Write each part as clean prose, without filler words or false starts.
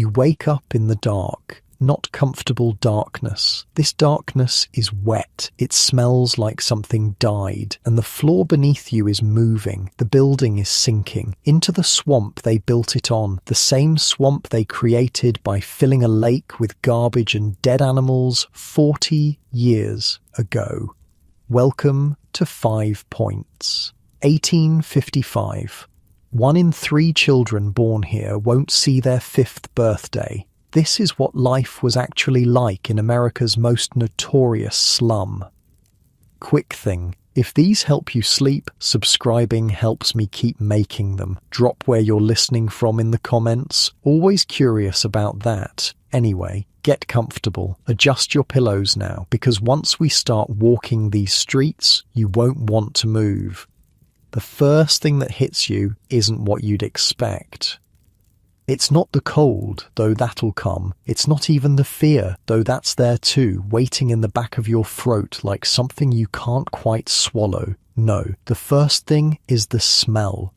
You wake up in the dark. Not comfortable darkness. This darkness is wet. It smells like something died, and the floor beneath you is moving. The building is sinking into the swamp they built it on, the same swamp they created by filling a lake with garbage and dead animals 40 years ago. Welcome to 5 Points. 1855. 1 in 3 children born here won't see their 5th birthday. This is what life was actually like in America's most notorious slum. Quick thing, if these help you sleep, subscribing helps me keep making them. Drop where you're listening from in the comments. Always curious about that. Anyway, get comfortable. Adjust your pillows now, because once we start walking these streets, you won't want to move. The first thing that hits you isn't what you'd expect. It's not the cold, though that'll come. It's not even the fear, though that's there too, waiting in the back of your throat like something you can't quite swallow. No, the first thing is the smell.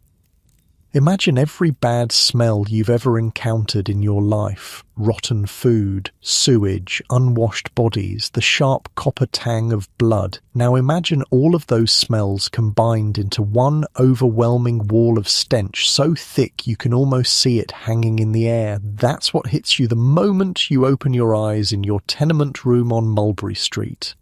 Imagine every bad smell you've ever encountered in your life. Rotten food, sewage, unwashed bodies, the sharp copper tang of blood. Now imagine all of those smells combined into one overwhelming wall of stench so thick you can almost see it hanging in the air. That's what hits you the moment you open your eyes in your tenement room on Mulberry Street.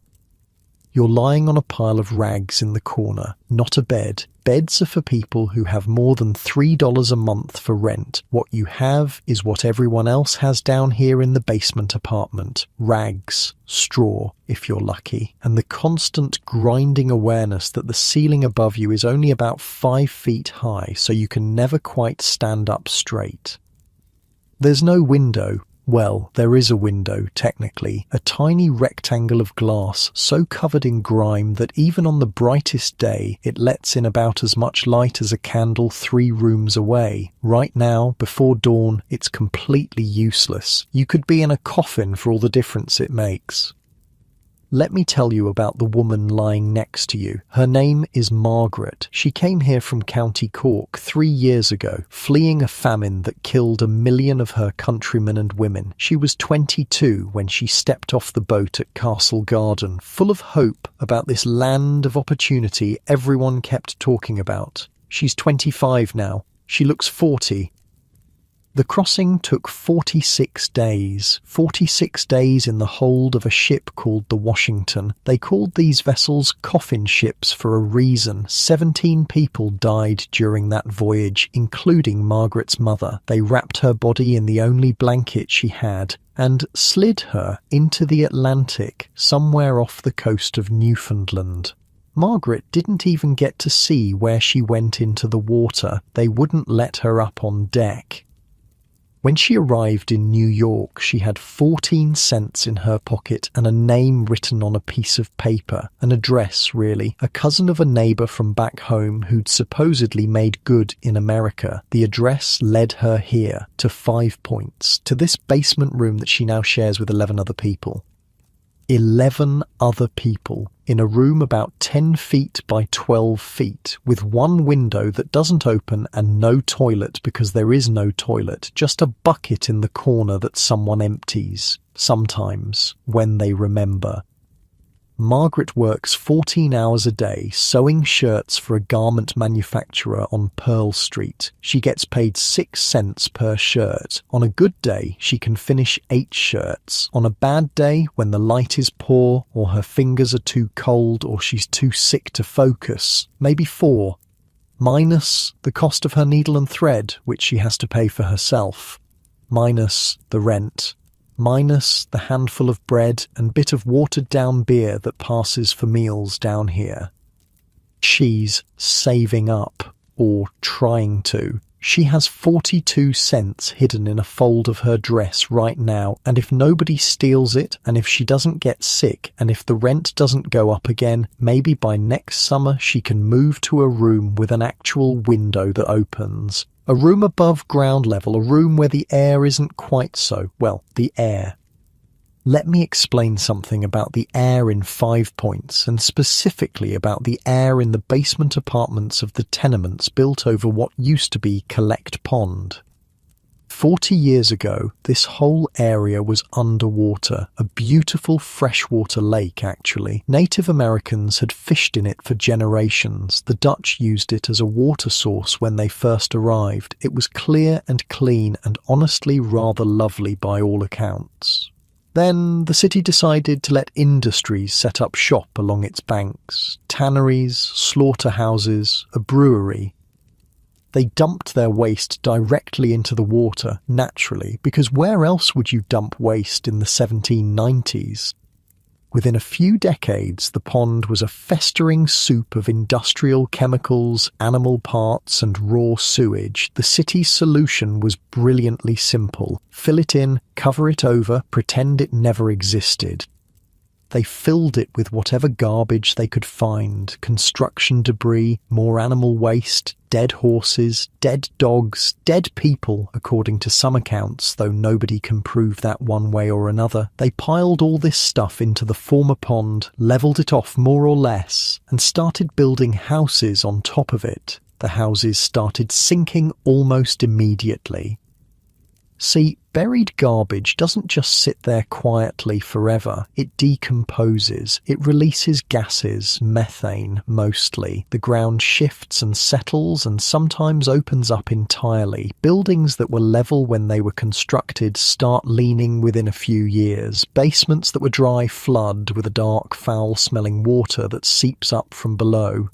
You're lying on a pile of rags in the corner, not a bed. Beds are for people who have more than $3 a month for rent. What you have is what everyone else has down here in the basement apartment. Rags, straw, if you're lucky, and the constant grinding awareness that the ceiling above you is only about 5 feet high, so you can never quite stand up straight. There's no window. Well, there is a window, technically, a tiny rectangle of glass so covered in grime that even on the brightest day it lets in about as much light as a candle 3 rooms away. Right now, before dawn, it's completely useless. You could be in a coffin for all the difference it makes. Let me tell you about the woman lying next to you. Her name is Margaret. She came here from County Cork 3 years ago, fleeing a famine that killed 1 million of her countrymen and women. She was 22 when she stepped off the boat at Castle Garden, full of hope about this land of opportunity everyone kept talking about. She's 25 now. She looks 40. The crossing took 46 days. 46 days in the hold of a ship called the Washington. They called these vessels coffin ships for a reason. 17 people died during that voyage, including Margaret's mother. They wrapped her body in the only blanket she had and slid her into the Atlantic, somewhere off the coast of Newfoundland. Margaret didn't even get to see where she went into the water. They wouldn't let her up on deck. When she arrived in New York, she had 14 cents in her pocket and a name written on a piece of paper, an address really, a cousin of a neighbor from back home who'd supposedly made good in America. The address led her here, to 5 Points, to this basement room that she now shares with 11 other people. 11 other people in a room about 10 feet by 12 feet with one window that doesn't open and no toilet because there is no toilet, just a bucket in the corner that someone empties, sometimes, when they remember. Margaret works 14 hours a day sewing shirts for a garment manufacturer on Pearl Street. She gets paid 6 cents per shirt. On a good day, she can finish 8 shirts. On a bad day, when the light is poor, or her fingers are too cold, or she's too sick to focus, maybe 4. Minus the cost of her needle and thread, which she has to pay for herself. Minus the rent. Minus the handful of bread and bit of watered-down beer that passes for meals down here. She's saving up, or trying to. She has 42 cents hidden in a fold of her dress right now, and if nobody steals it, and if she doesn't get sick, and if the rent doesn't go up again, maybe by next summer she can move to a room with an actual window that opens. A room above ground level, a room where the air isn't quite so, well, the air. Let me explain something about the air in 5 Points, and specifically about the air in the basement apartments of the tenements built over what used to be Collect Pond. 40 years ago, this whole area was underwater, a beautiful freshwater lake actually. Native Americans had fished in it for generations. The Dutch used it as a water source when they first arrived. It was clear and clean and honestly rather lovely by all accounts. Then the city decided to let industries set up shop along its banks. Tanneries, slaughterhouses, a brewery. They dumped their waste directly into the water, naturally, because where else would you dump waste in the 1790s? Within a few decades, the pond was a festering soup of industrial chemicals, animal parts, and raw sewage. The city's solution was brilliantly simple. Fill it in, cover it over, pretend it never existed. They filled it with whatever garbage they could find, construction debris, more animal waste, dead horses, dead dogs, dead people, according to some accounts, though nobody can prove that one way or another. They piled all this stuff into the former pond, levelled it off more or less, and started building houses on top of it. The houses started sinking almost immediately. See, buried garbage doesn't just sit there quietly forever. It decomposes. It releases gases, methane mostly. The ground shifts and settles and sometimes opens up entirely. Buildings that were level when they were constructed start leaning within a few years. Basements that were dry flood with a dark, foul-smelling water that seeps up from below.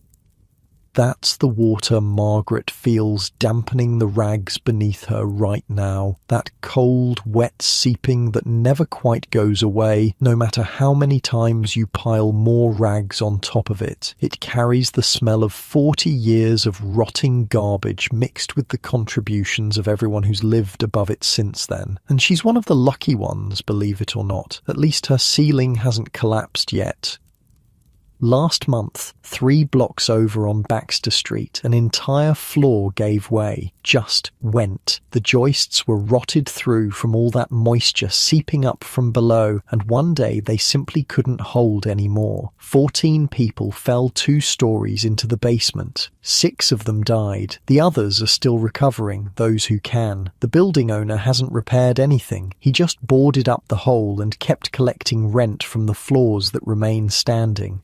That's the water Margaret feels dampening the rags beneath her right now. That cold, wet seeping that never quite goes away, no matter how many times you pile more rags on top of it. It carries the smell of 40 years of rotting garbage mixed with the contributions of everyone who's lived above it since then. And she's one of the lucky ones, believe it or not. At least her ceiling hasn't collapsed yet. Last month, 3 blocks over on Baxter Street, an entire floor gave way, just went. The joists were rotted through from all that moisture seeping up from below, and one day they simply couldn't hold any more. 14 people fell 2 stories into the basement. 6 of them died. The others are still recovering, those who can. The building owner hasn't repaired anything. He just boarded up the hole and kept collecting rent from the floors that remain standing.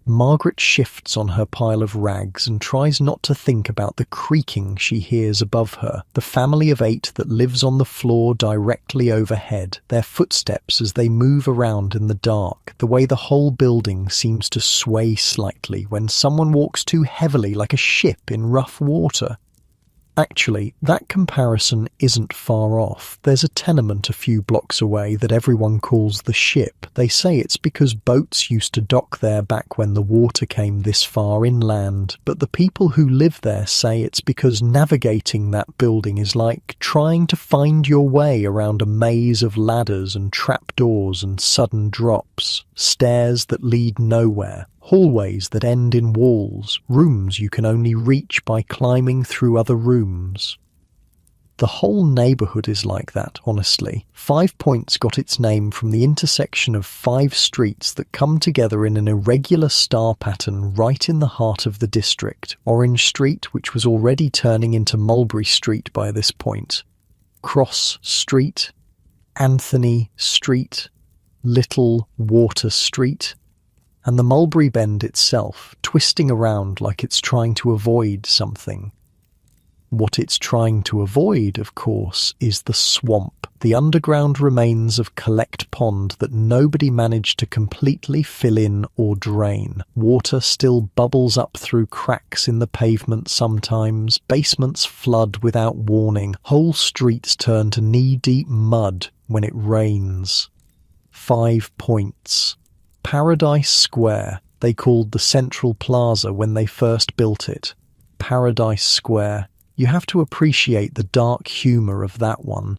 Margaret shifts on her pile of rags and tries not to think about the creaking she hears above her, the family of 8 that lives on the floor directly overhead, their footsteps as they move around in the dark, the way the whole building seems to sway slightly when someone walks too heavily like a ship in rough water. Actually, that comparison isn't far off. There's a tenement a few blocks away that everyone calls the Ship. They say it's because boats used to dock there back when the water came this far inland, but the people who live there say it's because navigating that building is like trying to find your way around a maze of ladders and trapdoors and sudden drops, stairs that lead nowhere. Hallways that end in walls, rooms you can only reach by climbing through other rooms. The whole neighbourhood is like that, honestly. 5 Points got its name from the intersection of 5 streets that come together in an irregular star pattern right in the heart of the district. Orange Street, which was already turning into Mulberry Street by this point. Cross Street, Anthony Street, Little Water Street, and the Mulberry Bend itself, twisting around like it's trying to avoid something. What it's trying to avoid, of course, is the swamp, the underground remains of Collect Pond that nobody managed to completely fill in or drain. Water still bubbles up through cracks in the pavement sometimes, basements flood without warning, whole streets turn to knee-deep mud when it rains. 5 Points. Paradise Square, they called the Central Plaza when they first built it. Paradise Square. You have to appreciate the dark humour of that one.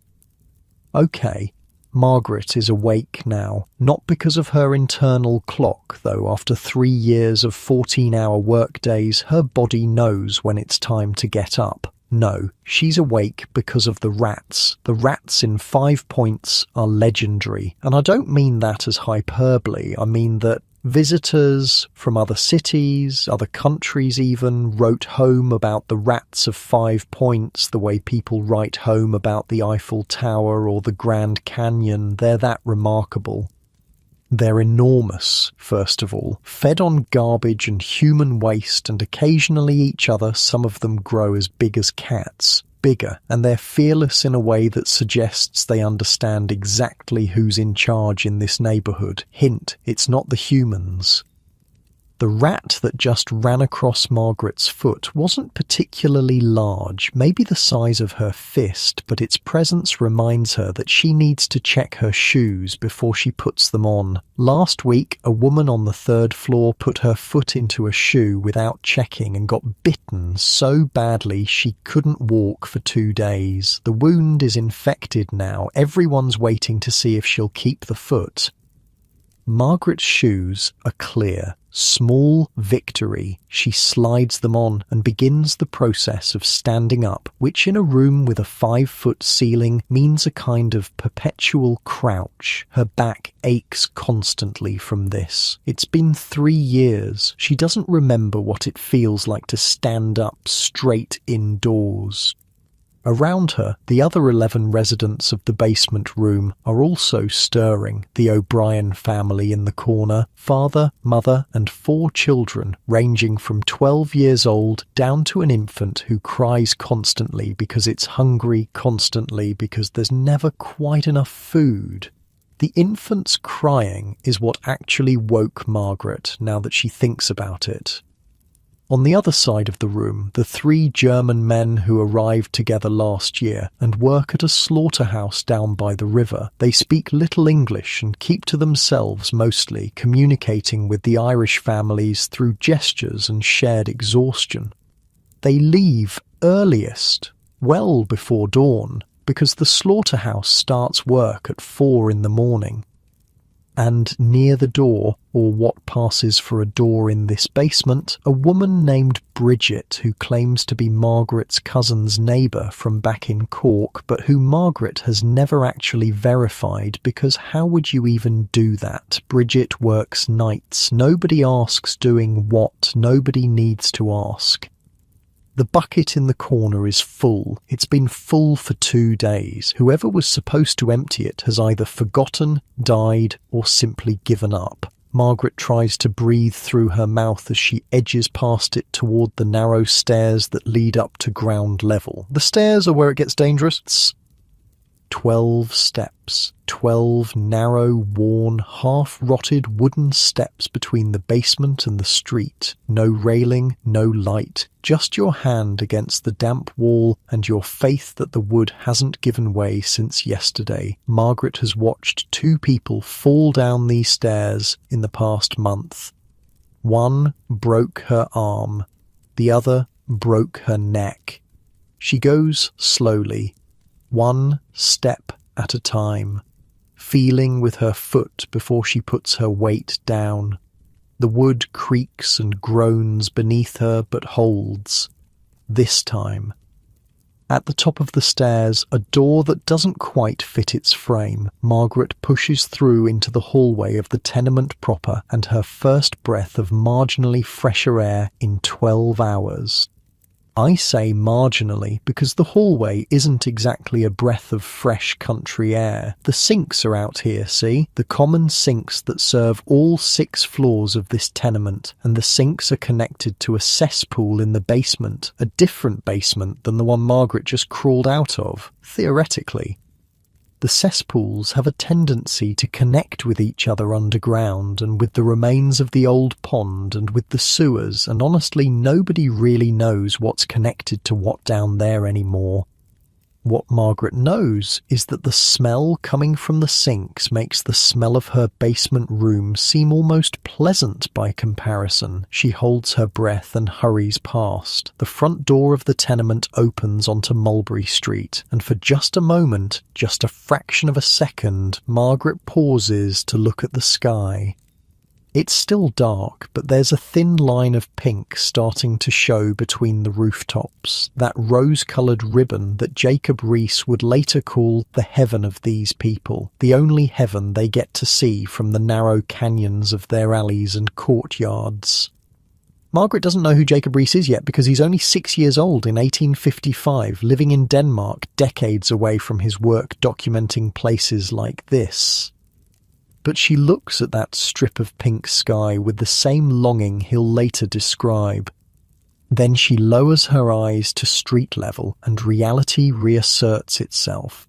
Okay, Margaret is awake now, not because of her internal clock, though after 3 years of 14-hour workdays, her body knows when it's time to get up. No, she's awake because of the rats. The rats in 5 Points are legendary, and I don't mean that as hyperbole. I mean that Visitors from other cities, other countries even, wrote home about the rats of 5 Points the way people write home about the Eiffel Tower or the Grand Canyon. They're that remarkable. They're enormous, first of all, fed on garbage and human waste, and occasionally each other. Some of them grow as big as cats. Bigger, and they're fearless in a way that suggests they understand exactly who's in charge in this neighborhood. Hint, it's not the humans. The rat that just ran across Margaret's foot wasn't particularly large, maybe the size of her fist, but its presence reminds her that she needs to check her shoes before she puts them on. Last week, a woman on the 3rd floor put her foot into a shoe without checking and got bitten so badly she couldn't walk for 2 days. The wound is infected now. Everyone's waiting to see if she'll keep the foot. Margaret's shoes are clear. Small victory. She slides them on and begins the process of standing up, which in a room with a 5-foot ceiling means a kind of perpetual crouch. Her back aches constantly from this. It's been 3 years. She doesn't remember what it feels like to stand up straight indoors. Around her, the other 11 residents of the basement room are also stirring. The O'Brien family in the corner, father, mother, and 4 children, ranging from 12 years old down to an infant who cries constantly because it's hungry constantly because there's never quite enough food. The infant's crying is what actually woke Margaret, now that she thinks about it. On the other side of the room, the 3 German men who arrived together last year and work at a slaughterhouse down by the river. They speak little English and keep to themselves mostly, communicating with the Irish families through gestures and shared exhaustion. They leave earliest, well before dawn, because the slaughterhouse starts work at 4 in the morning. And near the door, or what passes for a door in this basement, a woman named Bridget who claims to be Margaret's cousin's neighbour from back in Cork, but who Margaret has never actually verified, because how would you even do that? Bridget works nights. Nobody asks doing what. Nobody needs to ask. The bucket in the corner is full. It's been full for 2 days. Whoever was supposed to empty it has either forgotten, died, or simply given up. Margaret tries to breathe through her mouth as she edges past it toward the narrow stairs that lead up to ground level. The stairs are where it gets dangerous. 12 steps. 12 narrow, worn, half-rotted wooden steps between the basement and the street. No railing, no light. Just your hand against the damp wall and your faith that the wood hasn't given way since yesterday. Margaret has watched 2 people fall down these stairs in the past month. One broke her arm. The other broke her neck. She goes slowly, 1 step at a time, feeling with her foot before she puts her weight down. The wood creaks and groans beneath her but holds. This time. At the top of the stairs, a door that doesn't quite fit its frame. Margaret pushes through into the hallway of the tenement proper and her first breath of marginally fresher air in 12 hours. I say marginally because the hallway isn't exactly a breath of fresh country air. The sinks are out here, see? The common sinks that serve all 6 floors of this tenement, and the sinks are connected to a cesspool in the basement, a different basement than the one Margaret just crawled out of, theoretically. The cesspools have a tendency to connect with each other underground and with the remains of the old pond and with the sewers, and honestly nobody really knows what's connected to what down there anymore. What Margaret knows is that the smell coming from the sinks makes the smell of her basement room seem almost pleasant by comparison. She holds her breath and hurries past. The front door of the tenement opens onto Mulberry Street, and for just a moment, just a fraction of a second, Margaret pauses to look at the sky. It's still dark, but there's a thin line of pink starting to show between the rooftops, that rose-coloured ribbon that Jacob Riis would later call the heaven of these people, the only heaven they get to see from the narrow canyons of their alleys and courtyards. Margaret doesn't know who Jacob Riis is yet because he's only 6 years old in 1855, living in Denmark, decades away from his work documenting places like this. But she looks at that strip of pink sky with the same longing he'll later describe. Then she lowers her eyes to street level and reality reasserts itself.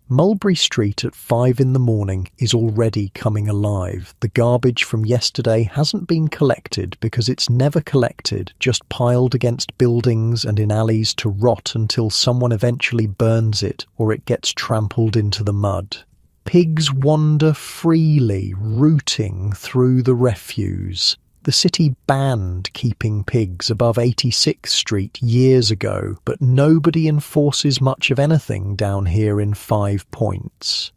Mulberry Street at 5 in the morning is already coming alive. The garbage from yesterday hasn't been collected because it's never collected, just piled against buildings and in alleys to rot until someone eventually burns it or it gets trampled into the mud. Pigs wander freely, rooting through the refuse. The city banned keeping pigs above 86th Street years ago, but nobody enforces much of anything down here in 5 Points.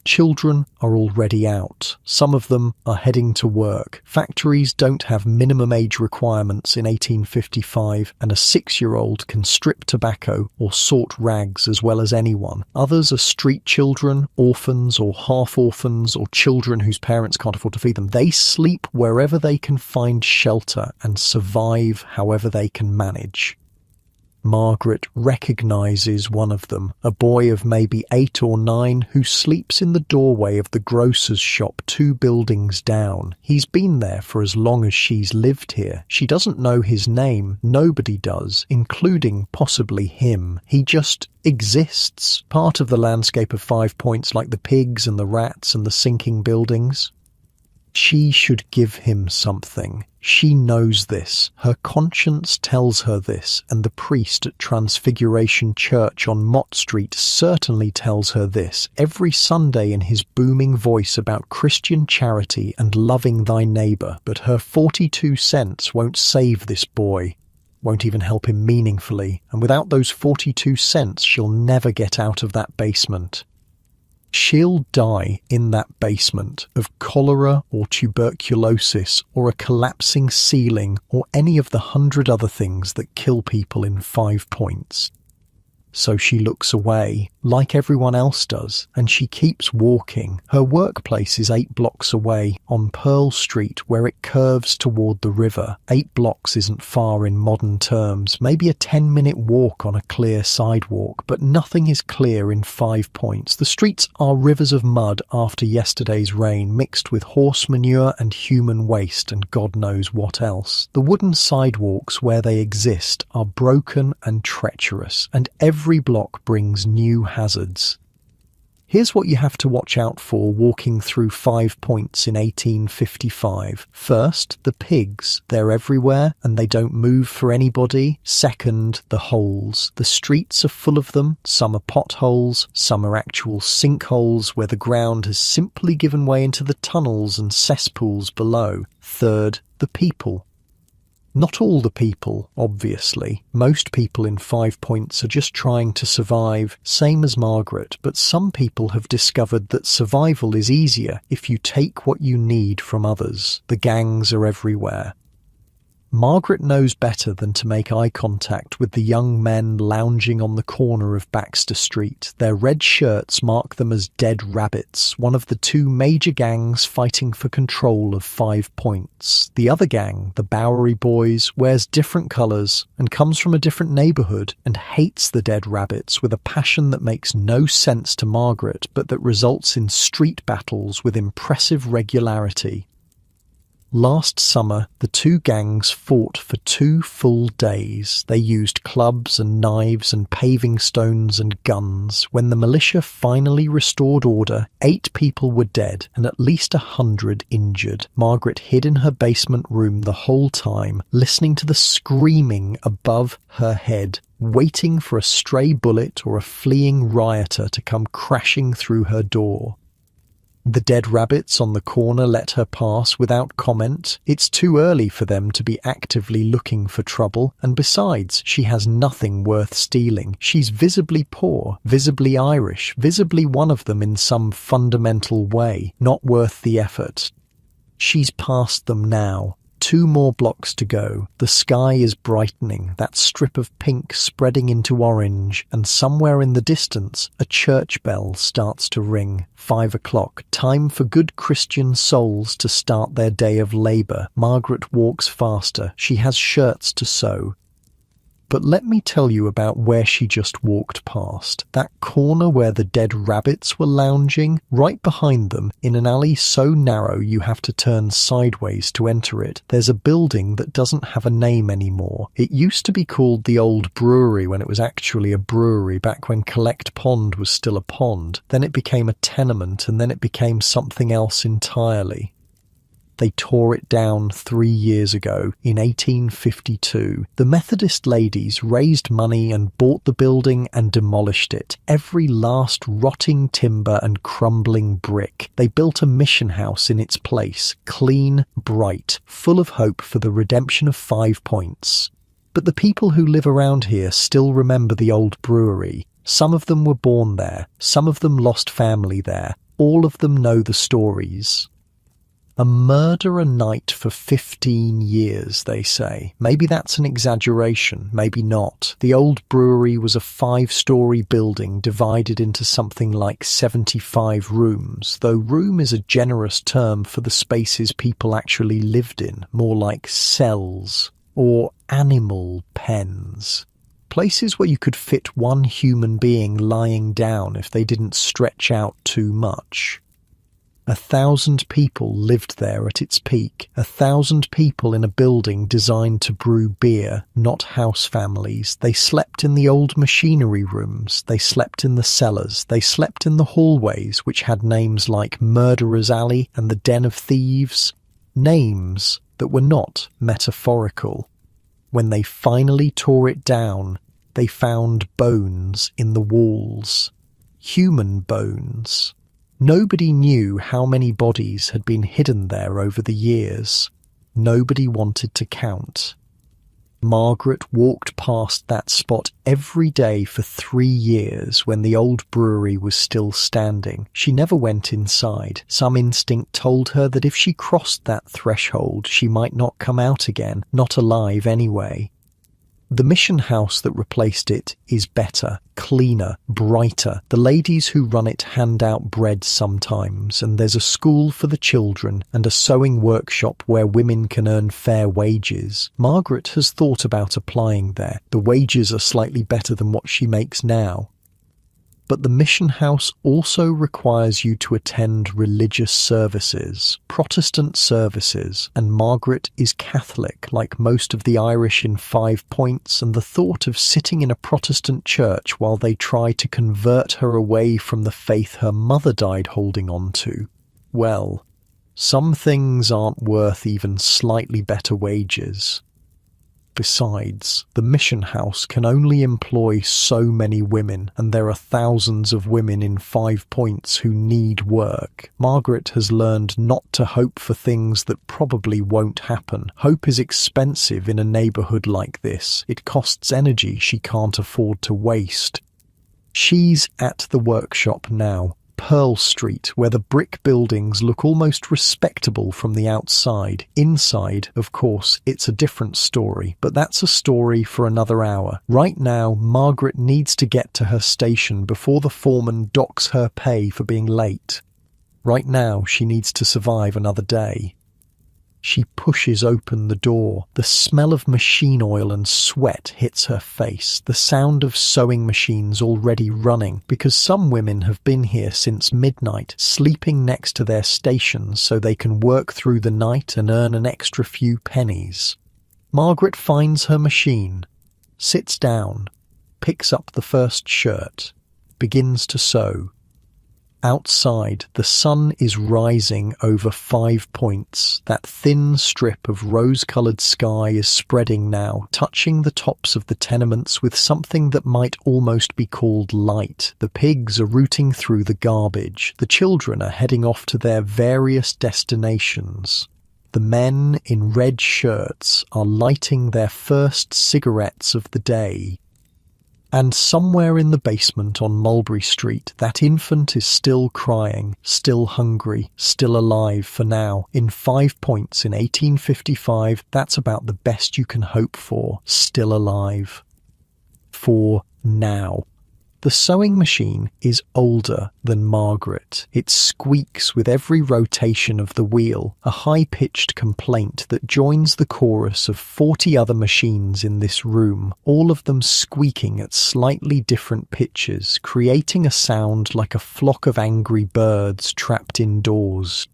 Children are already out. Some of them are heading to work. Factories don't have minimum age requirements in 1855, and a 6-year-old can strip tobacco or sort rags as well as anyone. Others are street children, orphans or half-orphans, or children whose parents can't afford to feed them. They sleep wherever they can find shelter and survive however they can manage. Margaret recognises one of them, a boy of maybe 8 or 9 who sleeps in the doorway of the grocer's shop 2 buildings down. He's been there for as long as she's lived here. She doesn't know his name, nobody does, including possibly him. He just exists, part of the landscape of 5 Points like the pigs and the rats and the sinking buildings. She should give him something. She knows this. Her conscience tells her this, and the priest at Transfiguration Church on Mott Street certainly tells her this every Sunday in his booming voice about Christian charity and loving thy neighbour. But her 42 cents won't save this boy, won't even help him meaningfully, and without those 42 cents she'll never get out of that basement. She'll die in that basement of cholera or tuberculosis or a collapsing ceiling or any of the 100 other things that kill people in 5 Points. So she looks away, like everyone else does, and she keeps walking. Her workplace is 8 blocks away, on Pearl Street, where it curves toward the river. 8 blocks isn't far in modern terms, maybe a 10-minute walk on a clear sidewalk, but nothing is clear in 5 Points. The streets are rivers of mud after yesterday's rain, mixed with horse manure and human waste and God knows what else. The wooden sidewalks where they exist are broken and treacherous, and every block brings new hazards. Here's what you have to watch out for walking through 5 Points in 1855. First, the pigs. They're everywhere and they don't move for anybody. Second, the holes. The streets are full of them. Some are potholes, some are actual sinkholes where the ground has simply given way into the tunnels and cesspools below. Third, the people. Not all the people, obviously. Most people in 5 Points are just trying to survive, same as Margaret, but some people have discovered that survival is easier if you take what you need from others. The gangs are everywhere. Margaret knows better than to make eye contact with the young men lounging on the corner of Baxter Street. Their red shirts mark them as Dead Rabbits, one of the 2 major gangs fighting for control of 5 Points. The other gang, the Bowery Boys, wears different colours and comes from a different neighbourhood and hates the Dead Rabbits with a passion that makes no sense to Margaret, but that results in street battles with impressive regularity. Last summer, the 2 gangs fought for 2 full days. They used clubs and knives and paving stones and guns. When the militia finally restored order, 8 people were dead and at least 100 injured. Margaret hid in her basement room the whole time, listening to the screaming above her head, waiting for a stray bullet or a fleeing rioter to come crashing through her door. The Dead Rabbits on the corner let her pass without comment. It's too early for them to be actively looking for trouble, and besides, she has nothing worth stealing. She's visibly poor, visibly Irish, visibly one of them in some fundamental way, not worth the effort. She's past them now. 2 more blocks to go. The sky is brightening, that strip of pink spreading into orange, and somewhere in the distance, a church bell starts to ring. 5 o'clock. Time for good Christian souls to start their day of labour. Margaret walks faster. She has shirts to sew. But let me tell you about where she just walked past. That corner where the dead rabbits were lounging, right behind them, in an alley so narrow you have to turn sideways to enter it. There's a building that doesn't have a name anymore. It used to be called the Old Brewery when it was actually a brewery, back when Collect Pond was still a pond. Then it became a tenement, and then it became something else entirely. They tore it down 3 years ago, in 1852. The Methodist ladies raised money and bought the building and demolished it. Every last rotting timber and crumbling brick. They built a mission house in its place, clean, bright, full of hope for the redemption of 5 Points. But the people who live around here still remember the old brewery. Some of them were born there. Some of them lost family there. All of them know the stories. A murder a night for 15 years, they say. Maybe that's an exaggeration, maybe not. The old brewery was a 5-story building divided into something like 75 rooms, though room is a generous term for the spaces people actually lived in, more like cells or animal pens. Places where you could fit one human being lying down if they didn't stretch out too much. 1,000 people lived there at its peak. 1,000 people in a building designed to brew beer, not house families. They slept in the old machinery rooms. They slept in the cellars. They slept in the hallways, which had names like Murderer's Alley and the Den of Thieves. Names that were not metaphorical. When they finally tore it down, they found bones in the walls. Human bones. Nobody knew how many bodies had been hidden there over the years. Nobody wanted to count. Margaret walked past that spot every day for 3 years when the old brewery was still standing. She never went inside. Some instinct told her that if she crossed that threshold, she might not come out again, not alive anyway. The mission house that replaced it is better, cleaner, brighter. The ladies who run it hand out bread sometimes, and there's a school for the children and a sewing workshop where women can earn fair wages. Margaret has thought about applying there. The wages are slightly better than what she makes now. But the mission house also requires you to attend religious services, Protestant services, and Margaret is Catholic, like most of the Irish in 5 Points, and the thought of sitting in a Protestant church while they try to convert her away from the faith her mother died holding on to, well, some things aren't worth even slightly better wages. Besides, the mission house can only employ so many women, and there are thousands of women in 5 Points who need work. Margaret has learned not to hope for things that probably won't happen. Hope is expensive in a neighbourhood like this. It costs energy she can't afford to waste. She's at the workshop now. Pearl Street, where the brick buildings look almost respectable from the outside. Inside, of course, it's a different story, but that's a story for another hour. Right now, Margaret needs to get to her station before the foreman docks her pay for being late. Right now, she needs to survive another day. She pushes open the door. The smell of machine oil and sweat hits her face. The sound of sewing machines already running, because some women have been here since midnight, sleeping next to their stations so they can work through the night and earn an extra few pennies. Margaret finds her machine, sits down, picks up the first shirt, begins to sew. Outside, the sun is rising over 5 Points. That thin strip of rose-coloured sky is spreading now, touching the tops of the tenements with something that might almost be called light. The pigs are rooting through the garbage. The children are heading off to their various destinations. The men in red shirts are lighting their first cigarettes of the day. And somewhere in the basement on Mulberry Street, that infant is still crying, still hungry, still alive for now. In 5 points in 1855, that's about the best you can hope for, still alive. For now. The sewing machine is older than Margaret. It squeaks with every rotation of the wheel, a high-pitched complaint that joins the chorus of 40 other machines in this room, all of them squeaking at slightly different pitches, creating a sound like a flock of angry birds trapped indoors.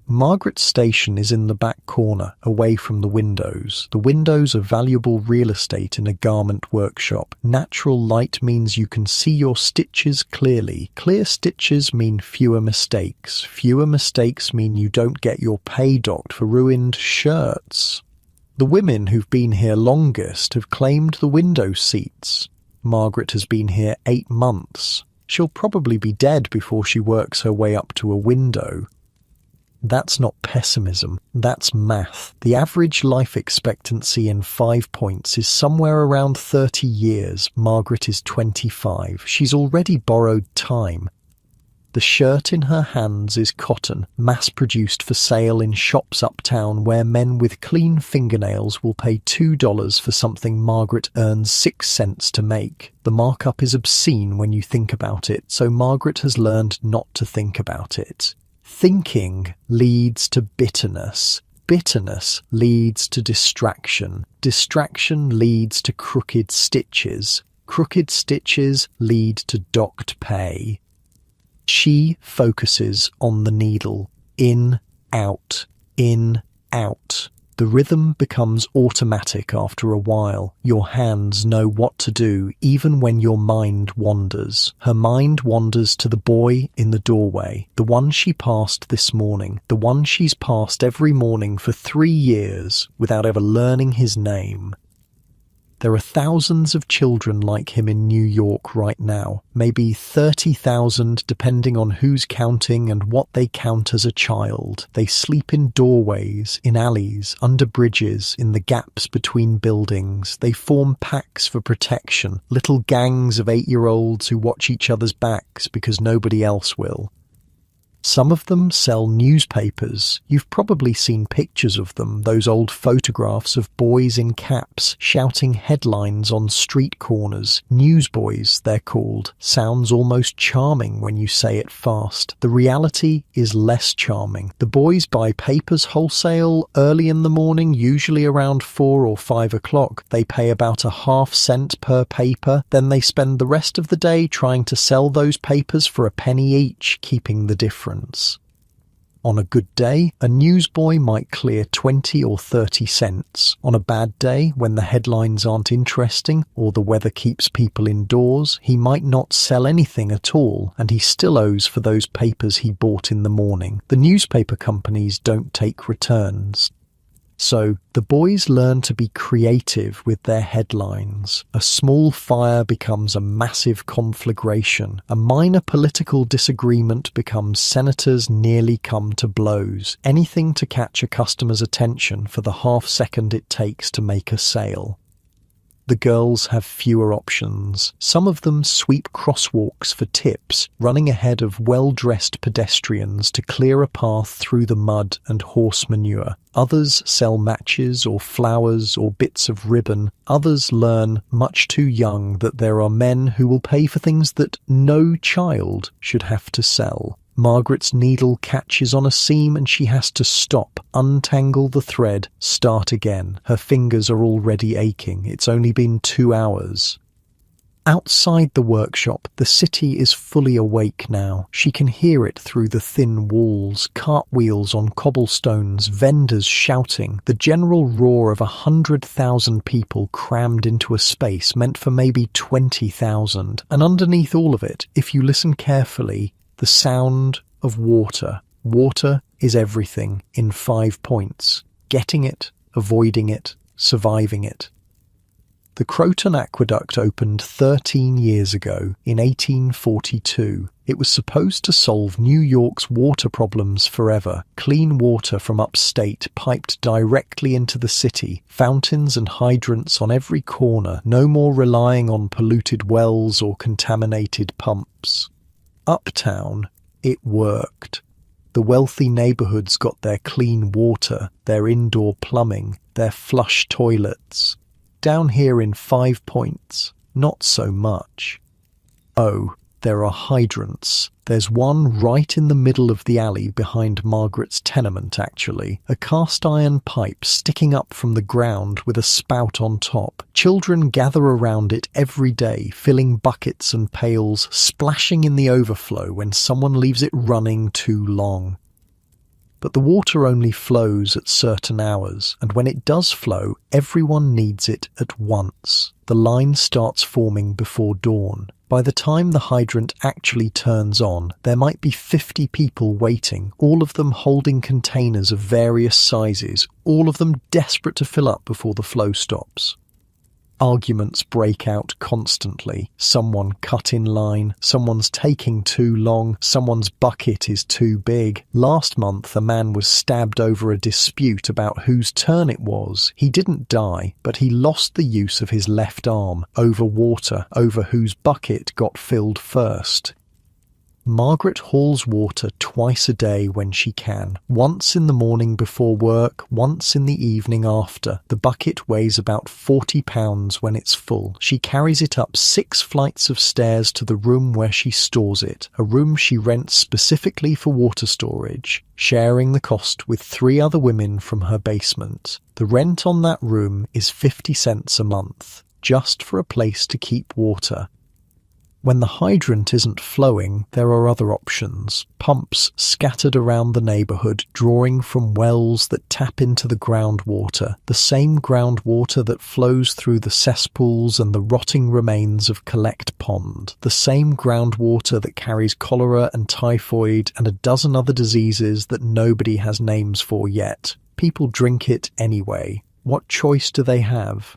Margaret's station is in the back corner, away from the windows. The windows are valuable real estate in a garment workshop. Natural light means you can see your stitches clearly. Clear stitches mean fewer mistakes. Fewer mistakes mean you don't get your pay docked for ruined shirts. The women who've been here longest have claimed the window seats. Margaret has been here 8 months. She'll probably be dead before she works her way up to a window. That's not pessimism, that's math. The average life expectancy in 5 points is somewhere around 30 years. Margaret is 25. She's already borrowed time. The shirt in her hands is cotton, mass-produced for sale in shops uptown where men with clean fingernails will pay $2 for something Margaret earns 6 cents to make. The markup is obscene when you think about it, so Margaret has learned not to think about it. Thinking leads to bitterness. Bitterness leads to distraction. Distraction leads to crooked stitches. Crooked stitches lead to docked pay. She focuses on the needle. In, out, in, out. The rhythm becomes automatic after a while. Your hands know what to do even when your mind wanders. Her mind wanders to the boy in the doorway, the one she passed this morning, the one she's passed every morning for 3 years without ever learning his name. There are thousands of children like him in New York right now, maybe 30,000 depending on who's counting and what they count as a child. They sleep in doorways, in alleys, under bridges, in the gaps between buildings. They form packs for protection, little gangs of 8-year-olds who watch each other's backs because nobody else will. Some of them sell newspapers. You've probably seen pictures of them, those old photographs of boys in caps shouting headlines on street corners. Newsboys, they're called. Sounds almost charming when you say it fast. The reality is less charming. The boys buy papers wholesale early in the morning, usually around 4 or 5 o'clock. They pay about a half cent per paper. Then they spend the rest of the day trying to sell those papers for a penny each, keeping the difference. On a good day, a newsboy might clear 20 or 30 cents. On a bad day, when the headlines aren't interesting or the weather keeps people indoors, he might not sell anything at all, and he still owes for those papers he bought in the morning. The newspaper companies don't take returns. So, the boys learn to be creative with their headlines. A small fire becomes a massive conflagration. A minor political disagreement becomes senators nearly come to blows. Anything to catch a customer's attention for the half second it takes to make a sale. The girls have fewer options. Some of them sweep crosswalks for tips, running ahead of well-dressed pedestrians to clear a path through the mud and horse manure. Others sell matches or flowers or bits of ribbon. Others learn, much too young, that there are men who will pay for things that no child should have to sell. Margaret's needle catches on a seam and she has to stop, untangle the thread, start again. Her fingers are already aching. It's only been 2 hours. Outside the workshop, the city is fully awake now. She can hear it through the thin walls, cartwheels on cobblestones, vendors shouting, the general roar of 100,000 people crammed into a space meant for maybe 20,000. And underneath all of it, if you listen carefully, the sound of water. Water is everything in 5 points. Getting it, avoiding it, surviving it. The Croton Aqueduct opened 13 years ago, in 1842. It was supposed to solve New York's water problems forever. Clean water from upstate piped directly into the city, fountains and hydrants on every corner, no more relying on polluted wells or contaminated pumps. Uptown, it worked. The wealthy neighborhoods got their clean water, their indoor plumbing, their flush toilets. Down here in 5 Points, not so much. Oh, there are hydrants. There's one right in the middle of the alley behind Margaret's tenement, actually. A cast-iron pipe sticking up from the ground with a spout on top. Children gather around it every day, filling buckets and pails, splashing in the overflow when someone leaves it running too long. But the water only flows at certain hours, and when it does flow, everyone needs it at once. The line starts forming before dawn. By the time the hydrant actually turns on, there might be 50 people waiting, all of them holding containers of various sizes, all of them desperate to fill up before the flow stops. Arguments break out constantly. Someone cut in line, someone's taking too long, someone's bucket is too big. Last month, a man was stabbed over a dispute about whose turn it was. He didn't die, but he lost the use of his left arm over water, over whose bucket got filled first. Margaret hauls water twice a day when she can, once in the morning before work, once in the evening after. The bucket weighs about 40 pounds when it's full. She carries it up 6 flights of stairs to the room where she stores it, a room she rents specifically for water storage, sharing the cost with 3 other women from her basement. The rent on that room is 50 cents a month, just for a place to keep water. When the hydrant isn't flowing, there are other options. Pumps scattered around the neighborhood, drawing from wells that tap into the groundwater, the same groundwater that flows through the cesspools and the rotting remains of Collect Pond, the same groundwater that carries cholera and typhoid and a dozen other diseases that nobody has names for yet. People drink it anyway. What choice do they have?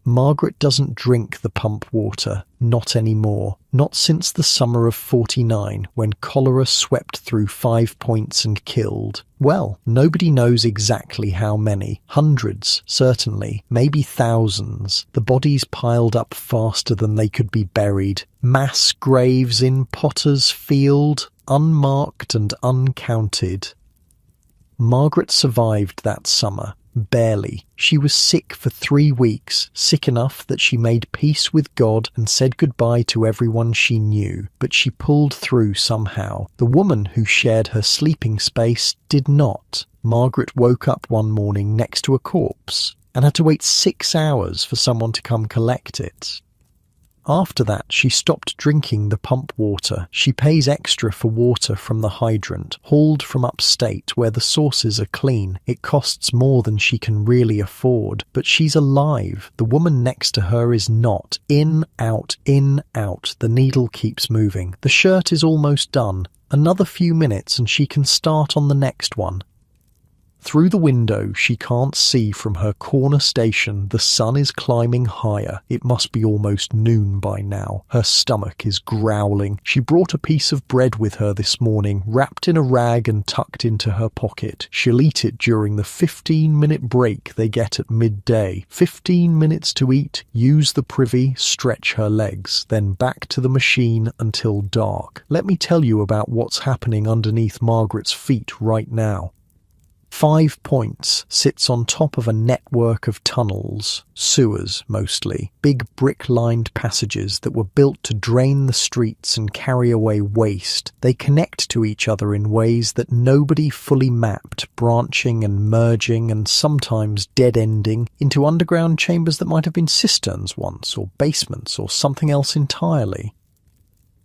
Margaret doesn't drink the pump water, not anymore, not since the summer of '49 when cholera swept through 5 Points and killed. Well, nobody knows exactly how many. Hundreds, certainly, maybe thousands. The bodies piled up faster than they could be buried. Mass graves in Potter's Field, unmarked and uncounted. Margaret survived that summer. Barely. She was sick for 3 weeks, sick enough that she made peace with God and said goodbye to everyone she knew, but she pulled through somehow. The woman who shared her sleeping space did not. Margaret woke up one morning next to a corpse and had to wait 6 hours for someone to come collect it. After that, she stopped drinking the pump water. She pays extra for water from the hydrant, hauled from upstate where the sources are clean. It costs more than she can really afford, but she's alive. The woman next to her is not. In, out, in, out. The needle keeps moving. The shirt is almost done. Another few minutes and she can start on the next one. Through the window, she can't see from her corner station. The sun is climbing higher. It must be almost noon by now. Her stomach is growling. She brought a piece of bread with her this morning, wrapped in a rag and tucked into her pocket. She'll eat it during the 15-minute break they get at midday. 15 minutes to eat, use the privy, stretch her legs, then back to the machine until dark. Let me tell you about what's happening underneath Margaret's feet right now. 5 Points sits on top of a network of tunnels, sewers mostly, big brick-lined passages that were built to drain the streets and carry away waste. They connect to each other in ways that nobody fully mapped, branching and merging and sometimes dead-ending into underground chambers that might have been cisterns once, or basements, or something else entirely.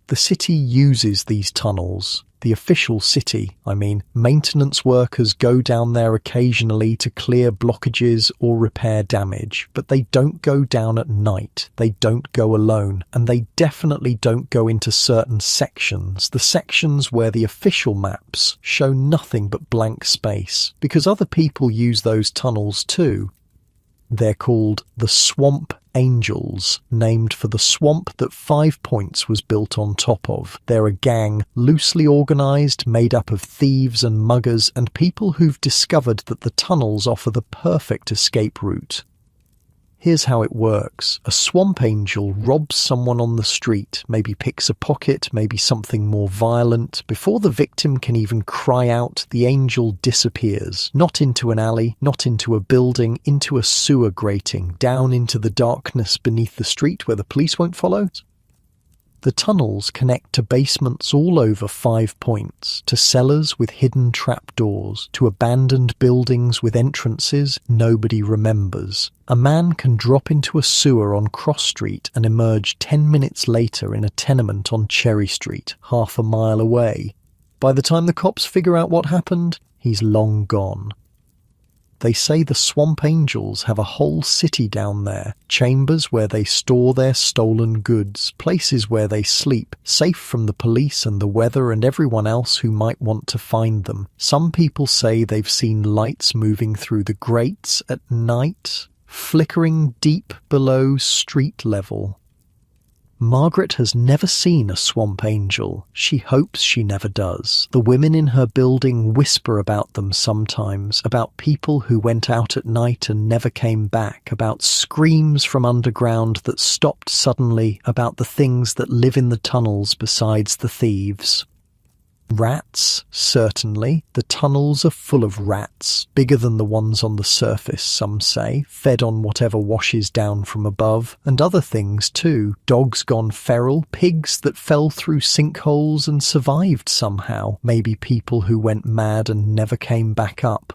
The city uses these tunnels. The official city, I mean. Maintenance workers go down there occasionally to clear blockages or repair damage, but they don't go down at night. They don't go alone, and they definitely don't go into certain sections, the sections where the official maps show nothing but blank space, because other people use those tunnels too. They're called the swamp Angels, named for the swamp that 5 Points was built on top of. They're a gang, loosely organised, made up of thieves and muggers and people who've discovered that the tunnels offer the perfect escape route. Here's how it works. A swamp angel robs someone on the street, maybe picks a pocket, maybe something more violent. Before the victim can even cry out, the angel disappears. Not into an alley, not into a building, into a sewer grating, down into the darkness beneath the street where the police won't follow. The tunnels connect to basements all over 5 Points, to cellars with hidden trapdoors, to abandoned buildings with entrances nobody remembers. A man can drop into a sewer on Cross Street and emerge 10 minutes later in a tenement on Cherry Street, half a mile away. By the time the cops figure out what happened, he's long gone. They say the swamp angels have a whole city down there, chambers where they store their stolen goods, places where they sleep, safe from the police and the weather and everyone else who might want to find them. Some people say they've seen lights moving through the grates at night, flickering deep below street level. Margaret has never seen a swamp angel. She hopes she never does. The women in her building whisper about them sometimes, about people who went out at night and never came back, about screams from underground that stopped suddenly, about the things that live in the tunnels besides the thieves. Rats, certainly. The tunnels are full of rats, bigger than the ones on the surface, some say, fed on whatever washes down from above, and other things too. Dogs gone feral, pigs that fell through sinkholes and survived somehow, maybe people who went mad and never came back up.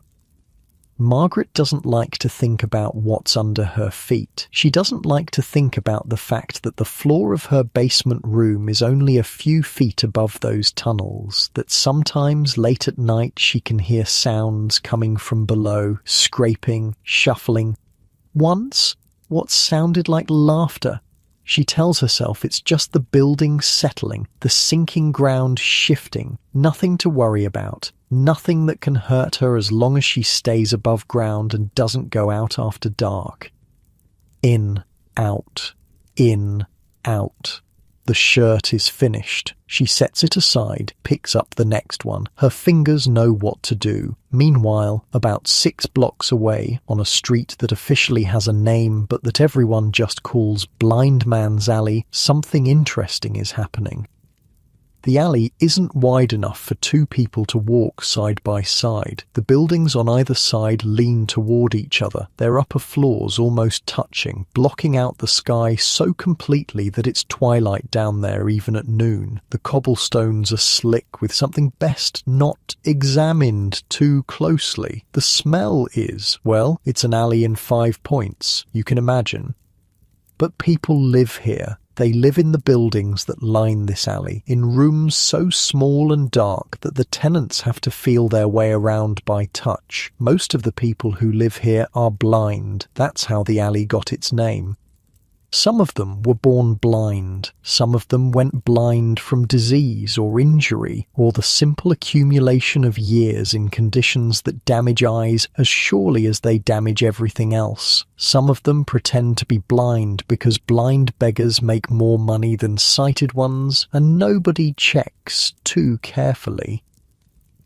Margaret doesn't like to think about what's under her feet. She doesn't like to think about the fact that the floor of her basement room is only a few feet above those tunnels, that sometimes late at night she can hear sounds coming from below, scraping, shuffling. Once, what sounded like laughter. She tells herself it's just the building settling, the sinking ground shifting, nothing to worry about. Nothing that can hurt her as long as she stays above ground and doesn't go out after dark. In, out, in, out. The shirt is finished. She sets it aside, picks up the next one. Her fingers know what to do. Meanwhile, about 6 blocks away, on a street that officially has a name but that everyone just calls Blind Man's Alley, something interesting is happening. The alley isn't wide enough for 2 people to walk side by side. The buildings on either side lean toward each other, their upper floors almost touching, blocking out the sky so completely that it's twilight down there even at noon. The cobblestones are slick with something best not examined too closely. The smell is, well, it's an alley in 5 Points, you can imagine. But people live here. They live in the buildings that line this alley, in rooms so small and dark that the tenants have to feel their way around by touch. Most of the people who live here are blind. That's how the alley got its name. Some of them were born blind. Some of them went blind from disease or injury, or the simple accumulation of years in conditions that damage eyes as surely as they damage everything else. Some of them pretend to be blind because blind beggars make more money than sighted ones, and nobody checks too carefully.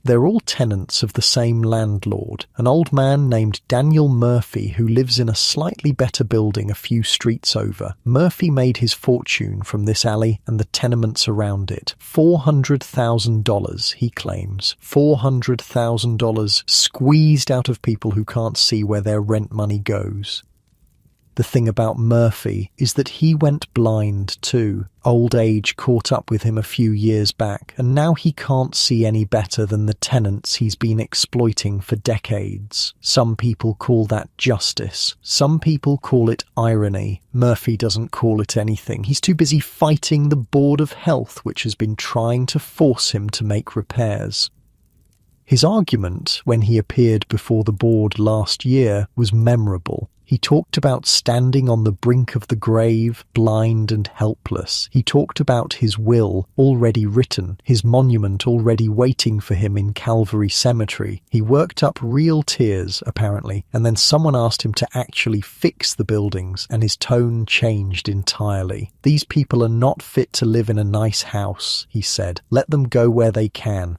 They're all tenants of the same landlord, an old man named Daniel Murphy who lives in a slightly better building a few streets over. Murphy made his fortune from this alley and the tenements around it. $400,000, he claims. $400,000 squeezed out of people who can't see where their rent money goes. The thing about Murphy is that he went blind too. Old age caught up with him a few years back, and now he can't see any better than the tenants he's been exploiting for decades. Some people call that justice. Some people call it irony. Murphy doesn't call it anything. He's too busy fighting the Board of Health, which has been trying to force him to make repairs. His argument, when he appeared before the board last year, was memorable. He talked about standing on the brink of the grave, blind and helpless. He talked about his will already written, his monument already waiting for him in Calvary Cemetery. He worked up real tears, apparently, and then someone asked him to actually fix the buildings, and his tone changed entirely. These people are not fit to live in a nice house, he said. Let them go where they can.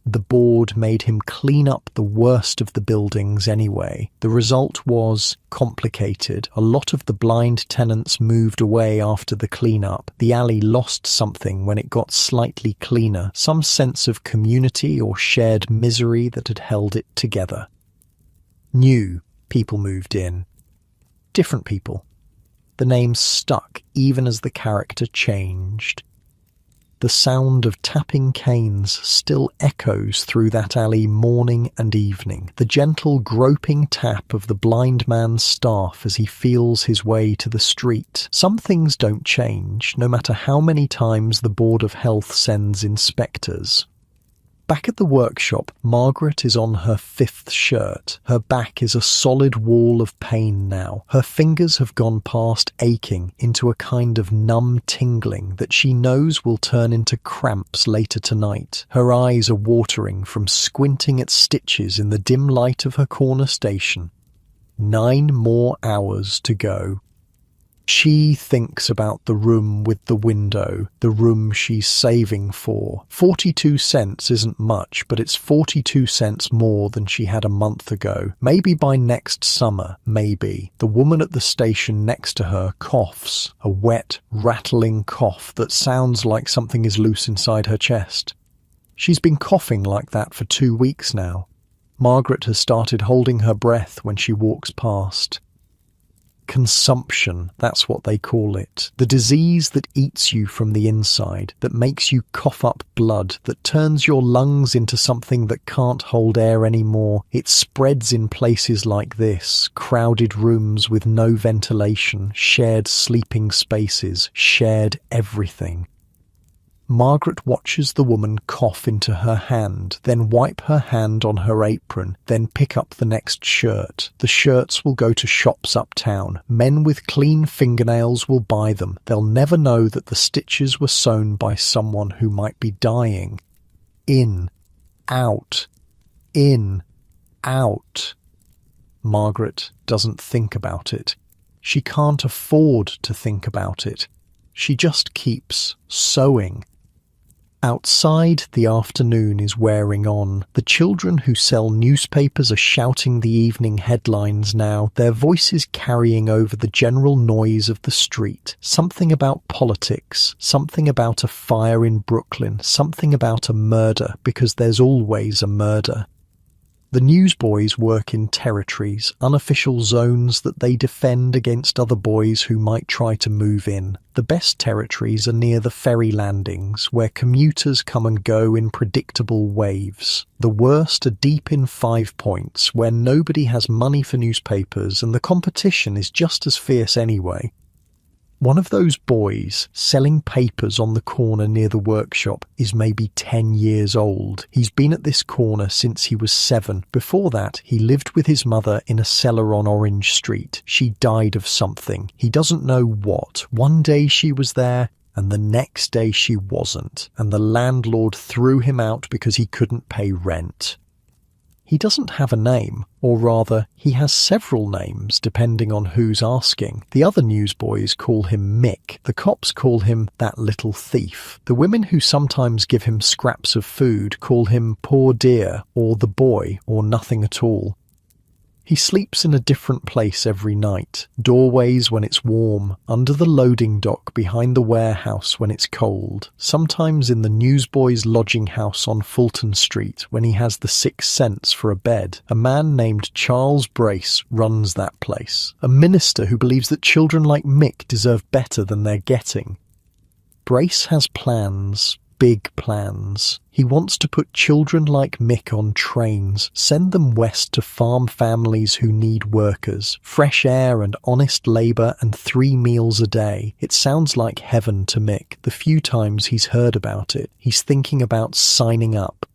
The board made him clean up the worst of the buildings anyway. The result was complicated. A lot of the blind tenants moved away after the cleanup. The alley lost something when it got slightly cleaner, some sense of community or shared misery that had held it together. New people moved in. Different people. The names stuck even as the character changed. The sound of tapping canes still echoes through that alley morning and evening, the gentle groping tap of the blind man's staff as he feels his way to the street. Some things don't change, no matter how many times the Board of Health sends inspectors. Back at the workshop, Margaret is on her 5th shirt. Her back is a solid wall of pain now. Her fingers have gone past aching into a kind of numb tingling that she knows will turn into cramps later tonight. Her eyes are watering from squinting at stitches in the dim light of her corner station. 9 more hours to go. She thinks about the room with the window, the room she's saving for. 42 cents isn't much, but it's 42 cents more than she had a month ago. Maybe by next summer, maybe. The woman at the station next to her coughs, a wet, rattling cough that sounds like something is loose inside her chest. She's been coughing like that for 2 weeks now. Margaret has started holding her breath when she walks past. Consumption, that's what they call it. The disease that eats you from the inside, that makes you cough up blood, that turns your lungs into something that can't hold air anymore. It spreads in places like this, crowded rooms with no ventilation, shared sleeping spaces, shared everything. Margaret watches the woman cough into her hand, then wipe her hand on her apron, then pick up the next shirt. The shirts will go to shops uptown. Men with clean fingernails will buy them. They'll never know that the stitches were sewn by someone who might be dying. In, out, in, out. Margaret doesn't think about it. She can't afford to think about it. She just keeps sewing. Outside, the afternoon is wearing on. The children who sell newspapers are shouting the evening headlines now, their voices carrying over the general noise of the street. Something about politics, something about a fire in Brooklyn, something about a murder, because there's always a murder. The newsboys work in territories, unofficial zones that they defend against other boys who might try to move in. The best territories are near the ferry landings, where commuters come and go in predictable waves. The worst are deep in 5 Points, where nobody has money for newspapers and the competition is just as fierce anyway. One of those boys selling papers on the corner near the workshop is maybe 10 years old. He's been at this corner since he was 7. Before that, he lived with his mother in a cellar on Orange Street. She died of something. He doesn't know what. One day she was there, and the next day she wasn't, and the landlord threw him out because he couldn't pay rent. He doesn't have a name, or rather, he has several names depending on who's asking. The other newsboys call him Mick. The cops call him that little thief. The women who sometimes give him scraps of food call him poor dear, or the boy, or nothing at all. He sleeps in a different place every night. Doorways when it's warm, under the loading dock behind the warehouse when it's cold, sometimes in the newsboy's lodging house on Fulton Street when he has the 6 cents for a bed. A man named Charles Brace runs that place, a minister who believes that children like Mick deserve better than they're getting. Brace has plans. Big plans. He wants to put children like Mick on trains, send them west to farm families who need workers, fresh air and honest labour and 3 meals a day. It sounds like heaven to Mick. The few times he's heard about it, he's thinking about signing up.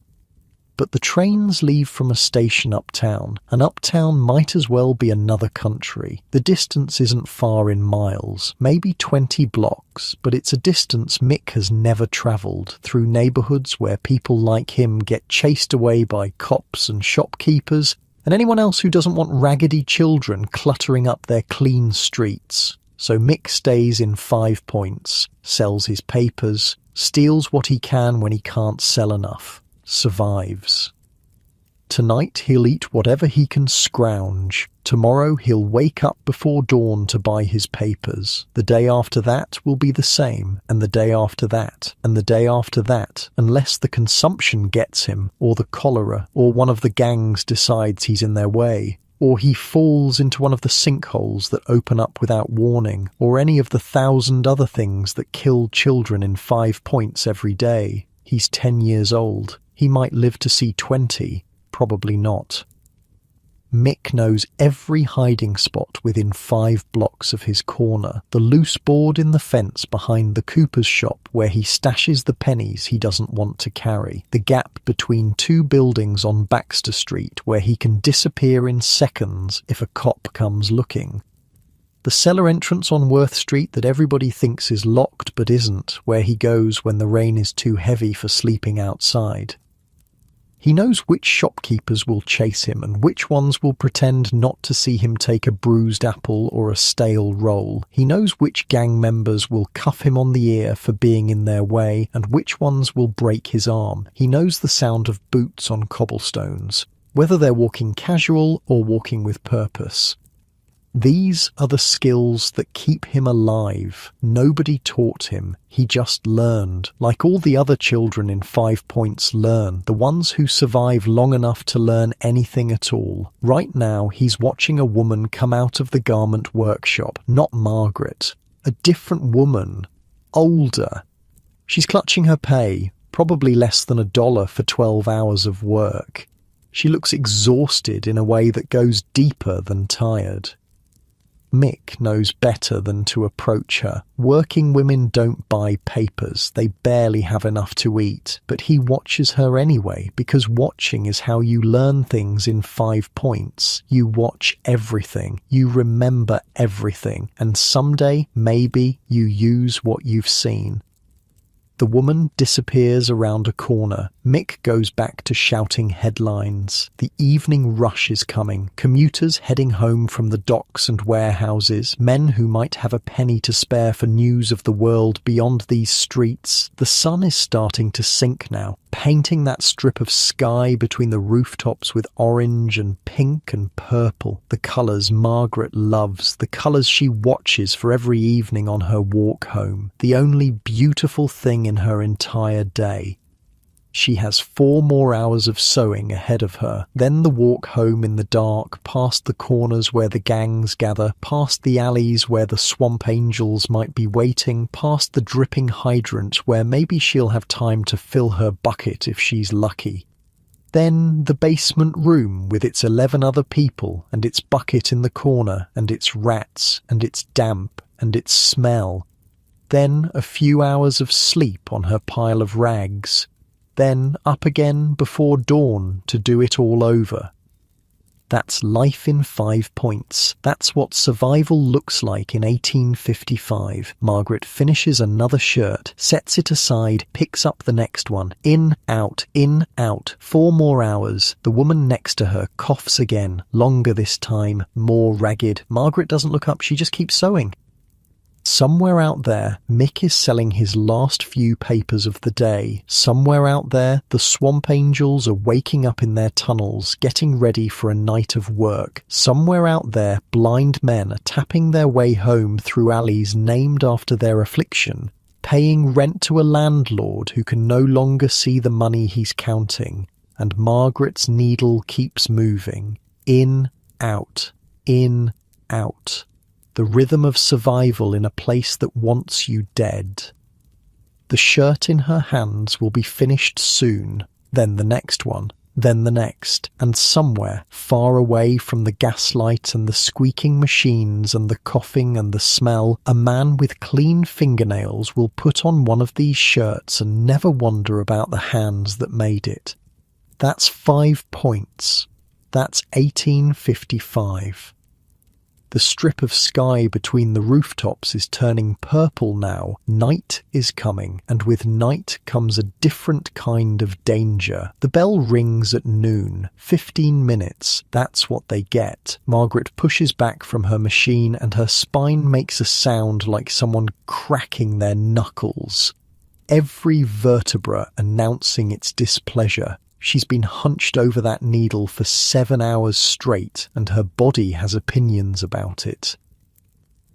But the trains leave from a station uptown, and uptown might as well be another country. The distance isn't far in miles, maybe 20 blocks, but it's a distance Mick has never travelled, through neighbourhoods where people like him get chased away by cops and shopkeepers, and anyone else who doesn't want raggedy children cluttering up their clean streets. So Mick stays in 5 Points, sells his papers, steals what he can when he can't sell enough, survives. Tonight he'll eat whatever he can scrounge. Tomorrow he'll wake up before dawn to buy his papers. The day after that will be the same, and the day after that, and the day after that, unless the consumption gets him, or the cholera, or one of the gangs decides he's in their way, or he falls into one of the sinkholes that open up without warning, or any of the 1,000 other things that kill children in 5 Points every day. He's 10 years old. He might live to see 20. Probably not. Mick knows every hiding spot within 5 blocks of his corner, the loose board in the fence behind the cooper's shop where he stashes the pennies he doesn't want to carry, the gap between 2 buildings on Baxter Street where he can disappear in seconds if a cop comes looking, the cellar entrance on Worth Street that everybody thinks is locked but isn't, where he goes when the rain is too heavy for sleeping outside. He knows which shopkeepers will chase him and which ones will pretend not to see him take a bruised apple or a stale roll. He knows which gang members will cuff him on the ear for being in their way and which ones will break his arm. He knows the sound of boots on cobblestones, whether they're walking casual or walking with purpose. These are the skills that keep him alive. Nobody taught him. He just learned, like all the other children in 5 Points learn, the ones who survive long enough to learn anything at all. Right now, he's watching a woman come out of the garment workshop, not Margaret. A different woman. Older. She's clutching her pay, probably less than $1 for 12 hours of work. She looks exhausted in a way that goes deeper than tired. Mick knows better than to approach her. Working women don't buy papers, they barely have enough to eat, but he watches her anyway, because watching is how you learn things in 5 Points. You watch everything, you remember everything, and someday, maybe, you use what you've seen. The woman disappears around a corner. Mick goes back to shouting headlines. The evening rush is coming. Commuters heading home from the docks and warehouses. Men who might have a penny to spare for news of the world beyond these streets. The sun is starting to sink now, painting that strip of sky between the rooftops with orange and pink and purple. The colours Margaret loves. The colours she watches for every evening on her walk home. The only beautiful thing in her entire day. She has 4 more hours of sewing ahead of her, then the walk home in the dark, past the corners where the gangs gather, past the alleys where the swamp angels might be waiting, past the dripping hydrant where maybe she'll have time to fill her bucket if she's lucky. Then the basement room with its 11 other people and its bucket in the corner and its rats and its damp and its smell. Then a few hours of sleep on her pile of rags. Then up again before dawn to do it all over. That's life in 5 Points. That's what survival looks like in 1855. Margaret finishes another shirt, sets it aside, picks up the next one. In, out, 4 more hours. The woman next to her coughs again, longer this time, more ragged. Margaret doesn't look up, she just keeps sewing. Somewhere out there, Mick is selling his last few papers of the day. Somewhere out there, the swamp angels are waking up in their tunnels, getting ready for a night of work. Somewhere out there, blind men are tapping their way home through alleys named after their affliction, paying rent to a landlord who can no longer see the money he's counting. And Margaret's needle keeps moving. In, out, in, out. The rhythm of survival in a place that wants you dead. The shirt in her hands will be finished soon, then the next one, then the next, and somewhere, far away from the gaslight and the squeaking machines and the coughing and the smell, a man with clean fingernails will put on one of these shirts and never wonder about the hands that made it. That's 5 points. That's 1855. The strip of sky between the rooftops is turning purple now. Night is coming, and with night comes a different kind of danger. The bell rings at noon. 15 minutes. That's what they get. Margaret pushes back from her machine and her spine makes a sound like someone cracking their knuckles. Every vertebra announcing its displeasure. She's been hunched over that needle for 7 hours straight, and her body has opinions about it.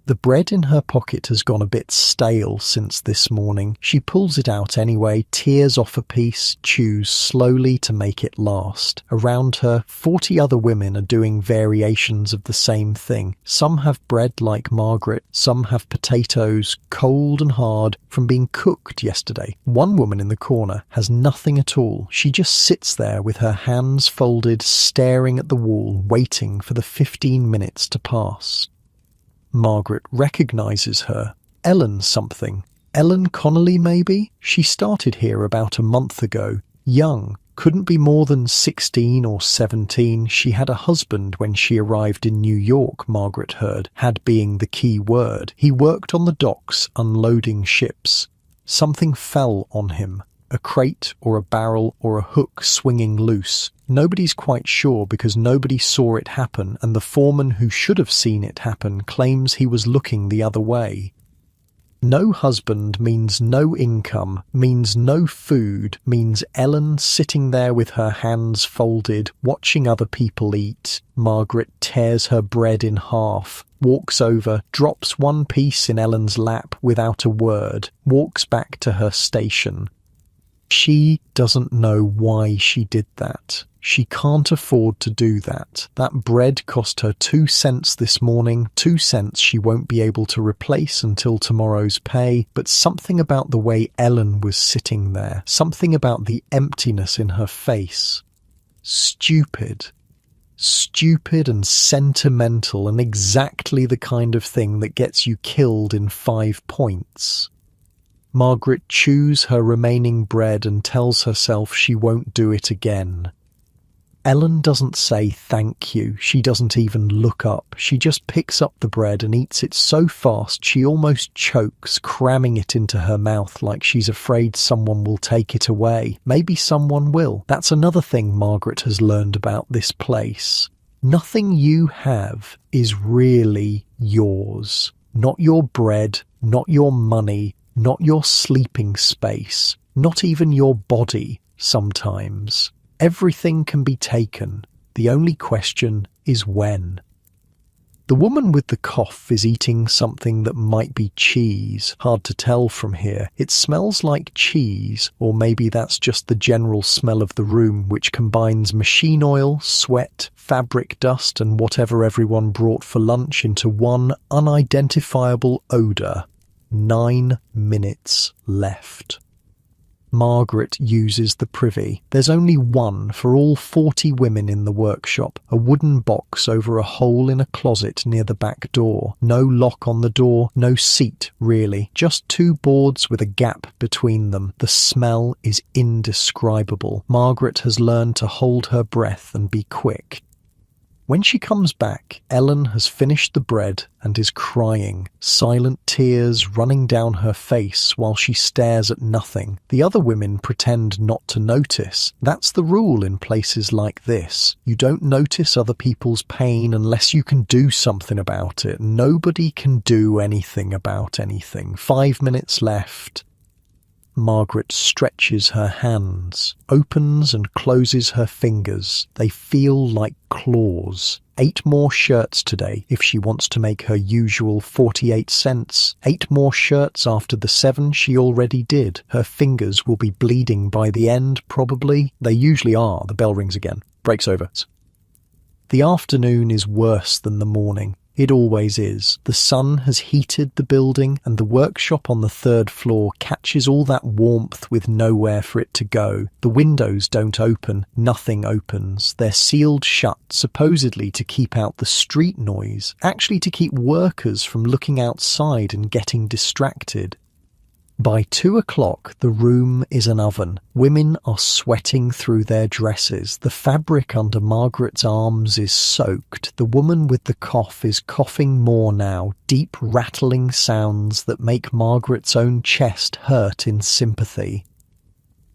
The bread in her pocket has gone a bit stale since this morning. She pulls it out anyway, tears off a piece, chews slowly to make it last. Around her, 40 other women are doing variations of the same thing. Some have bread like Margaret, some have potatoes, cold and hard, from being cooked yesterday. One woman in the corner has nothing at all. She just sits there with her hands folded, staring at the wall, waiting for the 15 minutes to pass. Margaret recognises her. Ellen something. Ellen Connolly, maybe? She started here about a month ago. Young. Couldn't be more than 16 or 17. She had a husband when she arrived in New York, Margaret heard, had being the key word. He worked on the docks, unloading ships. Something fell on him. A crate or a barrel or a hook swinging loose. Nobody's quite sure because nobody saw it happen, and the foreman who should have seen it happen claims he was looking the other way. No husband means no income, means no food, means Ellen sitting there with her hands folded, watching other people eat. Margaret tears her bread in half, walks over, drops one piece in Ellen's lap without a word, walks back to her station. She doesn't know why she did that. She can't afford to do that. That bread cost her 2 cents this morning, 2 cents she won't be able to replace until tomorrow's pay, but something about the way Ellen was sitting there, something about the emptiness in her face. Stupid. Stupid and sentimental, and exactly the kind of thing that gets you killed in 5 points. Margaret chews her remaining bread and tells herself she won't do it again. Ellen doesn't say thank you. She doesn't even look up. She just picks up the bread and eats it so fast she almost chokes, cramming it into her mouth like she's afraid someone will take it away. Maybe someone will. That's another thing Margaret has learned about this place. Nothing you have is really yours. Not your bread, not your money, not your sleeping space, not even your body sometimes. Everything can be taken. The only question is when. The woman with the cough is eating something that might be cheese. Hard to tell from here. It smells like cheese, or maybe that's just the general smell of the room, which combines machine oil, sweat, fabric dust, and whatever everyone brought for lunch into one unidentifiable odour. 9 minutes left. Margaret uses the privy. There's only one for all 40 women in the workshop, a wooden box over a hole in a closet near the back door. No lock on the door, no seat really, just 2 boards with a gap between them. The smell is indescribable. Margaret has learned to hold her breath and be quick. When she comes back, Ellen has finished the bread and is crying, silent tears running down her face while she stares at nothing. The other women pretend not to notice. That's the rule in places like this. You don't notice other people's pain unless you can do something about it. Nobody can do anything about anything. 5 minutes left. Margaret stretches her hands, opens and closes her fingers. They feel like claws. 8 more shirts today if she wants to make her usual 48 cents. 8 more shirts after the 7 she already did. Her fingers will be bleeding by the end, probably. They usually are. The bell rings again. Break's over. The afternoon is worse than the morning. It always is. The sun has heated the building, and the workshop on the 3rd floor catches all that warmth with nowhere for it to go. The windows don't open. Nothing opens. They're sealed shut, supposedly to keep out the street noise, actually to keep workers from looking outside and getting distracted. By 2 o'clock, the room is an oven. Women are sweating through their dresses. The fabric under Margaret's arms is soaked. The woman with the cough is coughing more now, deep rattling sounds that make Margaret's own chest hurt in sympathy.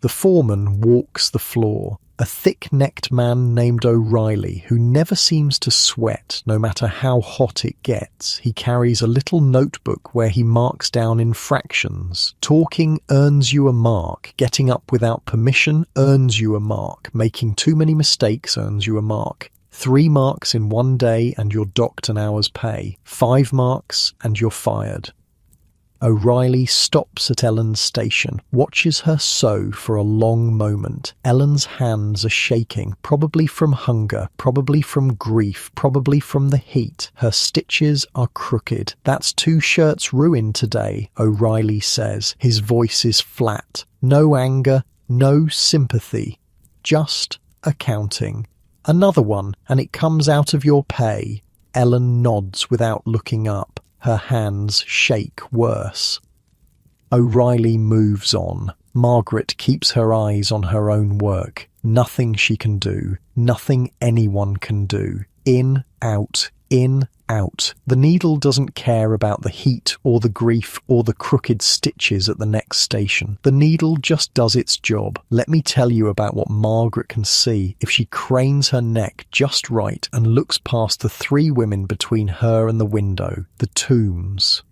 The foreman walks the floor. A thick-necked man named O'Reilly, who never seems to sweat no matter how hot it gets. He carries a little notebook where he marks down infractions. Talking earns you a mark. Getting up without permission earns you a mark. Making too many mistakes earns you a mark. 3 marks in one day and you're docked an hour's pay. 5 marks and you're fired. O'Reilly stops at Ellen's station, watches her sew for a long moment. Ellen's hands are shaking, probably from hunger, probably from grief, probably from the heat. Her stitches are crooked. "That's 2 shirts ruined today," O'Reilly says. His voice is flat. No anger, no sympathy. Just accounting. "Another one, and it comes out of your pay." Ellen nods without looking up. Her hands shake worse. O'Reilly moves on. Margaret keeps her eyes on her own work. Nothing she can do. Nothing anyone can do. In, out, in, out. The needle doesn't care about the heat or the grief or the crooked stitches at the next station. The needle just does its job. Let me tell you about what Margaret can see if she cranes her neck just right and looks past the 3 women between her and the window, the tombs.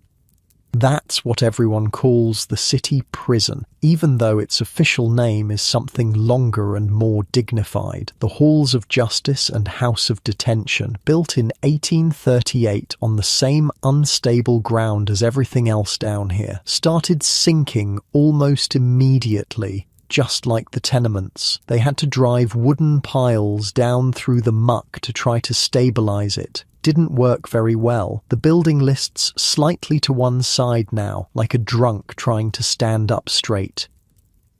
That's what everyone calls the city prison, even though its official name is something longer and more dignified. The Halls of Justice and House of Detention, built in 1838 on the same unstable ground as everything else down here, started sinking almost immediately. Just like the tenements, they had to drive wooden piles down through the muck to try to stabilize it. Didn't work very well. The building lists slightly to one side now, like a drunk trying to stand up straight.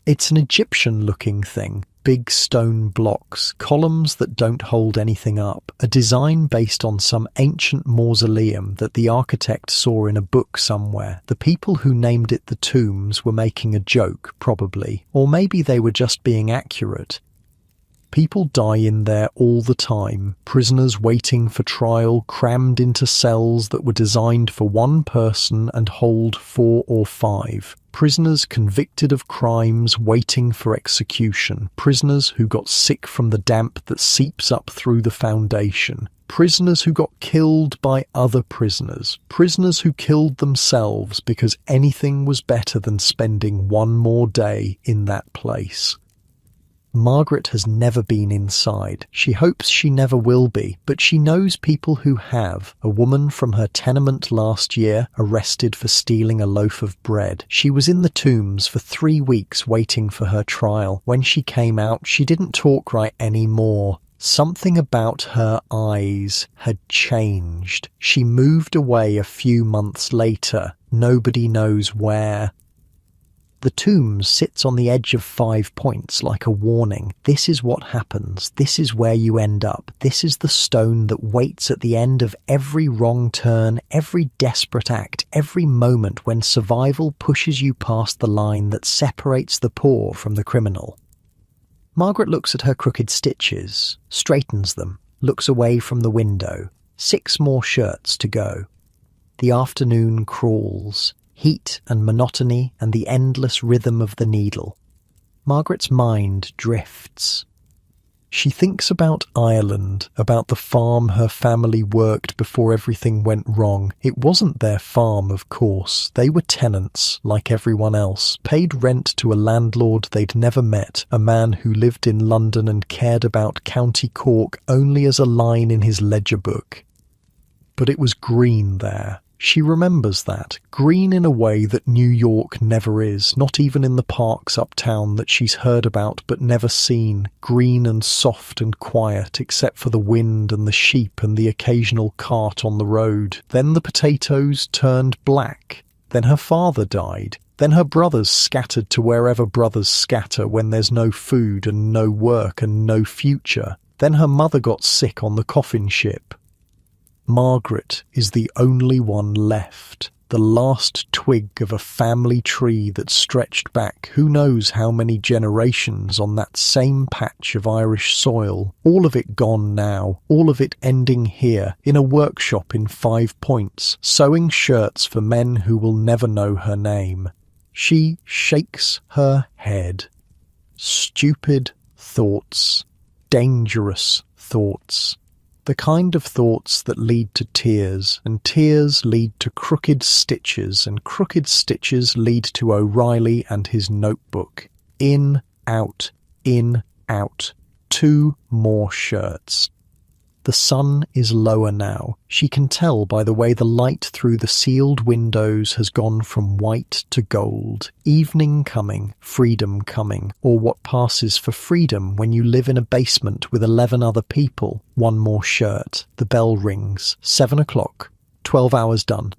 It's an Egyptian-looking thing. Big stone blocks, columns that don't hold anything up, a design based on some ancient mausoleum that the architect saw in a book somewhere. The people who named it the Tombs were making a joke, probably, or maybe they were just being accurate. People die in there all the time, prisoners waiting for trial, crammed into cells that were designed for 1 person and hold 4 or 5. Prisoners convicted of crimes waiting for execution. Prisoners who got sick from the damp that seeps up through the foundation. Prisoners who got killed by other prisoners. Prisoners who killed themselves because anything was better than spending 1 more day in that place. Margaret has never been inside. She hopes she never will be, but she knows people who have. A woman from her tenement last year, arrested for stealing a loaf of bread. She was in the Tombs for 3 weeks waiting for her trial. When she came out, she didn't talk right anymore. Something about her eyes had changed. She moved away a few months later. Nobody knows where. The Tombs sits on the edge of 5 points like a warning. This is what happens. This is where you end up. This is the stone that waits at the end of every wrong turn, every desperate act, every moment when survival pushes you past the line that separates the poor from the criminal. Margaret looks at her crooked stitches, straightens them, looks away from the window. 6 more shirts to go. The afternoon crawls. Heat and monotony and the endless rhythm of the needle. Margaret's mind drifts. She thinks about Ireland, about the farm her family worked before everything went wrong. It wasn't their farm, of course. They were tenants, like everyone else, paid rent to a landlord they'd never met, a man who lived in London and cared about County Cork only as a line in his ledger book. But it was green there. She remembers that, green in a way that New York never is, not even in the parks uptown that she's heard about but never seen, green and soft and quiet except for the wind and the sheep and the occasional cart on the road. Then the potatoes turned black. Then her father died. Then her brothers scattered to wherever brothers scatter when there's no food and no work and no future. Then her mother got sick on the coffin ship. Margaret is the only one left. the last twig of a family tree that stretched back who knows how many generations on that same patch of Irish soil, all of it gone now, all of it ending here, in a workshop in 5 Points, sewing shirts for men who will never know her name. She shakes her head. Stupid thoughts. Dangerous thoughts. The kind of thoughts that lead to tears, and tears lead to crooked stitches, and crooked stitches lead to O'Reilly and his notebook. In, out, 2 more shirts. The sun is lower now. She can tell by the way the light through the sealed windows has gone from white to gold. Evening coming, freedom coming, or what passes for freedom when you live in a basement with 11 other people. 1 more shirt. The bell rings. 7 o'clock. 12 hours done.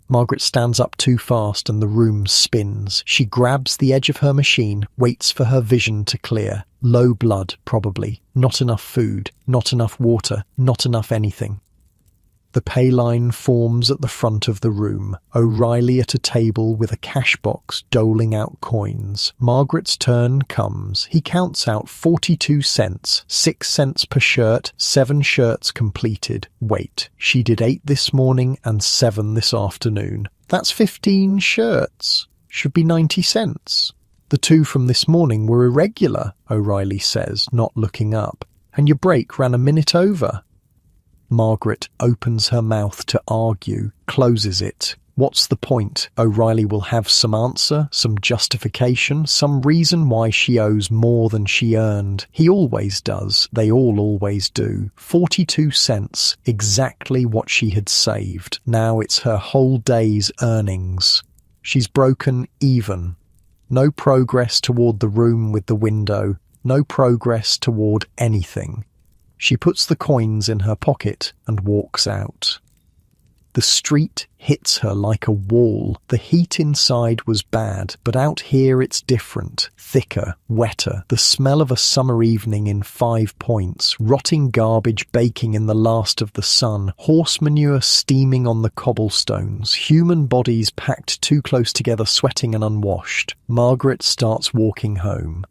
Margaret stands up too fast and the room spins. She grabs the edge of her machine, waits for her vision to clear. Low blood, probably. Not enough food, not enough water, not enough anything. The pay line forms at the front of the room. O'Reilly at a table with a cash box doling out coins. Margaret's turn comes. He counts out 42 cents, 6 cents per shirt, 7 shirts completed. Wait, she did 8 this morning and 7 this afternoon. That's 15 shirts. Should be 90 cents. The 2 from this morning were irregular, O'Reilly says, not looking up. And your break ran a minute over. Margaret opens her mouth to argue, closes it. What's the point? O'Reilly will have some answer, some justification, some reason why she owes more than she earned. He always does. They all always do. 42 cents, exactly what she had saved. Now it's her whole day's earnings. She's broken even. No progress toward the room with the window. No progress toward anything. She puts the coins in her pocket and walks out. The street hits her like a wall. The heat inside was bad, but out here it's different, thicker, wetter. The smell of a summer evening in 5 Points, rotting garbage baking in the last of the sun, horse manure steaming on the cobblestones, human bodies packed too close together, sweating and unwashed. Margaret starts walking home.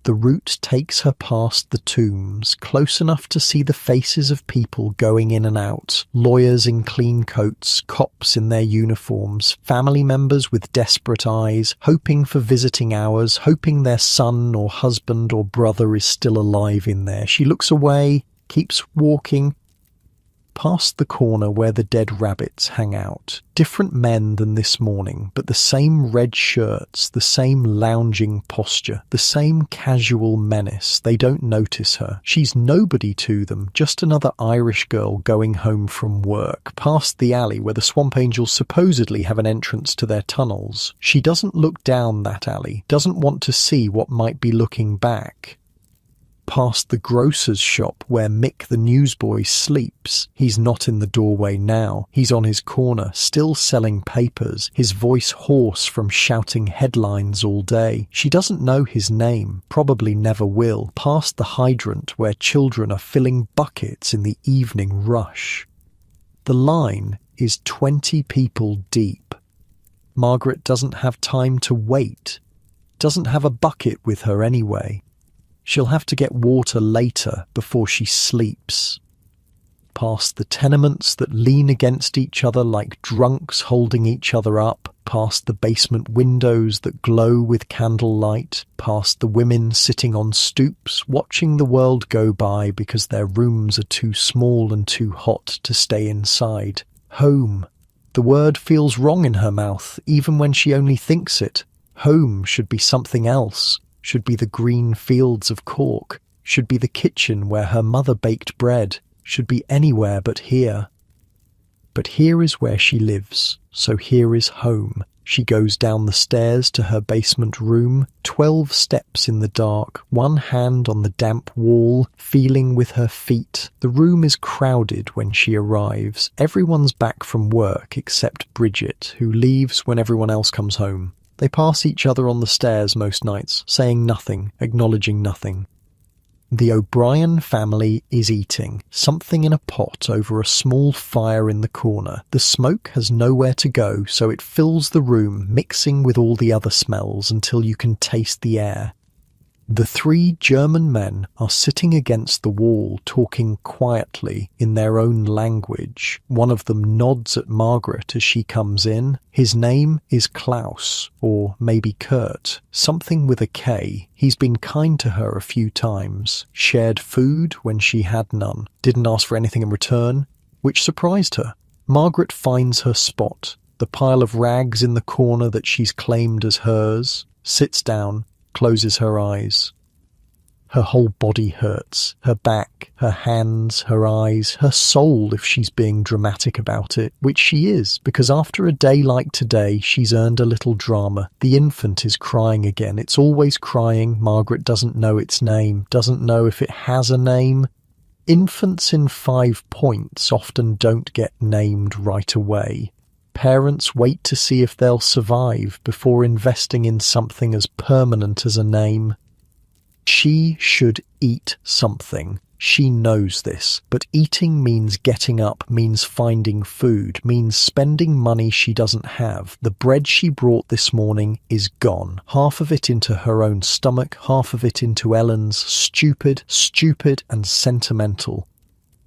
The route takes her past the tombs, close enough to see the faces of people going in and out. Lawyers in clean coats, cops in their uniforms, family members with desperate eyes, hoping for visiting hours, hoping their son or husband or brother is still alive in there. She looks away, keeps walking, past the corner where the dead rabbits hang out. Different men than this morning, but the same red shirts, the same lounging posture, the same casual menace. They don't notice her. She's nobody to them, just another Irish girl going home from work, past the alley where the Swamp Angels supposedly have an entrance to their tunnels. She doesn't look down that alley, doesn't want to see what might be looking back. Past the grocer's shop where Mick the newsboy sleeps. He's not in the doorway now. He's on his corner, still selling papers, his voice hoarse from shouting headlines all day. She doesn't know his name, probably never will. Past the hydrant where children are filling buckets in the evening rush. The line is 20 people deep. Margaret doesn't have time to wait. Doesn't have a bucket with her anyway. She'll have to get water later before she sleeps. Past the tenements that lean against each other like drunks holding each other up, past the basement windows that glow with candlelight, past the women sitting on stoops, watching the world go by because their rooms are too small and too hot to stay inside. Home. The word feels wrong in her mouth, even when she only thinks it. Home should be something else. Should be the green fields of Cork, should be the kitchen where her mother baked bread, should be anywhere but here. But here is where she lives, so here is home. She goes down the stairs to her basement room, 12 steps in the dark, one hand on the damp wall, feeling with her feet. The room is crowded when she arrives. Everyone's back from work except Bridget, who leaves when everyone else comes home. They pass each other on the stairs most nights, saying nothing, acknowledging nothing. The O'Brien family is eating, something in a pot over a small fire in the corner. The smoke has nowhere to go, so it fills the room, mixing with all the other smells until you can taste the air. The three German men are sitting against the wall, talking quietly in their own language. One of them nods at Margaret as she comes in. His name is Klaus, or maybe Kurt, something with a K. He's been kind to her a few times, shared food when she had none, didn't ask for anything in return, which surprised her. Margaret finds her spot, the pile of rags in the corner that she's claimed as hers, sits down, closes her eyes. Her whole body hurts, her back, her hands, her eyes, her soul if she's being dramatic about it, which she is, because after a day like today, she's earned a little drama. The infant is crying again. It's always crying. Margaret doesn't know its name, doesn't know if it has a name. Infants in 5 points often don't get named right away. Parents wait to see if they'll survive before investing in something as permanent as a name. She should eat something. She knows this, but eating means getting up, means finding food, means spending money she doesn't have. The bread she brought this morning is gone. Half of it into her own stomach, half of it into Ellen's. Stupid and sentimental.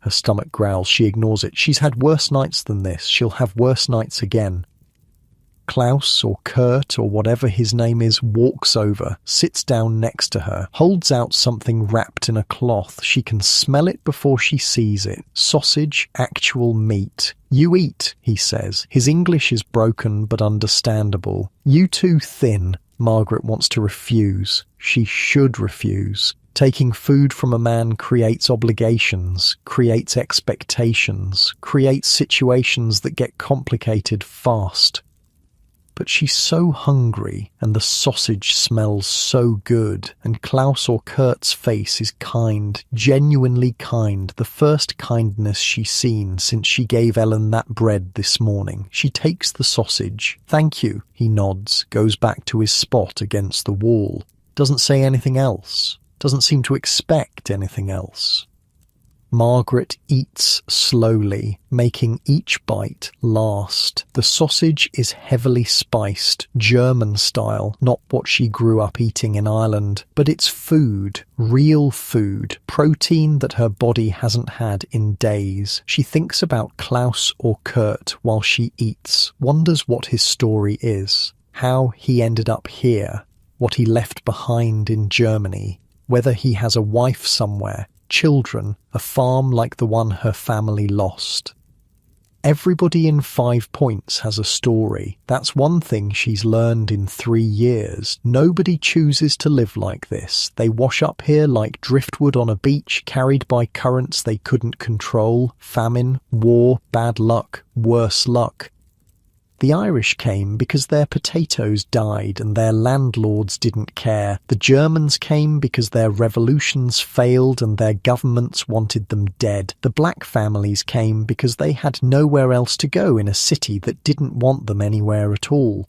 Her stomach growls. She ignores it. She's had worse nights than this. She'll have worse nights again. Klaus, or Kurt, or whatever his name is, walks over, sits down next to her, holds out something wrapped in a cloth. She can smell it before she sees it. Sausage, actual meat. "You eat," he says. His English is broken but understandable. "You too thin." Margaret wants to refuse. She should refuse. Taking food from a man creates obligations, creates expectations, creates situations that get complicated fast. But she's so hungry, and the sausage smells so good, and Klaus or Kurt's face is kind, genuinely kind, the first kindness she's seen since she gave Ellen that bread this morning. She takes the sausage. "Thank you," he nods, goes back to his spot against the wall. Doesn't say anything else. Doesn't seem to expect anything else. Margaret eats slowly, making each bite last. The sausage is heavily spiced, German style, not what she grew up eating in Ireland. But it's food, real food, protein that her body hasn't had in days. She thinks about Klaus or Kurt while she eats, wonders what his story is, how he ended up here, what he left behind in Germany. Whether he has a wife somewhere, children, a farm like the one her family lost. Everybody in 5 points has a story. That's one thing she's learned in 3 years. Nobody chooses to live like this. They wash up here like driftwood on a beach, carried by currents they couldn't control. Famine, war, bad luck, worse luck. The Irish came because their potatoes died and their landlords didn't care. The Germans came because their revolutions failed and their governments wanted them dead. The black families came because they had nowhere else to go in a city that didn't want them anywhere at all.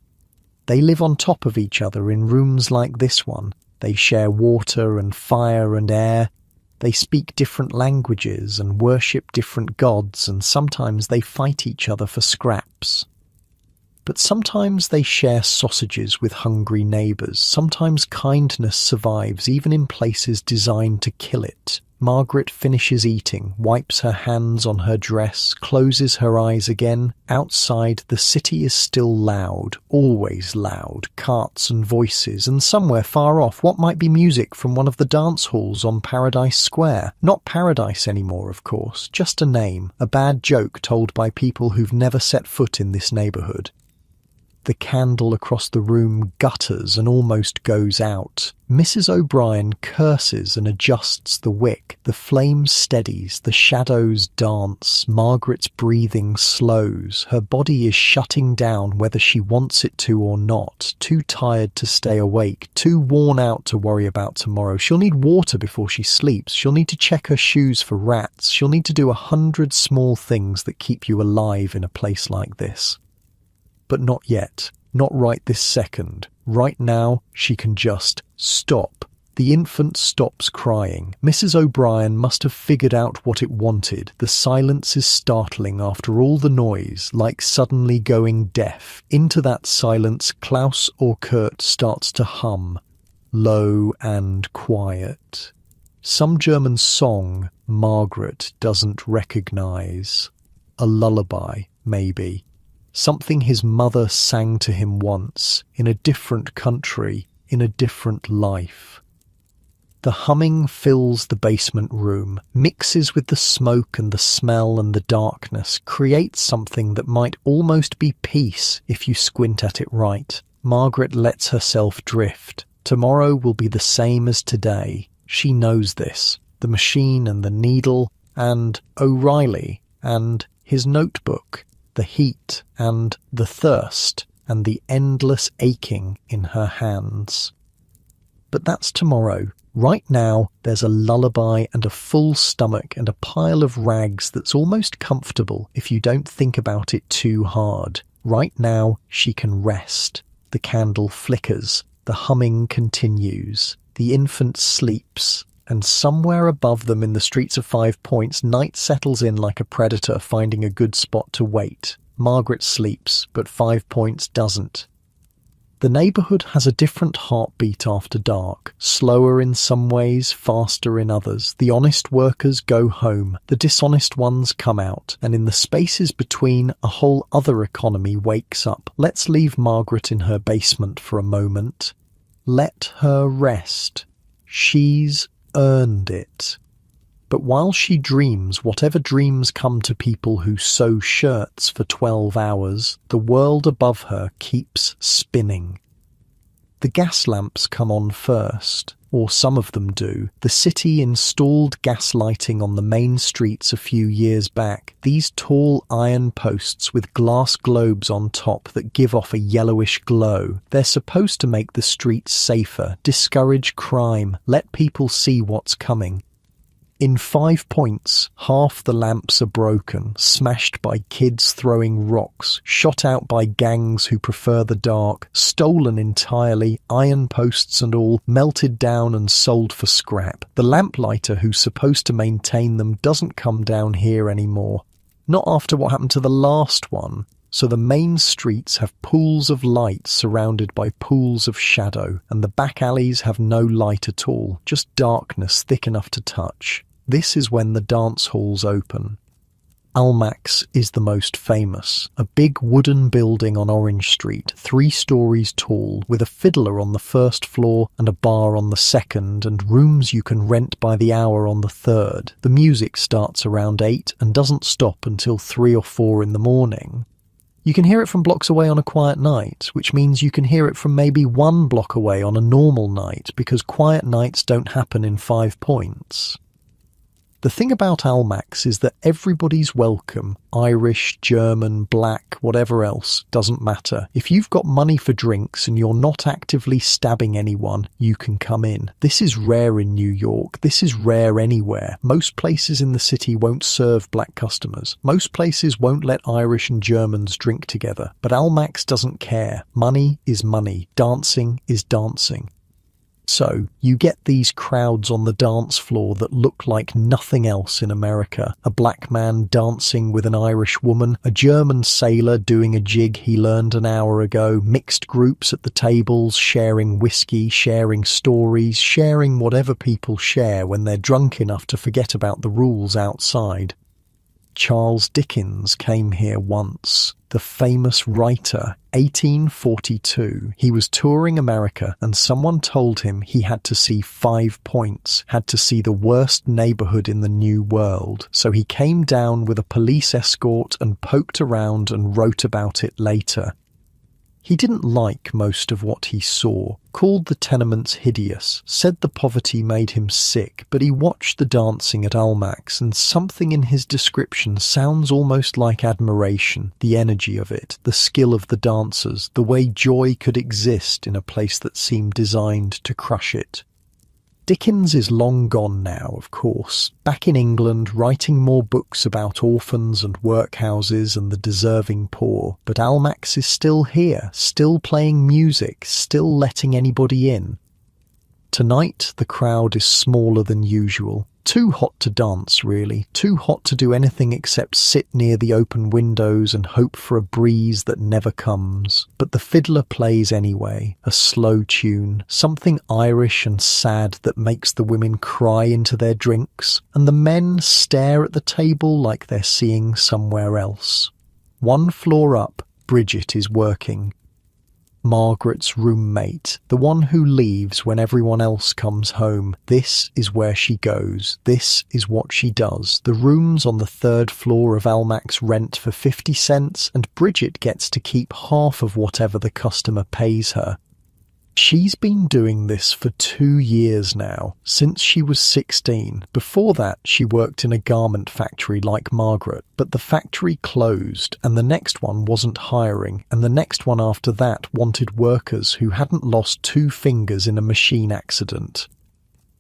They live on top of each other in rooms like this one. They share water and fire and air. They speak different languages and worship different gods, and sometimes they fight each other for scraps. But sometimes they share sausages with hungry neighbours. Sometimes kindness survives even in places designed to kill it. Margaret finishes eating, wipes her hands on her dress, closes her eyes again. Outside, the city is still loud, always loud, carts and voices, and somewhere far off, what might be music from one of the dance halls on Paradise Square. Not Paradise anymore, of course, just a name, a bad joke told by people who've never set foot in this neighbourhood. The candle across the room gutters and almost goes out. Mrs. O'Brien curses and adjusts the wick. The flame steadies, the shadows dance. Margaret's breathing slows. Her body is shutting down whether she wants it to or not. Too tired to stay awake. Too worn out to worry about tomorrow. She'll need water before she sleeps. She'll need to check her shoes for rats. She'll need to do 100 small things that keep you alive in a place like this. But not yet, not right this second. Right now, she can just stop, The infant stops crying. Mrs. O'Brien must have figured out what it wanted. The silence is startling after all the noise, like suddenly going deaf. Into that silence, Klaus or Kurt starts to hum, low and quiet. Some German song Margaret doesn't recognize. A lullaby, maybe. Something his mother sang to him once, in a different country, in a different life. The humming fills the basement room, mixes with the smoke and the smell and the darkness, creates something that might almost be peace if you squint at it right. Margaret lets herself drift. Tomorrow will be the same as today. She knows this. The machine and the needle, and O'Reilly, and his notebook, the heat and the thirst, and the endless aching in her hands. But that's tomorrow. Right now, there's a lullaby and a full stomach and a pile of rags that's almost comfortable if you don't think about it too hard. Right now, she can rest. The candle flickers. The humming continues. The infant sleeps. And somewhere above them in the streets of 5 Points, night settles in like a predator finding a good spot to wait. Margaret sleeps, but 5 Points doesn't. The neighbourhood has a different heartbeat after dark, slower in some ways, faster in others. The honest workers go home, the dishonest ones come out, and in the spaces between, a whole other economy wakes up. Let's leave Margaret in her basement for a moment. Let her rest. She's earned it. But while she dreams whatever dreams come to people who sew shirts for 12 hours, the world above her keeps spinning. The gas lamps come on first, or some of them do. The city installed gas lighting on the main streets a few years back. These tall iron posts with glass globes on top that give off a yellowish glow. They're supposed to make the streets safer, discourage crime, let people see what's coming. In 5 Points, half the lamps are broken, smashed by kids throwing rocks, shot out by gangs who prefer the dark, stolen entirely, iron posts and all, melted down and sold for scrap. The lamplighter who's supposed to maintain them doesn't come down here anymore. Not after what happened to the last one. So the main streets have pools of light surrounded by pools of shadow, and the back alleys have no light at all, just darkness thick enough to touch. This is when the dance halls open. Almack's is the most famous, a big wooden building on Orange Street, 3 stories tall, with a fiddler on the first floor and a bar on the second, and rooms you can rent by the hour on the third. The music starts around 8 and doesn't stop until 3 or 4 in the morning. You can hear it from blocks away on a quiet night, which means you can hear it from maybe 1 block away on a normal night, because quiet nights don't happen in 5 Points. The thing about Almack's is that everybody's welcome. Irish, German, black, whatever else, doesn't matter. If you've got money for drinks and you're not actively stabbing anyone, you can come in. This is rare in New York. This is rare anywhere. Most places in the city won't serve black customers. Most places won't let Irish and Germans drink together. But Almack's doesn't care. Money is money. Dancing is dancing. So, you get these crowds on the dance floor that look like nothing else in America. A black man dancing with an Irish woman, a German sailor doing a jig he learned an hour ago, mixed groups at the tables, sharing whiskey, sharing stories, sharing whatever people share when they're drunk enough to forget about the rules outside. Charles Dickens came here once. The famous writer, 1842. He was touring America and someone told him he had to see 5 Points, had to see the worst neighborhood in the New World. So he came down with a police escort and poked around and wrote about it later. He didn't like most of what he saw, called the tenements hideous, said the poverty made him sick, but he watched the dancing at Almack's and something in his description sounds almost like admiration, the energy of it, the skill of the dancers, the way joy could exist in a place that seemed designed to crush it. Dickens is long gone now, of course, back in England writing more books about orphans and workhouses and the deserving poor, but Almack's is still here, still playing music, still letting anybody in. Tonight, the crowd is smaller than usual. Too hot to dance, really. Too hot to do anything except sit near the open windows and hope for a breeze that never comes. But the fiddler plays anyway, a slow tune, something Irish and sad that makes the women cry into their drinks, and the men stare at the table like they're seeing somewhere else. One floor up, Bridget is working. Margaret's roommate, the one who leaves when everyone else comes home. This is where she goes. This is what she does. The room's on the 3rd floor of Almac's rent for 50 cents, and Bridget gets to keep half of whatever the customer pays her. She's been doing this for 2 years now, since she was 16. Before that, she worked in a garment factory like Margaret, but the factory closed, and the next one wasn't hiring, and the next one after that wanted workers who hadn't lost 2 fingers in a machine accident.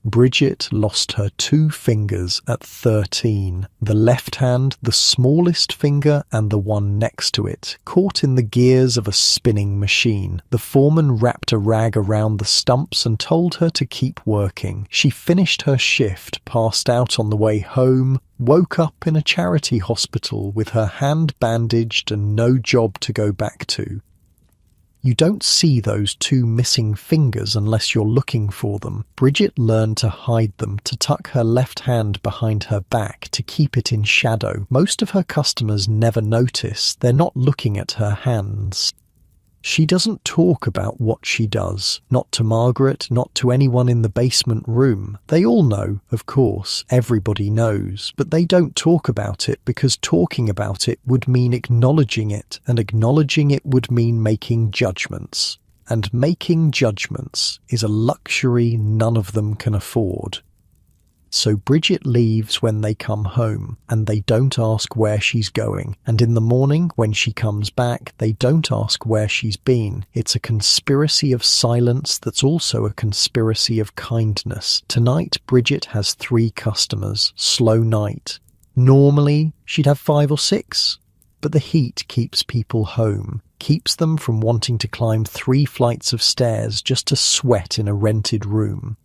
Bridget lost her 2 fingers at 13. The left hand, the smallest finger, and the one next to it, caught in the gears of a spinning machine. The foreman wrapped a rag around the stumps and told her to keep working. She finished her shift, passed out on the way home, woke up in a charity hospital with her hand bandaged and no job to go back to. You don't see those 2 missing fingers unless you're looking for them. Bridget learned to hide them, to tuck her left hand behind her back, to keep it in shadow. Most of her customers never notice. They're not looking at her hands. She doesn't talk about what she does. Not to Margaret, not to anyone in the basement room. They all know, of course. Everybody knows. But they don't talk about it because talking about it would mean acknowledging it, and acknowledging it would mean making judgments. And making judgments is a luxury none of them can afford. So Bridget leaves when they come home, and they don't ask where she's going. And in the morning, when she comes back, they don't ask where she's been. It's a conspiracy of silence that's also a conspiracy of kindness. Tonight, Bridget has 3 customers. Slow night. Normally, she'd have 5 or 6. But the heat keeps people home, keeps them from wanting to climb 3 flights of stairs just to sweat in a rented room.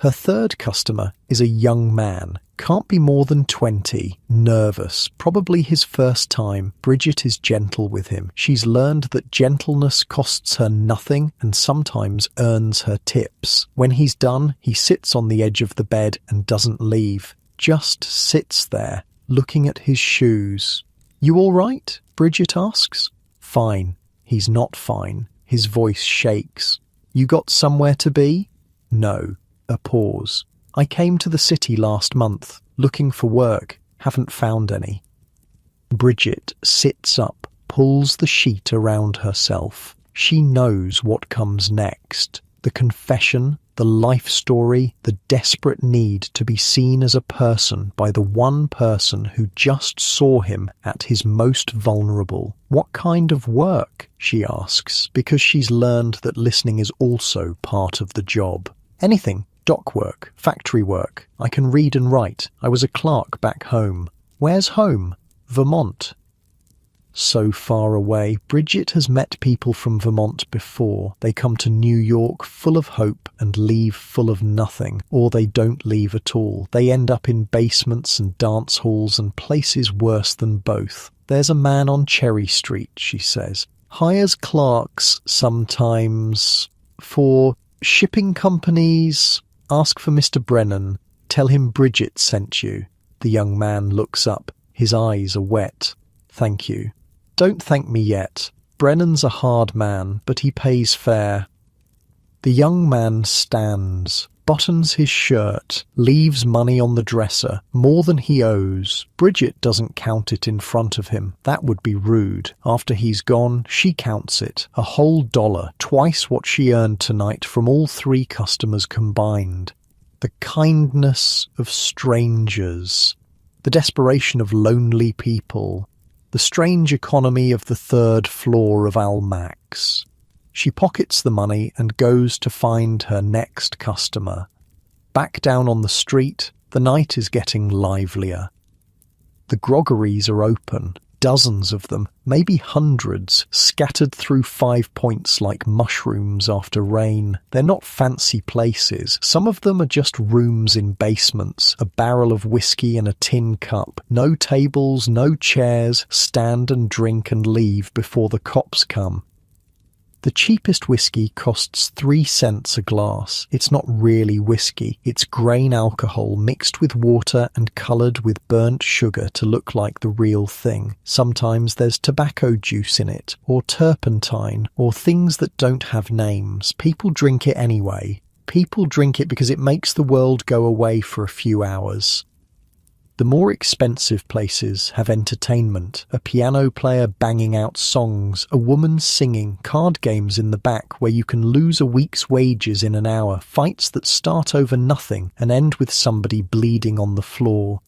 Her 3rd customer is a young man, can't be more than 20, nervous, probably his first time. Bridget is gentle with him. She's learned that gentleness costs her nothing and sometimes earns her tips. When he's done, he sits on the edge of the bed and doesn't leave, just sits there, looking at his shoes. "You all right?" Bridget asks. "Fine." He's not fine. His voice shakes. "You got somewhere to be?" "No." A pause. "I came to the city last month, looking for work. Haven't found any." Bridget sits up, pulls the sheet around herself. She knows what comes next. The confession, the life story, the desperate need to be seen as a person by the one person who just saw him at his most vulnerable. "What kind of work?" she asks, because she's learned that listening is also part of the job. "Anything. Dock work, factory work. I can read and write. I was a clerk back home." "Where's home?" "Vermont." So far away. Bridget has met people from Vermont before. They come to New York full of hope and leave full of nothing, or they don't leave at all. They end up in basements and dance halls and places worse than both. "There's a man on Cherry Street," she says. "Hires clerks sometimes for shipping companies. Ask for Mr. Brennan. Tell him Bridget sent you." The young man looks up. His eyes are wet. "Thank you." "Don't thank me yet. Brennan's a hard man, but he pays fair." The young man stands, buttons his shirt, leaves money on the dresser, more than he owes. Bridget doesn't count it in front of him. That would be rude. After he's gone, she counts it. A whole $1, twice what she earned tonight from all 3 customers combined. The kindness of strangers. The desperation of lonely people. The strange economy of the 3rd floor of Almac's. She pockets the money and goes to find her next customer. Back down on the street, the night is getting livelier. The groggeries are open. dozens of them, maybe hundreds, scattered through 5 Points like mushrooms after rain. They're not fancy places. Some of them are just rooms in basements, a barrel of whiskey and a tin cup. No tables, no chairs, stand and drink and leave before the cops come. The cheapest whiskey costs 3 cents a glass. It's not really whiskey. It's grain alcohol mixed with water and coloured with burnt sugar to look like the real thing. Sometimes there's tobacco juice in it, or turpentine, or things that don't have names. People drink it anyway. People drink it because it makes the world go away for a few hours. The more expensive places have entertainment, a piano player banging out songs, a woman singing, card games in the back where you can lose a week's wages in an hour, fights that start over nothing and end with somebody bleeding on the floor.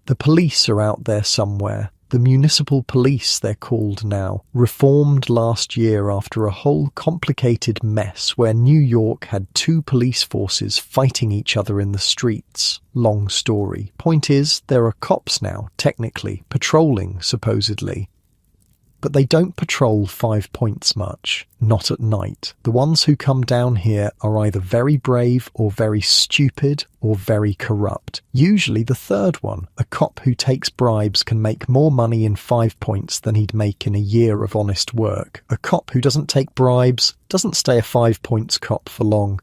The police are out there somewhere. The municipal police, they're called now, reformed last year after a whole complicated mess where New York had 2 police forces fighting each other in the streets. Long story. Point is, there are cops now, technically, patrolling, supposedly. But they don't patrol 5 Points much, not at night. The ones who come down here are either very brave or very stupid or very corrupt. Usually the third one. A cop who takes bribes can make more money in 5 Points than he'd make in a year of honest work. A cop who doesn't take bribes doesn't stay a 5 Points cop for long.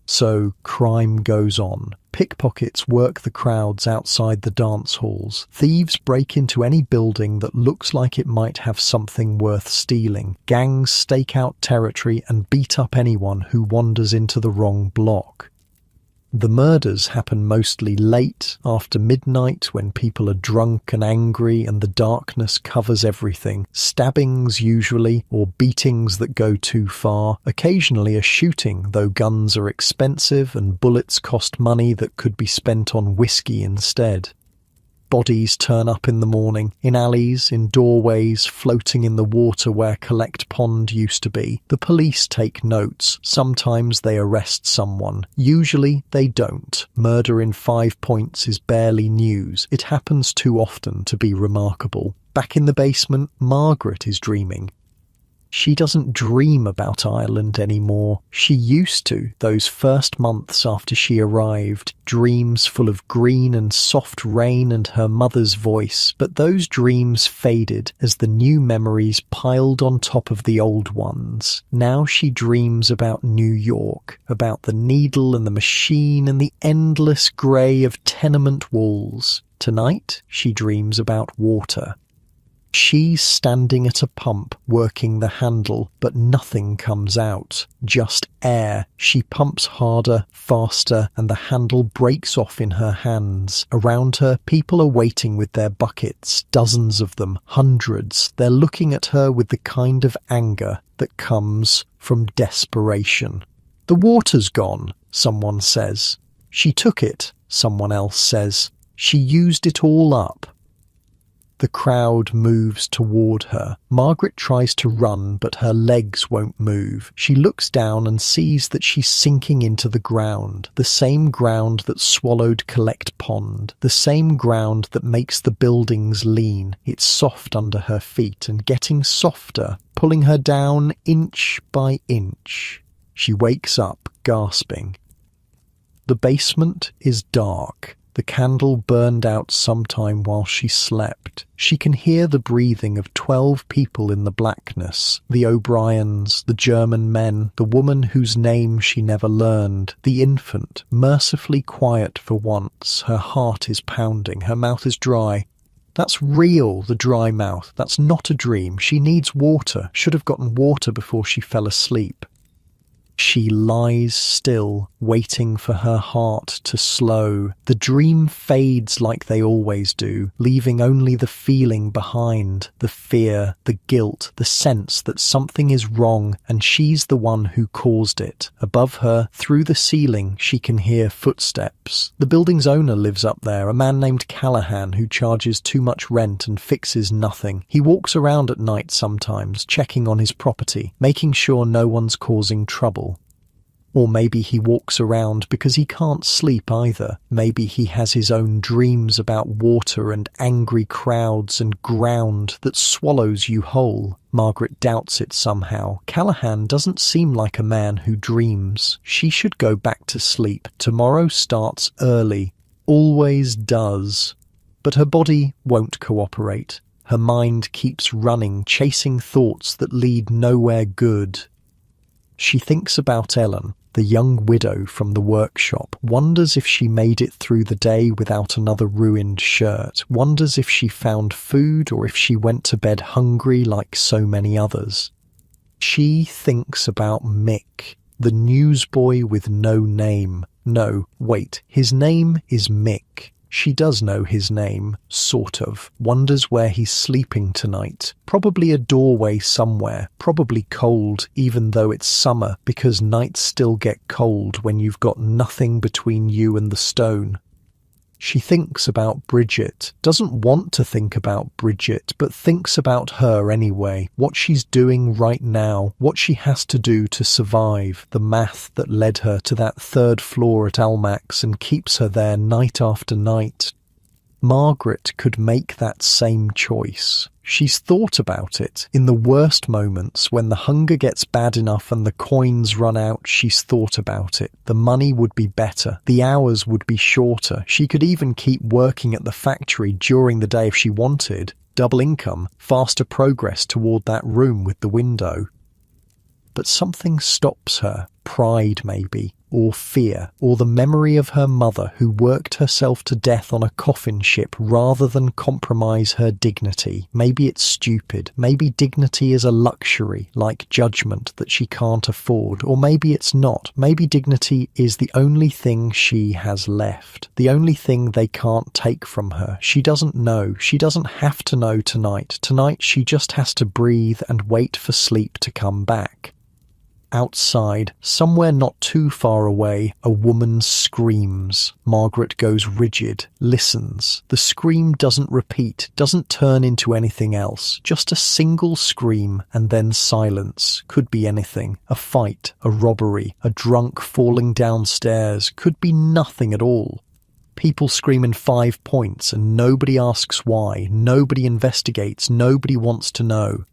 So crime goes on. Pickpockets work the crowds outside the dance halls. Thieves break into any building that looks like it might have something worth stealing. Gangs stake out territory and beat up anyone who wanders into the wrong block. The murders happen mostly late, after midnight, when people are drunk and angry and the darkness covers everything. Stabbings usually, or beatings that go too far. Occasionally a shooting, though guns are expensive and bullets cost money that could be spent on whiskey instead. Bodies turn up in the morning, in alleys, in doorways, floating in the water where Collect Pond used to be. The police take notes. Sometimes they arrest someone. Usually they don't. Murder in 5 Points is barely news. It happens too often to be remarkable. Back in the basement, Margaret is dreaming. She doesn't dream about Ireland anymore. She used to, those first months after she arrived, dreams full of green and soft rain and her mother's voice, but those dreams faded as the new memories piled on top of the old ones. Now she dreams about New York, about the needle and the machine and the endless grey of tenement walls. Tonight, she dreams about water. She's standing at a pump, working the handle, but nothing comes out. Just air. She pumps harder, faster, and the handle breaks off in her hands. Around her, people are waiting with their buckets, dozens of them, hundreds. They're looking at her with the kind of anger that comes from desperation. "The water's gone," someone says. "She took it," someone else says. "She used it all up." The crowd moves toward her. Margaret tries to run, but her legs won't move. She looks down and sees that she's sinking into the ground, the same ground that swallowed Collect Pond, the same ground that makes the buildings lean. It's soft under her feet and getting softer, pulling her down inch by inch. She wakes up, gasping. The basement is dark. The candle burned out sometime while she slept. She can hear the breathing of 12 people in the blackness. The O'Briens, the German men, the woman whose name she never learned, the infant, mercifully quiet for once. Her heart is pounding, her mouth is dry. That's real, the dry mouth. That's not a dream. She needs water. Should have gotten water before she fell asleep. She lies still, waiting for her heart to slow. The dream fades like they always do, leaving only the feeling behind, the fear, the guilt, the sense that something is wrong and she's the one who caused it. Above her, through the ceiling, she can hear footsteps. The building's owner lives up there, a man named Callahan who charges too much rent and fixes nothing. He walks around at night sometimes, checking on his property, making sure no one's causing trouble. Or maybe he walks around because he can't sleep either. Maybe he has his own dreams about water and angry crowds and ground that swallows you whole. Margaret doubts it somehow. Callahan doesn't seem like a man who dreams. She should go back to sleep. Tomorrow starts early. Always does. But her body won't cooperate. Her mind keeps running, chasing thoughts that lead nowhere good. She thinks about Ellen, the young widow from the workshop, wonders if she made it through the day without another ruined shirt, wonders if she found food or if she went to bed hungry like so many others. She thinks about Mick, the newsboy with no name. No, wait, his name is Mick. She does know his name, sort of, wonders where he's sleeping tonight. Probably a doorway somewhere, probably cold even though it's summer because nights still get cold when you've got nothing between you and the stone. She thinks about Bridget, doesn't want to think about Bridget, but thinks about her anyway, what she's doing right now, what she has to do to survive, the math that led her to that third floor at Almack's and keeps her there night after night. Margaret could make that same choice. She's thought about it. In the worst moments, when the hunger gets bad enough and the coins run out, she's thought about it. The money would be better. The hours would be shorter. She could even keep working at the factory during the day if she wanted. Double income, faster progress toward that room with the window. But something stops her. Pride, maybe. Or fear, or the memory of her mother who worked herself to death on a coffin ship rather than compromise her dignity. Maybe it's stupid. Maybe dignity is a luxury, like judgment, that she can't afford. Or maybe it's not. Maybe dignity is the only thing she has left. The only thing they can't take from her. She doesn't know. She doesn't have to know tonight. Tonight she just has to breathe and wait for sleep to come back. Outside, somewhere not too far away, a woman screams. Margaret goes rigid, listens. The scream doesn't repeat, doesn't turn into anything else. Just a single scream, and then silence. Could be anything. A fight, a robbery, a drunk falling downstairs. Could be nothing at all. People scream in 5 points, and nobody asks why. Nobody investigates. Nobody wants to know.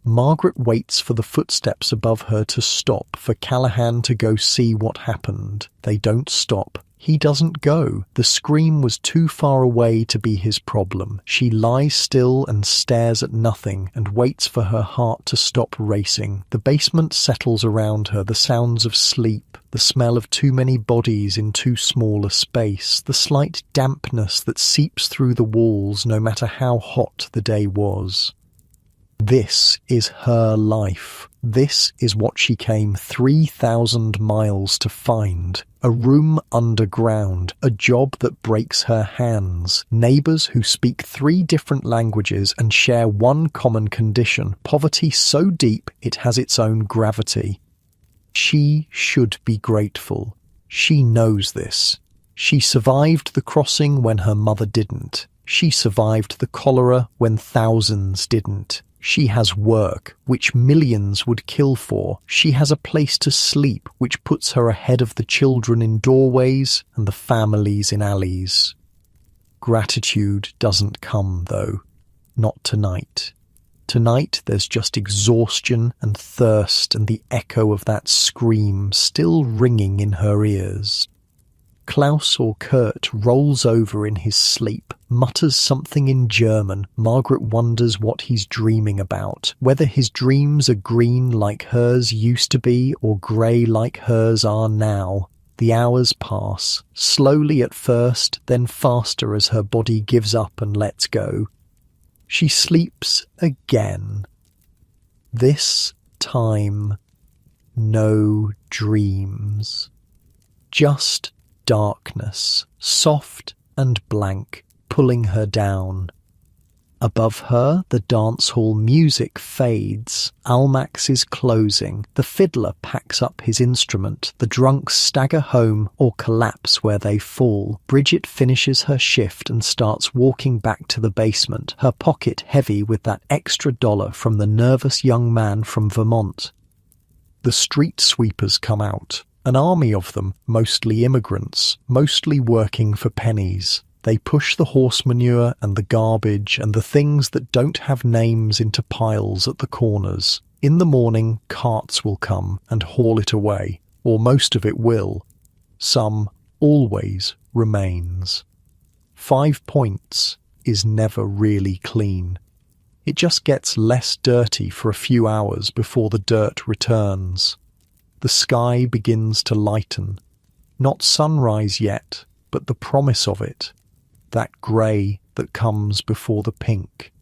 Margaret waits for the footsteps above her to stop, for Callahan to go see what happened. They don't stop. He doesn't go. The scream was too far away to be his problem. She lies still and stares at nothing and waits for her heart to stop racing. The basement settles around her, the sounds of sleep, the smell of too many bodies in too small a space, the slight dampness that seeps through the walls no matter how hot the day was. This is her life. This is what she came 3,000 miles to find. A room underground, a job that breaks her hands, neighbours who speak 3 different languages and share one common condition, poverty so deep it has its own gravity. She should be grateful. She knows this. She survived the crossing when her mother didn't. She survived the cholera when thousands didn't. She has work, which millions would kill for. She has a place to sleep, which puts her ahead of the children in doorways and the families in alleys. Gratitude doesn't come, though. Not tonight. Tonight there's just exhaustion and thirst and the echo of that scream still ringing in her ears. Klaus or Kurt rolls over in his sleep, mutters something in German. Margaret wonders what he's dreaming about, whether his dreams are green like hers used to be or grey like hers are now. The hours pass, slowly at first, then faster as her body gives up and lets go. She sleeps again. This time, no dreams. Just darkness, soft and blank, pulling her down. Above her, the dance hall music fades. Almack's is closing. The fiddler packs up his instrument. The drunks stagger home or collapse where they fall. Bridget finishes her shift and starts walking back to the basement, her pocket heavy with that extra $1 from the nervous young man from Vermont. The street sweepers come out. An army of them, mostly immigrants, mostly working for pennies. They push the horse manure and the garbage and the things that don't have names into piles at the corners. In the morning, carts will come and haul it away, or most of it will. Some always remains. 5 Points is never really clean. It just gets less dirty for a few hours before the dirt returns. The sky begins to lighten. Not sunrise yet, but the promise of it. That grey that comes before the pink.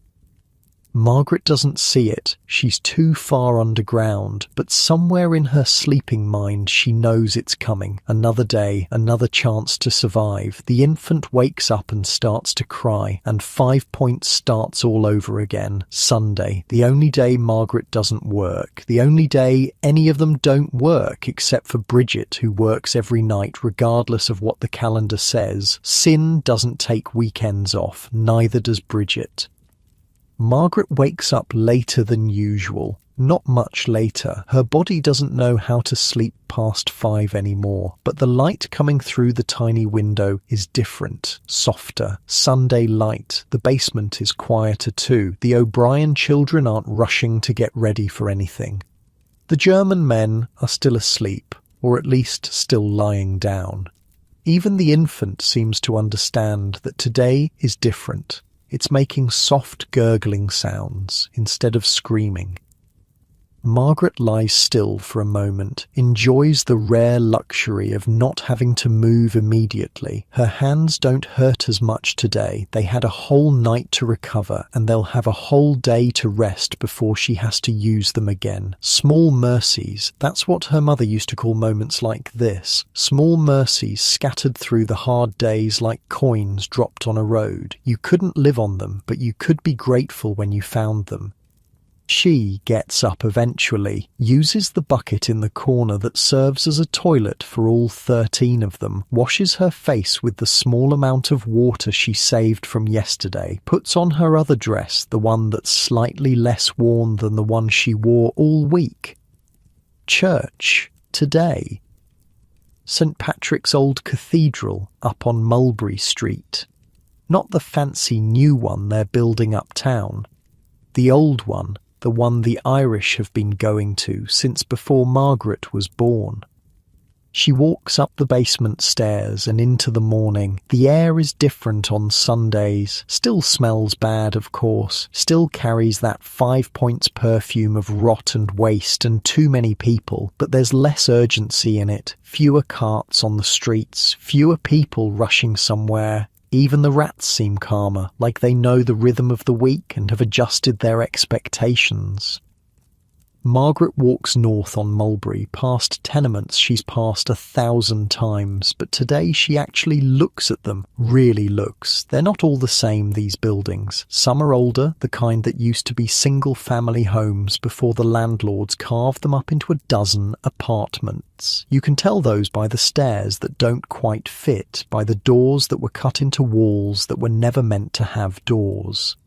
Margaret doesn't see it. She's too far underground, but somewhere in her sleeping mind she knows it's coming. Another day, another chance to survive. The infant wakes up and starts to cry, and 5 Points starts all over again. Sunday, the only day Margaret doesn't work. The only day any of them don't work, except for Bridget, who works every night regardless of what the calendar says. Sin doesn't take weekends off, neither does Bridget. Margaret wakes up later than usual. Not much later. Her body doesn't know how to sleep past 5 anymore, but the light coming through the tiny window is different, softer. Sunday light. The basement is quieter too. The O'Brien children aren't rushing to get ready for anything. The German men are still asleep, or at least still lying down. Even the infant seems to understand that today is different. It's making soft gurgling sounds instead of screaming. Margaret lies still for a moment, enjoys the rare luxury of not having to move immediately. Her hands don't hurt as much today. They had a whole night to recover, and they'll have a whole day to rest before she has to use them again. Small mercies, that's what her mother used to call moments like this. Small mercies scattered through the hard days like coins dropped on a road. You couldn't live on them, but you could be grateful when you found them. She gets up eventually, uses the bucket in the corner that serves as a toilet for all 13 of them, washes her face with the small amount of water she saved from yesterday, puts on her other dress, the one that's slightly less worn than the one she wore all week. Church, today. St. Patrick's Old Cathedral up on Mulberry Street. Not the fancy new one they're building uptown. The old one. The one the Irish have been going to since before Margaret was born. She walks up the basement stairs and into the morning. The air is different on Sundays. Still smells bad, of course. Still carries that 5 Points perfume of rot and waste and too many people. But there's less urgency in it. Fewer carts on the streets. Fewer people rushing somewhere. Even the rats seem calmer, like they know the rhythm of the week and have adjusted their expectations. Margaret walks north on Mulberry, past tenements she's passed 1,000 times, but today she actually looks at them, really looks. They're not all the same, these buildings. Some are older, the kind that used to be single-family homes before the landlords carved them up into a dozen apartments. You can tell those by the stairs that don't quite fit, by the doors that were cut into walls that were never meant to have doors.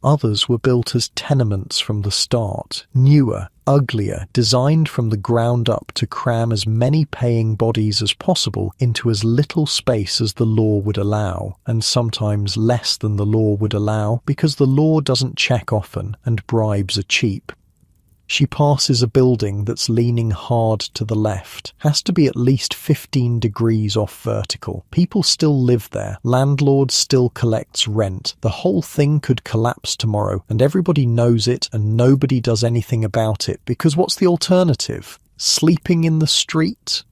Others were built as tenements from the start, newer, uglier, designed from the ground up to cram as many paying bodies as possible into as little space as the law would allow, and sometimes less than the law would allow because the law doesn't check often and bribes are cheap. She passes a building that's leaning hard to the left. Has to be at least 15 degrees off vertical. People still live there. Landlord still collects rent. The whole thing could collapse tomorrow, and everybody knows it and nobody does anything about it, because what's the alternative? Sleeping in the street?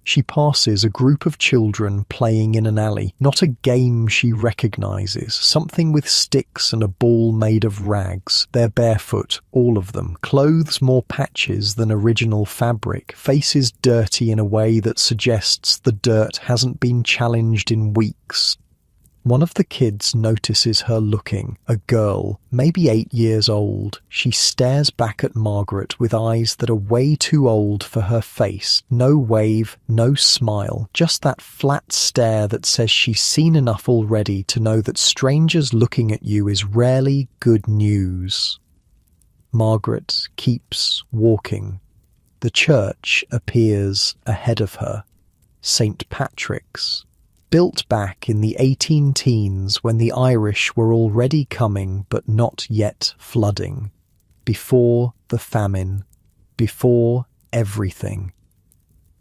She passes a group of children playing in an alley, not a game she recognises, something with sticks and a ball made of rags. They're barefoot, all of them, clothes more patches than original fabric, faces dirty in a way that suggests the dirt hasn't been challenged in weeks. One of the kids notices her looking, a girl, maybe 8 years old. She stares back at Margaret with eyes that are way too old for her face. No wave, no smile, just that flat stare that says she's seen enough already to know that strangers looking at you is rarely good news. Margaret keeps walking. The church appears ahead of her. St. Patrick's. Built back in the 18 teens when the Irish were already coming but not yet flooding. Before the famine. Before everything.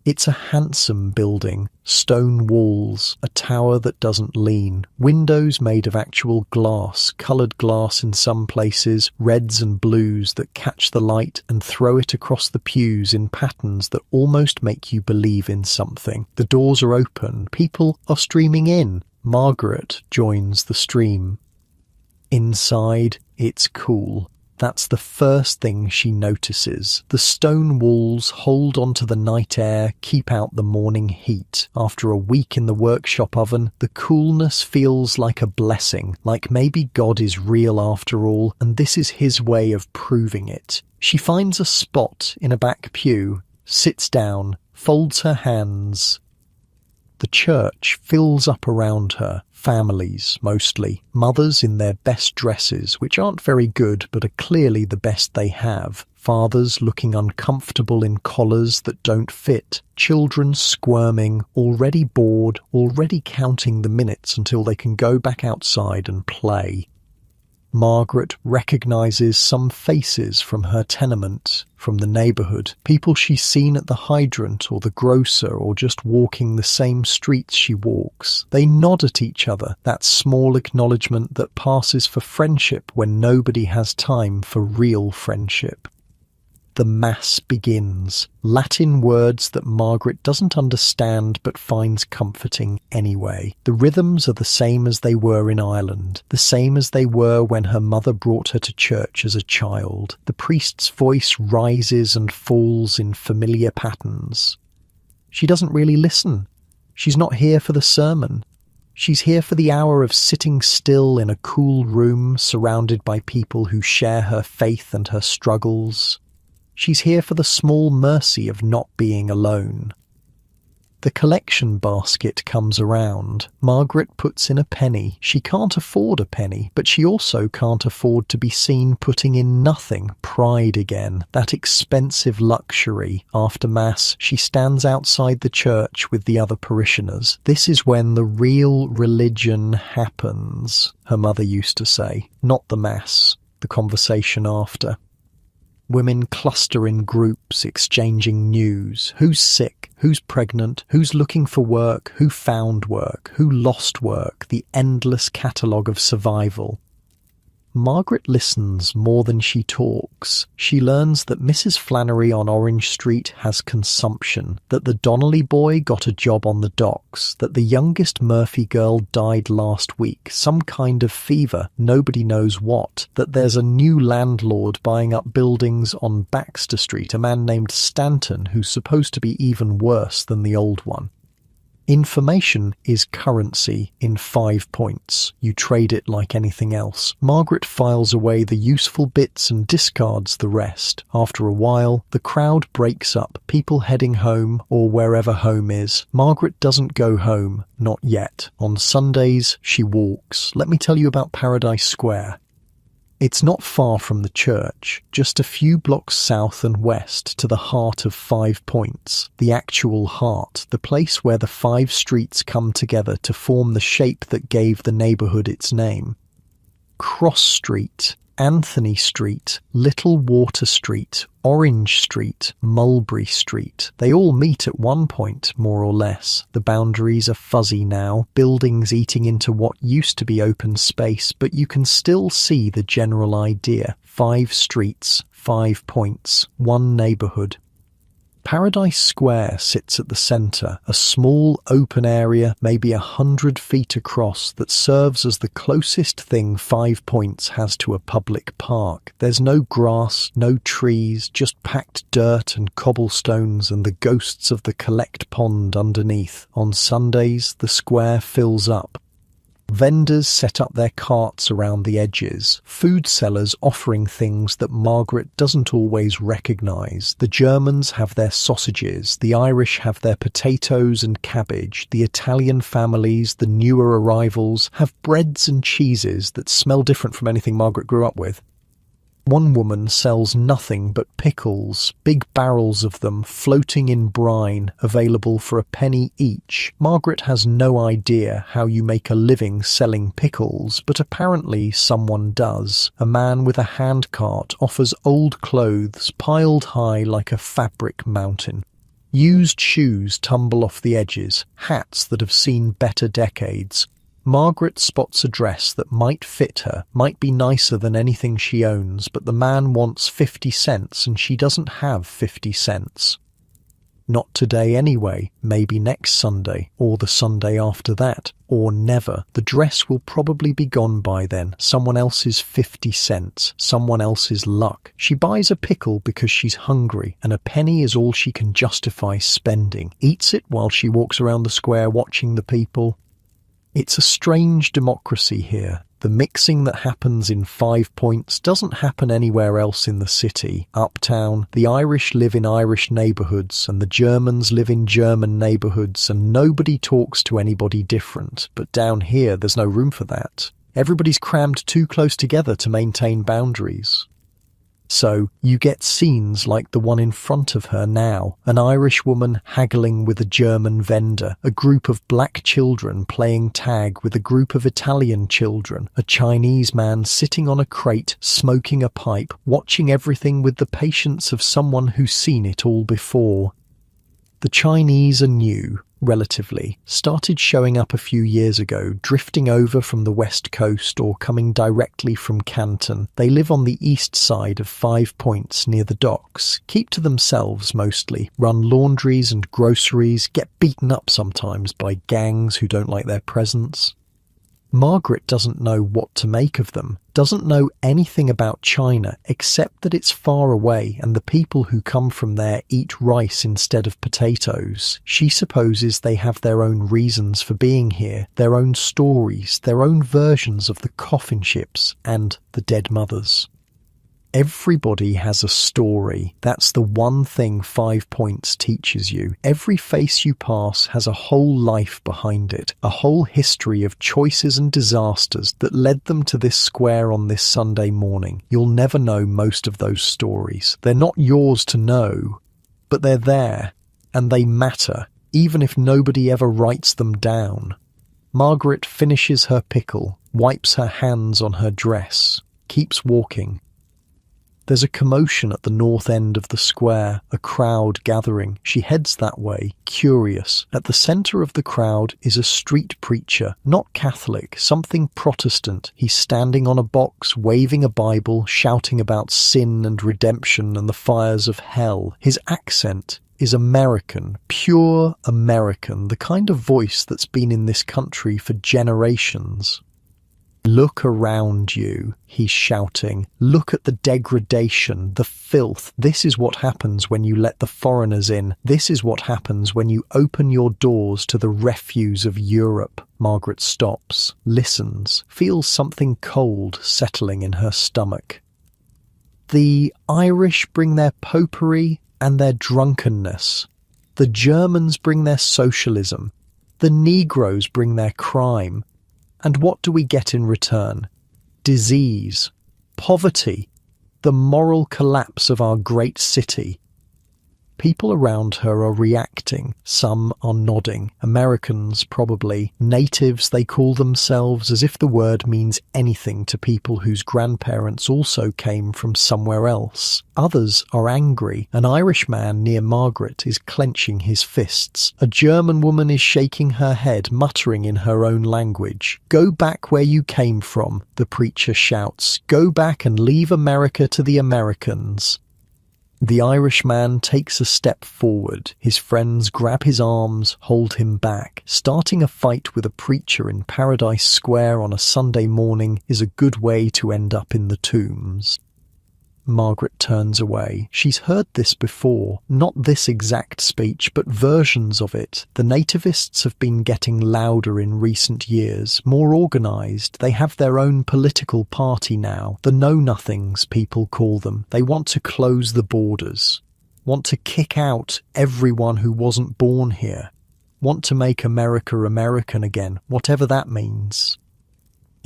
It's a handsome building, stone walls, a tower that doesn't lean, windows made of actual glass, coloured glass in some places, reds and blues that catch the light and throw it across the pews in patterns that almost make you believe in something. The doors are open, people are streaming in. Margaret joins the stream. Inside, it's cool. That's the first thing she notices. The stone walls hold onto the night air, keep out the morning heat. After a week in the workshop oven, the coolness feels like a blessing, like maybe God is real after all, and this is his way of proving it. She finds a spot in a back pew, sits down, folds her hands. The church fills up around her. Families, mostly. Mothers in their best dresses, which aren't very good but are clearly the best they have. Fathers looking uncomfortable in collars that don't fit. Children squirming, already bored, already counting the minutes until they can go back outside and play. Margaret recognises some faces from her tenement, from the neighbourhood, people she's seen at the hydrant or the grocer or just walking the same streets she walks. They nod at each other, that small acknowledgement that passes for friendship when nobody has time for real friendship. The Mass begins. Latin words that Margaret doesn't understand but finds comforting anyway. The rhythms are the same as they were in Ireland, the same as they were when her mother brought her to church as a child. The priest's voice rises and falls in familiar patterns. She doesn't really listen. She's not here for the sermon. She's here for the hour of sitting still in a cool room surrounded by people who share her faith and her struggles. She's here for the small mercy of not being alone. The collection basket comes around. Margaret puts in a penny. She can't afford a penny, but she also can't afford to be seen putting in nothing. Pride again. That expensive luxury. After Mass, she stands outside the church with the other parishioners. This is when the real religion happens, her mother used to say. Not the Mass, the conversation after. Women cluster in groups, exchanging news. Who's sick? Who's pregnant? Who's looking for work? Who found work? Who lost work? The endless catalogue of survival. Margaret listens more than she talks. She learns that Mrs. Flannery on Orange Street has consumption, that the Donnelly boy got a job on the docks, that the youngest Murphy girl died last week, some kind of fever, nobody knows what, that there's a new landlord buying up buildings on Baxter Street, a man named Stanton who's supposed to be even worse than the old one. Information is currency in 5 points. You trade it like anything else. Margaret files away the useful bits and discards the rest. After a while, the crowd breaks up, people heading home or wherever home is. Margaret doesn't go home, not yet. On Sundays, she walks. Let me tell you about Paradise Square. It's not far from the church, just a few blocks south and west to the heart of 5 Points, the actual heart, the place where the 5 streets come together to form the shape that gave the neighbourhood its name. Cross Street, Anthony Street, Little Water Street, Orange Street, Mulberry Street. They all meet at one point, more or less. The boundaries are fuzzy now, buildings eating into what used to be open space, but you can still see the general idea. 5 streets, 5 points, one neighbourhood. Paradise Square sits at the centre, a small open area, maybe 100 feet across, that serves as the closest thing 5 Points has to a public park. There's no grass, no trees, just packed dirt and cobblestones and the ghosts of the collect pond underneath. On Sundays, the square fills up. Vendors set up their carts around the edges, food sellers offering things that Margaret doesn't always recognise. The Germans have their sausages, the Irish have their potatoes and cabbage, the Italian families, the newer arrivals, have breads and cheeses that smell different from anything Margaret grew up with. One woman sells nothing but pickles, big barrels of them floating in brine, available for a penny each. Margaret has no idea how you make a living selling pickles, but apparently someone does. A man with a handcart offers old clothes piled high like a fabric mountain. Used shoes tumble off the edges, hats that have seen better decades. Margaret spots a dress that might fit her, might be nicer than anything she owns, but the man wants 50 cents and she doesn't have 50 cents. Not today anyway, maybe next Sunday, or the Sunday after that, or never. The dress will probably be gone by then. Someone else's 50 cents, someone else's luck. She buys a pickle because she's hungry, and a penny is all she can justify spending. Eats it while she walks around the square watching the people. It's a strange democracy here. The mixing that happens in 5 Points doesn't happen anywhere else in the city. Uptown, the Irish live in Irish neighbourhoods and the Germans live in German neighbourhoods, and nobody talks to anybody different. But down here, there's no room for that. Everybody's crammed too close together to maintain boundaries. So you get scenes like the one in front of her now, an Irish woman haggling with a German vendor, a group of black children playing tag with a group of Italian children, a Chinese man sitting on a crate smoking a pipe, watching everything with the patience of someone who's seen it all before. The Chinese are new, relatively, started showing up a few years ago, drifting over from the west coast or coming directly from Canton. They live on the east side of 5 Points near the docks, keep to themselves mostly, run laundries and groceries, get beaten up sometimes by gangs who don't like their presence. Margaret doesn't know what to make of them, doesn't know anything about China except that it's far away and the people who come from there eat rice instead of potatoes. She supposes they have their own reasons for being here, their own stories, their own versions of the coffin ships and the dead mothers. Everybody has a story. That's the one thing 5 Points teaches you. Every face you pass has a whole life behind it, a whole history of choices and disasters that led them to this square on this Sunday morning. You'll never know most of those stories. They're not yours to know, but they're there, and they matter, even if nobody ever writes them down. Margaret finishes her pickle, wipes her hands on her dress, keeps walking. There's a commotion at the north end of the square, a crowd gathering. She heads that way, curious. At the centre of the crowd is a street preacher, not Catholic, something Protestant. He's standing on a box, waving a Bible, shouting about sin and redemption and the fires of hell. His accent is American, pure American, the kind of voice that's been in this country for generations. Look around you, he's shouting. Look at the degradation, the filth. This is what happens when you let the foreigners in. This is what happens when you open your doors to the refuse of Europe. Margaret stops, listens, feels something cold settling in her stomach. The Irish bring their popery and their drunkenness. The Germans bring their socialism. The Negroes bring their crime. And what do we get in return? Disease, poverty, the moral collapse of our great city. People around her are reacting. Some are nodding. Americans, probably. Natives, they call themselves, as if the word means anything to people whose grandparents also came from somewhere else. Others are angry. An Irish man near Margaret is clenching his fists. A German woman is shaking her head, muttering in her own language. "Go back where you came from," the preacher shouts. "Go back and leave America to the Americans." The Irishman takes a step forward. His friends grab his arms, hold him back. Starting a fight with a preacher in Paradise Square on a Sunday morning is a good way to end up in the tombs. Margaret turns away. She's heard this before. Not this exact speech, but versions of it. The nativists have been getting louder in recent years, more organised. They have their own political party now. The know-nothings, people call them. They want to close the borders. Want to kick out everyone who wasn't born here. Want to make America American again, whatever that means.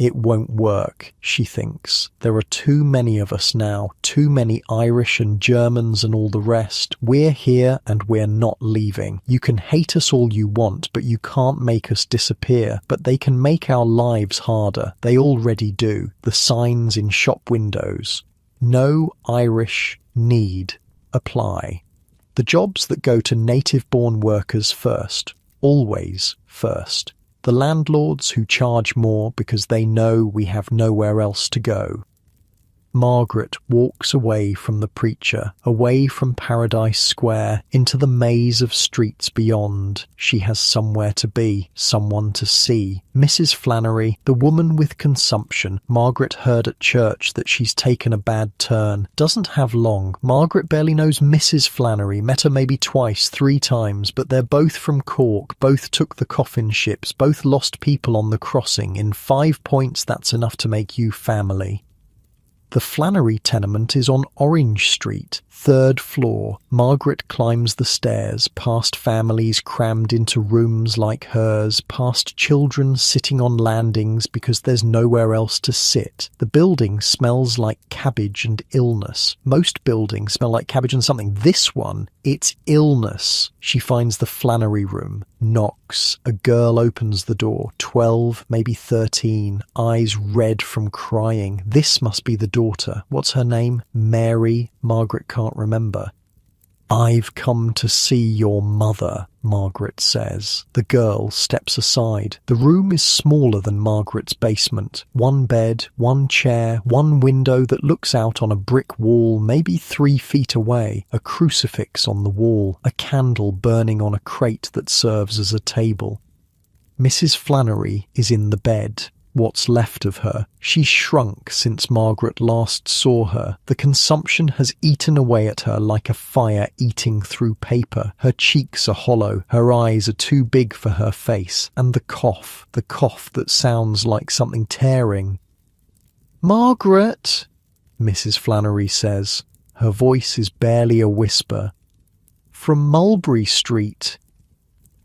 It won't work, she thinks. There are too many of us now, too many Irish and Germans and all the rest. We're here and we're not leaving. You can hate us all you want, but you can't make us disappear. But they can make our lives harder. They already do. The signs in shop windows. No Irish need apply. The jobs that go to native-born workers first. Always first. The landlords who charge more because they know we have nowhere else to go. Margaret walks away from the preacher, away from Paradise Square, into the maze of streets beyond. She has somewhere to be, someone to see. Mrs. Flannery, the woman with consumption, Margaret heard at church that she's taken a bad turn, doesn't have long. Margaret barely knows Mrs. Flannery, met her maybe twice, 3 times, but they're both from Cork, both took the coffin ships, both lost people on the crossing. In 5 points, that's enough to make you family. The Flannery tenement is on Orange Street, 3rd floor. Margaret climbs the stairs, past families crammed into rooms like hers, past children sitting on landings because there's nowhere else to sit. The building smells like cabbage and illness. Most buildings smell like cabbage and something. This one, it's illness. She finds the Flannery room, knocks. A girl opens the door, 12, maybe 13, eyes red from crying. This must be the daughter. What's her name? Mary. Margaret can't remember. "I've come to see your mother," Margaret says. The girl steps aside. The room is smaller than Margaret's basement. 1 bed, 1 chair, 1 window that looks out on a brick wall maybe 3 feet away, a crucifix on the wall, a candle burning on a crate that serves as a table. Mrs. Flannery is in the bed. What's left of her. She's shrunk since Margaret last saw her. The consumption has eaten away at her like a fire eating through paper. Her cheeks are hollow, her eyes are too big for her face, and the cough that sounds like something tearing. "Margaret," Mrs. Flannery says. Her voice is barely a whisper. "From Mulberry Street."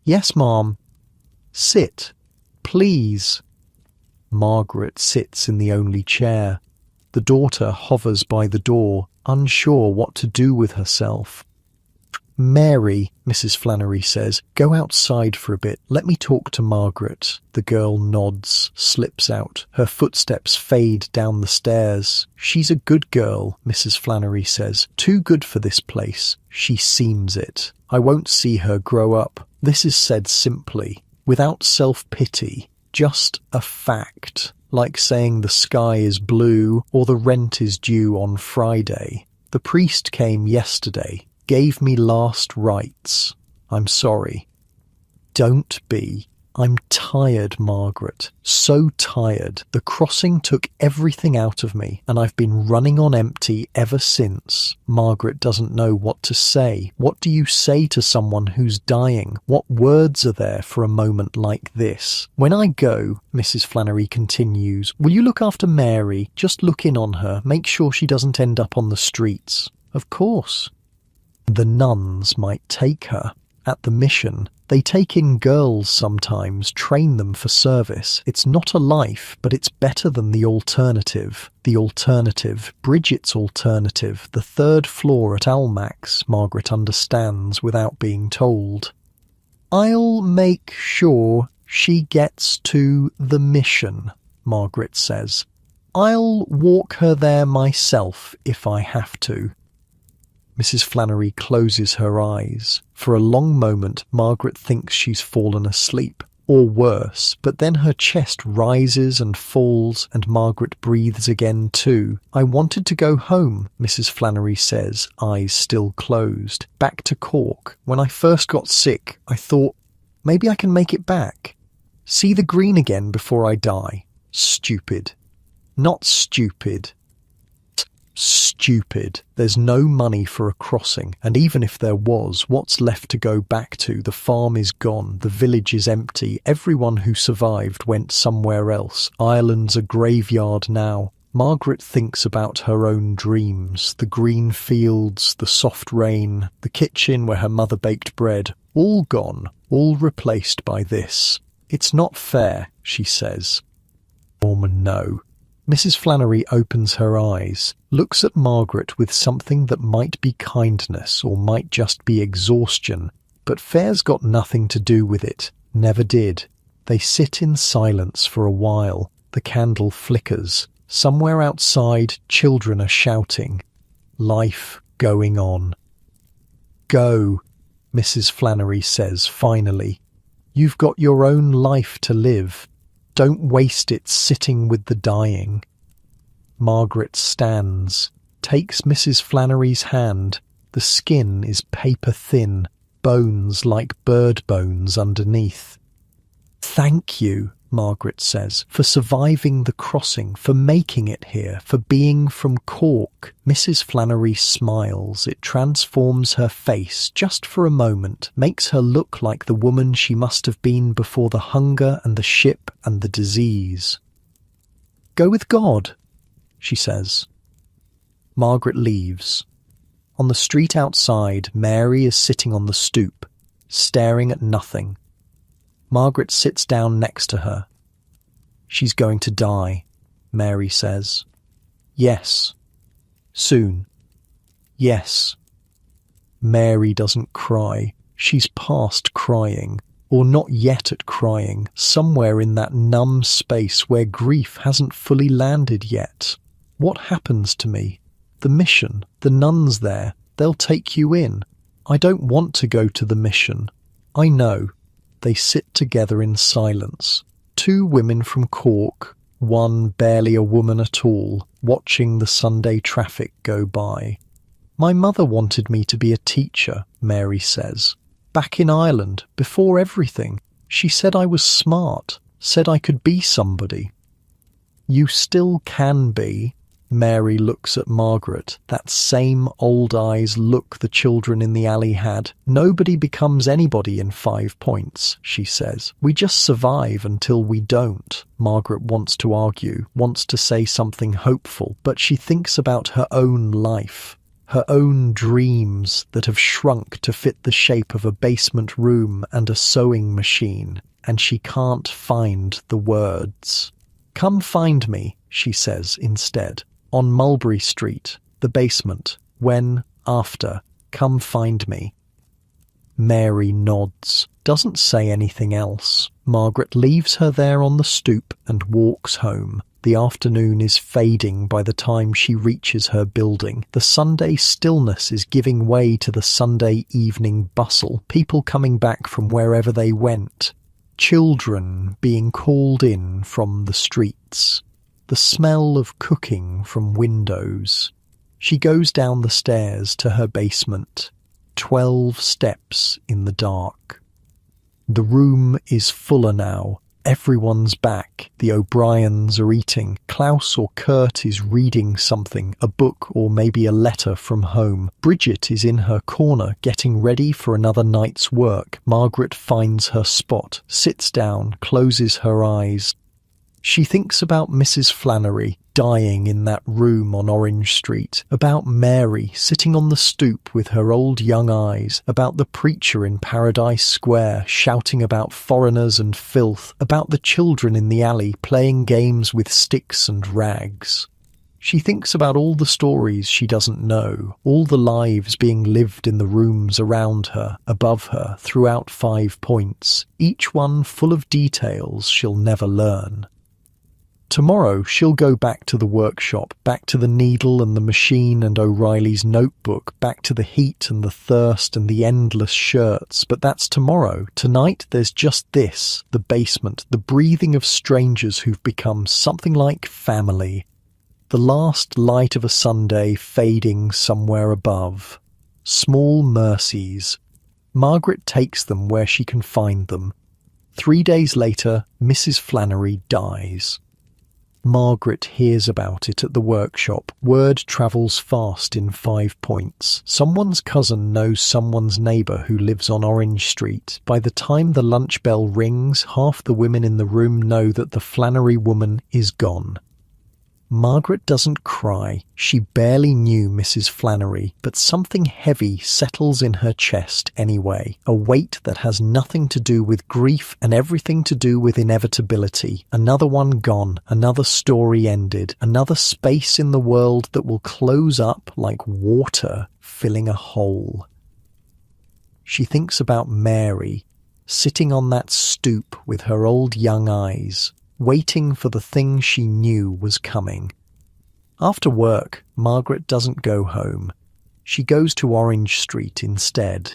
"Yes, Ma'am." "Sit, please." Margaret sits in the only chair. The daughter hovers by the door, unsure what to do with herself. "Mary," Mrs. Flannery says, "go outside for a bit. Let me talk to Margaret." The girl nods, slips out. Her footsteps fade down the stairs. "She's a good girl," Mrs. Flannery says. "Too good for this place. She seems it. I won't see her grow up." This is said simply, without self-pity. Just a fact, like saying the sky is blue or the rent is due on Friday. The priest came yesterday, gave me last rites. I'm sorry. Don't be. I'm tired, Margaret. So tired. The crossing took everything out of me, and I've been running on empty ever since. Margaret doesn't know what to say. What do you say to someone who's dying? What words are there for a moment like this? "When I go," Mrs. Flannery continues, "will you look after Mary? Just look in on her. Make sure she doesn't end up on the streets." "Of course." "The nuns might take her. At the mission, they take in girls sometimes, train them for service. It's not a life, but it's better than the alternative. The alternative, Bridget's alternative, the 3rd floor at Almack's," Margaret understands without being told. "I'll make sure she gets to the mission," Margaret says. "I'll walk her there myself if I have to." Mrs. Flannery closes her eyes. For a long moment, Margaret thinks she's fallen asleep, or worse, but then her chest rises and falls, and Margaret breathes again too. "I wanted to go home," Mrs. Flannery says, eyes still closed. "Back to Cork. When I first got sick, I thought, maybe I can make it back. See the green again before I die. Stupid. Not stupid. Stupid. There's no money for a crossing, and even if there was, what's left to go back to? The farm is gone, the village is empty, everyone who survived went somewhere else. Ireland's a graveyard now. Margaret thinks about her own dreams, the green fields, the soft rain, the kitchen where her mother baked bread, all gone, all replaced by this. "It's not fair," she says. Or woman know. Mrs. Flannery opens her eyes, looks at Margaret with something that might be kindness or might just be exhaustion, but fair's got nothing to do with it, never did. They sit in silence for a while. The candle flickers. Somewhere outside, children are shouting. Life going on. Go, Mrs. Flannery says finally. You've got your own life to live. Don't waste it sitting with the dying. Margaret stands, takes Mrs. Flannery's hand. The skin is paper thin, bones like bird bones underneath. Thank you, Margaret says, for surviving the crossing, for making it here, for being from Cork. Mrs. Flannery smiles. It transforms her face just for a moment, makes her look like the woman she must have been before the hunger and the ship and the disease. Go with God, she says. Margaret leaves. On the street outside, Mary is sitting on the stoop, staring at nothing. Margaret sits down next to her. She's going to die, Mary says. Yes. Soon. Yes. Mary doesn't cry. She's past crying, or not yet at crying, somewhere in that numb space where grief hasn't fully landed yet. What happens to me? The mission, the nuns there, they'll take you in. I don't want to go to the mission. I know. They sit together in silence. Two women from Cork, one barely a woman at all, watching the Sunday traffic go by. My mother wanted me to be a teacher, Mary says. Back in Ireland, before everything. She said I was smart, said I could be somebody. You still can be. Mary looks at Margaret, that same old eyes look the children in the alley had. Nobody becomes anybody in 5 points, she says. We just survive until we don't. Margaret wants to argue, wants to say something hopeful, but she thinks about her own life, her own dreams that have shrunk to fit the shape of a basement room and a sewing machine, and she can't find the words. Come find me, she says instead. On Mulberry Street, the basement, when, after, come find me. Mary nods, doesn't say anything else. Margaret leaves her there on the stoop and walks home. The afternoon is fading by the time she reaches her building. The Sunday stillness is giving way to the Sunday evening bustle, people coming back from wherever they went, children being called in from the streets. The smell of cooking from windows. She goes down the stairs to her basement, 12 steps in the dark. The room is fuller now. Everyone's back. The O'Briens are eating. Klaus or Kurt is reading something, a book or maybe a letter from home. Bridget is in her corner, getting ready for another night's work. Margaret finds her spot, sits down, closes her eyes. She thinks about Mrs. Flannery dying in that room on Orange Street, about Mary sitting on the stoop with her old young eyes, about the preacher in Paradise Square shouting about foreigners and filth, about the children in the alley playing games with sticks and rags. She thinks about all the stories she doesn't know, all the lives being lived in the rooms around her, above her, throughout 5 points, each one full of details she'll never learn. Tomorrow she'll go back to the workshop, back to the needle and the machine and O'Reilly's notebook, back to the heat and the thirst and the endless shirts, but that's tomorrow. Tonight there's just this, the basement, the breathing of strangers who've become something like family. The last light of a Sunday fading somewhere above. Small mercies. Margaret takes them where she can find them. 3 days later, Mrs. Flannery dies. Margaret hears about it at the workshop. Word travels fast in 5 points. Someone's cousin knows someone's neighbour who lives on Orange Street. By the time the lunch bell rings, half the women in the room know that the Flannery woman is gone. Margaret doesn't cry. She barely knew Mrs. Flannery, but something heavy settles in her chest anyway, a weight that has nothing to do with grief and everything to do with inevitability. Another one gone, another story ended, another space in the world that will close up like water filling a hole. She thinks about Mary, sitting on that stoop with her old young eyes, waiting for the thing she knew was coming. After work, Margaret doesn't go home. She goes to Orange Street instead.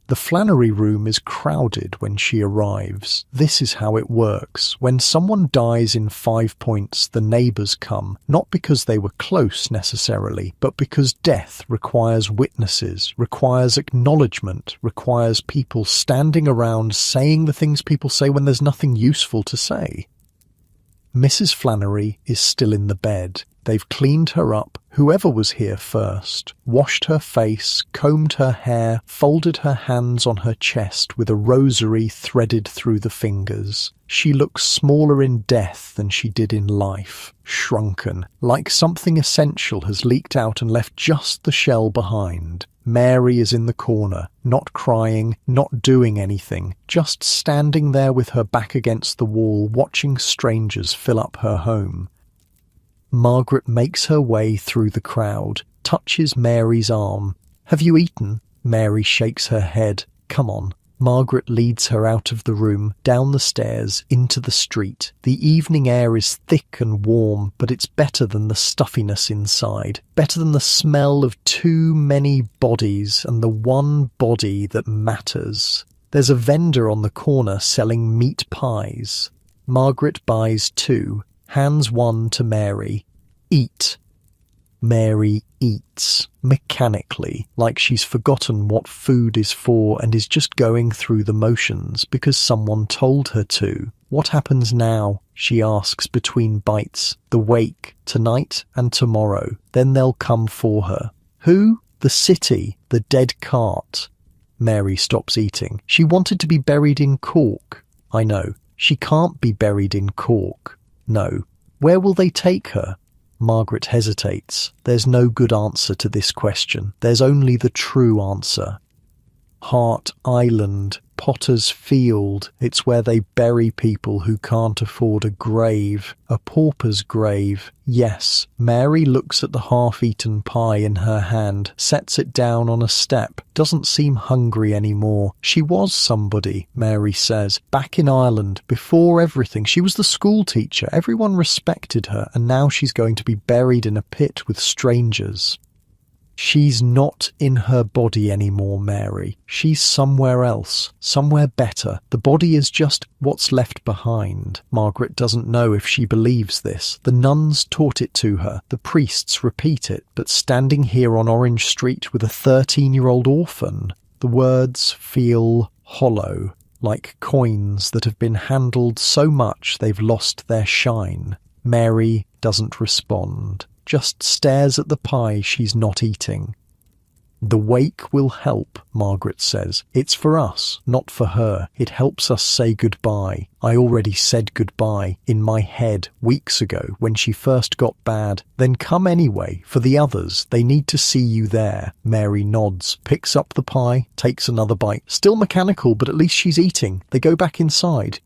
The Flannery room is crowded when she arrives. This is how it works. When someone dies in 5 Points, the neighbours come, not because they were close necessarily, but because death requires witnesses, requires acknowledgement, requires people standing around saying the things people say when there's nothing useful to say. Mrs. Flannery is still in the bed. They've cleaned her up, whoever was here first, washed her face, combed her hair, folded her hands on her chest with a rosary threaded through the fingers. She looks smaller in death than she did in life, shrunken, like something essential has leaked out and left just the shell behind. Mary is in the corner, not crying, not doing anything, just standing there with her back against the wall, watching strangers fill up her home. Margaret makes her way through the crowd, touches Mary's arm. "Have you eaten?" Mary shakes her head. "Come on." Margaret leads her out of the room, down the stairs, into the street. The evening air is thick and warm, but it's better than the stuffiness inside, better than the smell of too many bodies and the one body that matters. There's a vendor on the corner selling meat pies. Margaret buys 2. Hands one to Mary. "Eat." Mary eats, mechanically, like she's forgotten what food is for and is just going through the motions because someone told her to. "What happens now?" she asks between bites. "The wake, tonight and tomorrow. Then they'll come for her." "Who?" "The city, the dead cart." Mary stops eating. "She wanted to be buried in Cork." "I know. She can't be buried in Cork." "No." "Where will they take her?" Margaret hesitates. There's no good answer to this question. There's only the true answer. Hart Island, Potter's Field. It's where they bury people who can't afford a grave. A pauper's grave. Yes. Mary looks at the half-eaten pie in her hand, sets it down on a step, doesn't seem hungry anymore. She was somebody, Mary says, back in Ireland, before everything. She was the school teacher. Everyone respected her, and now she's going to be buried in a pit with strangers. She's not in her body anymore, Mary. She's somewhere else, somewhere better. The body is just what's left behind. Margaret doesn't know if she believes this. The nuns taught it to her. The priests repeat it. But standing here on Orange Street with a 13-year-old orphan, the words feel hollow, like coins that have been handled so much they've lost their shine. Mary doesn't respond. Just stares at the pie she's not eating. "The wake will help," Margaret says. "It's for us, not for her. It helps us say goodbye. I already said goodbye in my head weeks ago when she first got bad. Then come anyway, for the others. They need to see you there." Mary nods, picks up the pie, takes another bite. Still mechanical, but at least she's eating. They go back inside.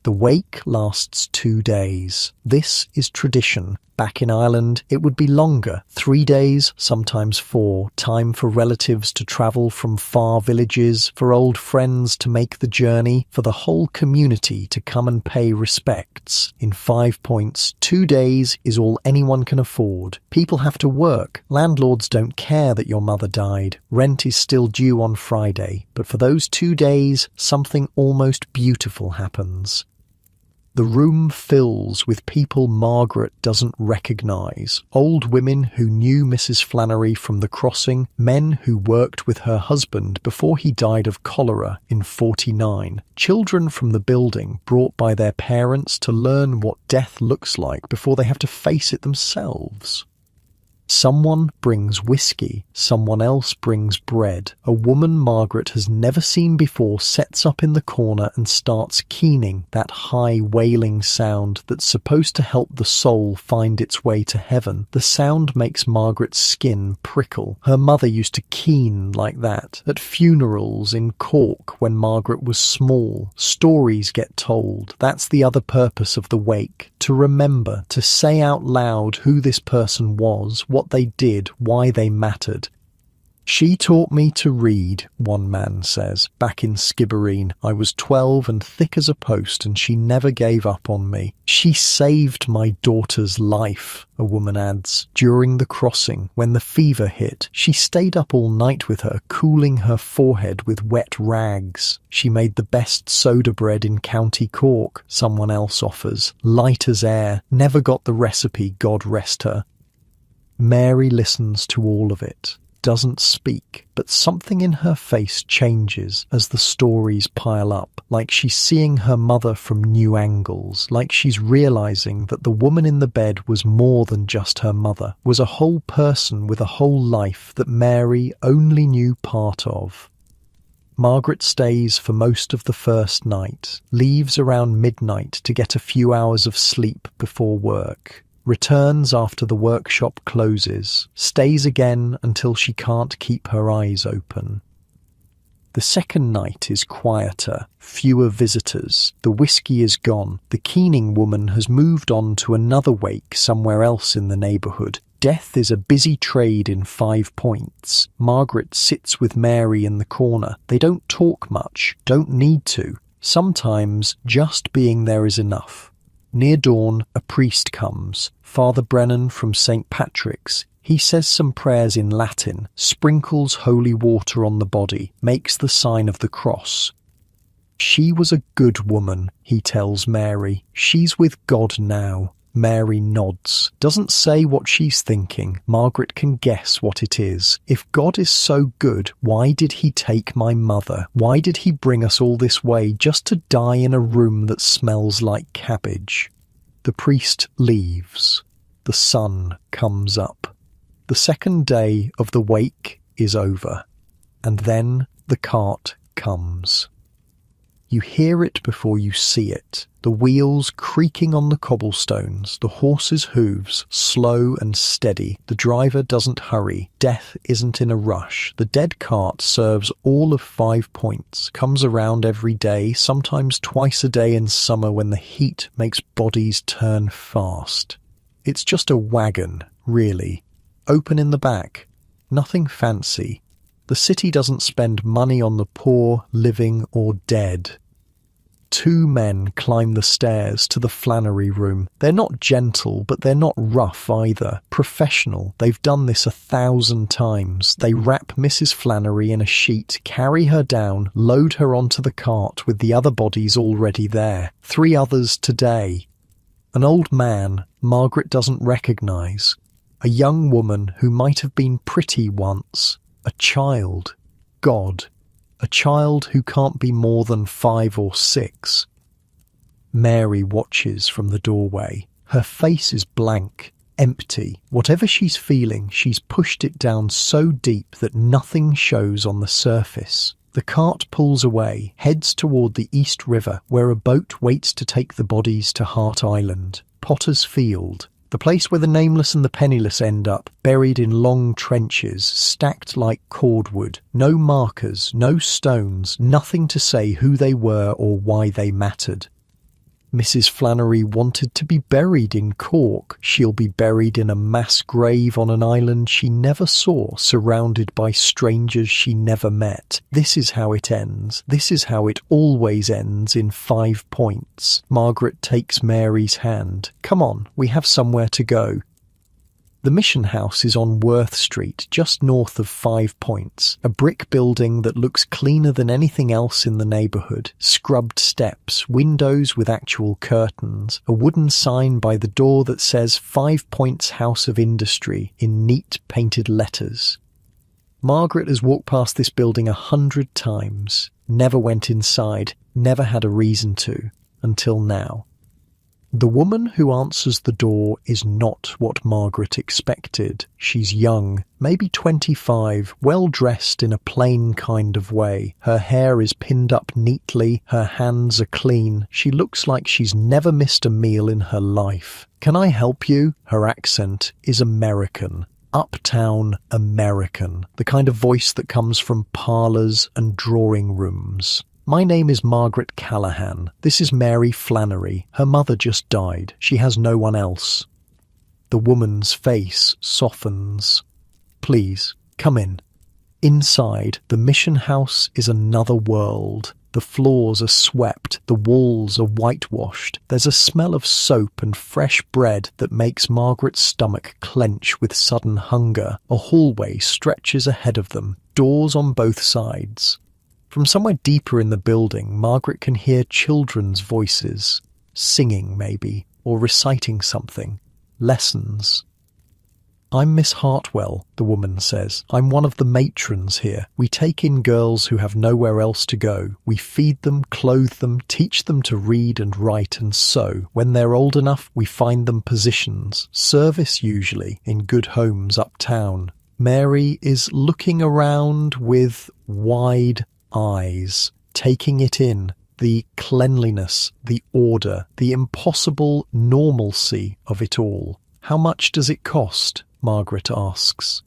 The wake lasts 2 days. This is tradition. Back in Ireland, it would be longer. 3 days, sometimes 4. Time for relatives to travel from far villages, for old friends to make the journey, for the whole community to come and pay respects. In 5 Points, 2 days is all anyone can afford. People have to work. Landlords don't care that your mother died. Rent is still due on Friday. But for those 2 days, something almost beautiful happens. The room fills with people Margaret doesn't recognise. Old women who knew Mrs. Flannery from the crossing, men who worked with her husband before he died of cholera in 49, children from the building brought by their parents to learn what death looks like before they have to face it themselves. Someone brings whiskey, someone else brings bread. A woman Margaret has never seen before sets up in the corner and starts keening, that high wailing sound that's supposed to help the soul find its way to heaven. The sound makes Margaret's skin prickle. Her mother used to keen like that at funerals in Cork when Margaret was small. Stories get told. That's the other purpose of the wake, to remember, to say out loud who this person was, what they did, why they mattered. She taught me to read, one man says. Back in Skibbereen, I was 12 and thick as a post, and she never gave up on me. She saved my daughter's life, a woman adds. During the crossing, when the fever hit, she stayed up all night with her, cooling her forehead with wet rags. She made the best soda bread in County Cork, someone else offers. Light as air, never got the recipe, God rest her. Mary listens to all of it. Doesn't speak, but something in her face changes as the stories pile up, like she's seeing her mother from new angles, like she's realizing that the woman in the bed was more than just her mother, was a whole person with a whole life that Mary only knew part of. Margaret stays for most of the first night, leaves around midnight to get a few hours of sleep before work. Returns after the workshop closes, stays again until she can't keep her eyes open. The second night is quieter, fewer visitors, the whiskey is gone, the keening woman has moved on to another wake somewhere else in the neighbourhood. Death is a busy trade in 5 Points. Margaret sits with Mary in the corner. They don't talk much, don't need to. Sometimes just being there is enough. Near dawn, a priest comes, Father Brennan from St. Patrick's. He says some prayers in Latin, sprinkles holy water on the body, makes the sign of the cross. She was a good woman, he tells Mary. She's with God now. Mary nods, doesn't say what she's thinking. Margaret can guess what it is. If God is so good, why did he take my mother? Why did he bring us all this way just to die in a room that smells like cabbage? The priest leaves. The sun comes up. The second day of the wake is over. And then the cart comes. You hear it before you see it, the wheels creaking on the cobblestones, the horse's hooves slow and steady. The driver doesn't hurry. Death isn't in a rush. The dead cart serves all of 5 Points, comes around every day, sometimes twice a day in summer when the heat makes bodies turn fast. It's just a wagon, really. Open in the back. Nothing fancy. The city doesn't spend money on the poor, living or dead. 2 men climb the stairs to the Flannery room. They're not gentle, but they're not rough either. Professional. They've done this 1,000 times. They wrap Mrs. Flannery in a sheet, carry her down, load her onto the cart with the other bodies already there. 3 others today. An old man Margaret doesn't recognise. A young woman who might have been pretty once. A child. God. A child who can't be more than 5 or 6. Mary watches from the doorway. Her face is blank, empty. Whatever she's feeling, she's pushed it down so deep that nothing shows on the surface. The cart pulls away, heads toward the East River, where a boat waits to take the bodies to Hart Island, Potter's Field. The place where the nameless and the penniless end up, buried in long trenches, stacked like cordwood. No markers, no stones, nothing to say who they were or why they mattered. Mrs. Flannery wanted to be buried in Cork. She'll be buried in a mass grave on an island she never saw, surrounded by strangers she never met. This is how it ends. This is how it always ends in 5 Points. Margaret takes Mary's hand. Come on, we have somewhere to go. The mission house is on Worth Street, just north of 5 Points, a brick building that looks cleaner than anything else in the neighbourhood. Scrubbed steps, windows with actual curtains, a wooden sign by the door that says 5 Points House of Industry in neat painted letters. Margaret has walked past this building 100 times, never went inside, never had a reason to, until now. The woman who answers the door is not what Margaret expected. She's young, maybe 25, well-dressed in a plain kind of way. Her hair is pinned up neatly, her hands are clean. She looks like she's never missed a meal in her life. "Can I help you?" Her accent is American. Uptown American. The kind of voice that comes from parlours and drawing rooms. "My name is Margaret Callahan. This is Mary Flannery. Her mother just died. She has no one else." The woman's face softens. "Please, come in." Inside, the mission house is another world. The floors are swept, the walls are whitewashed. There's a smell of soap and fresh bread that makes Margaret's stomach clench with sudden hunger. A hallway stretches ahead of them, doors on both sides. From somewhere deeper in the building, Margaret can hear children's voices, singing maybe, or reciting something. Lessons. "I'm Miss Hartwell," the woman says. "I'm one of the matrons here. We take in girls who have nowhere else to go. We feed them, clothe them, teach them to read and write and sew. When they're old enough, we find them positions, service usually, in good homes uptown." Mary is looking around with wide eyes, taking it in, the cleanliness, the order, the impossible normalcy of it all. "How much does it cost?" Margaret asks.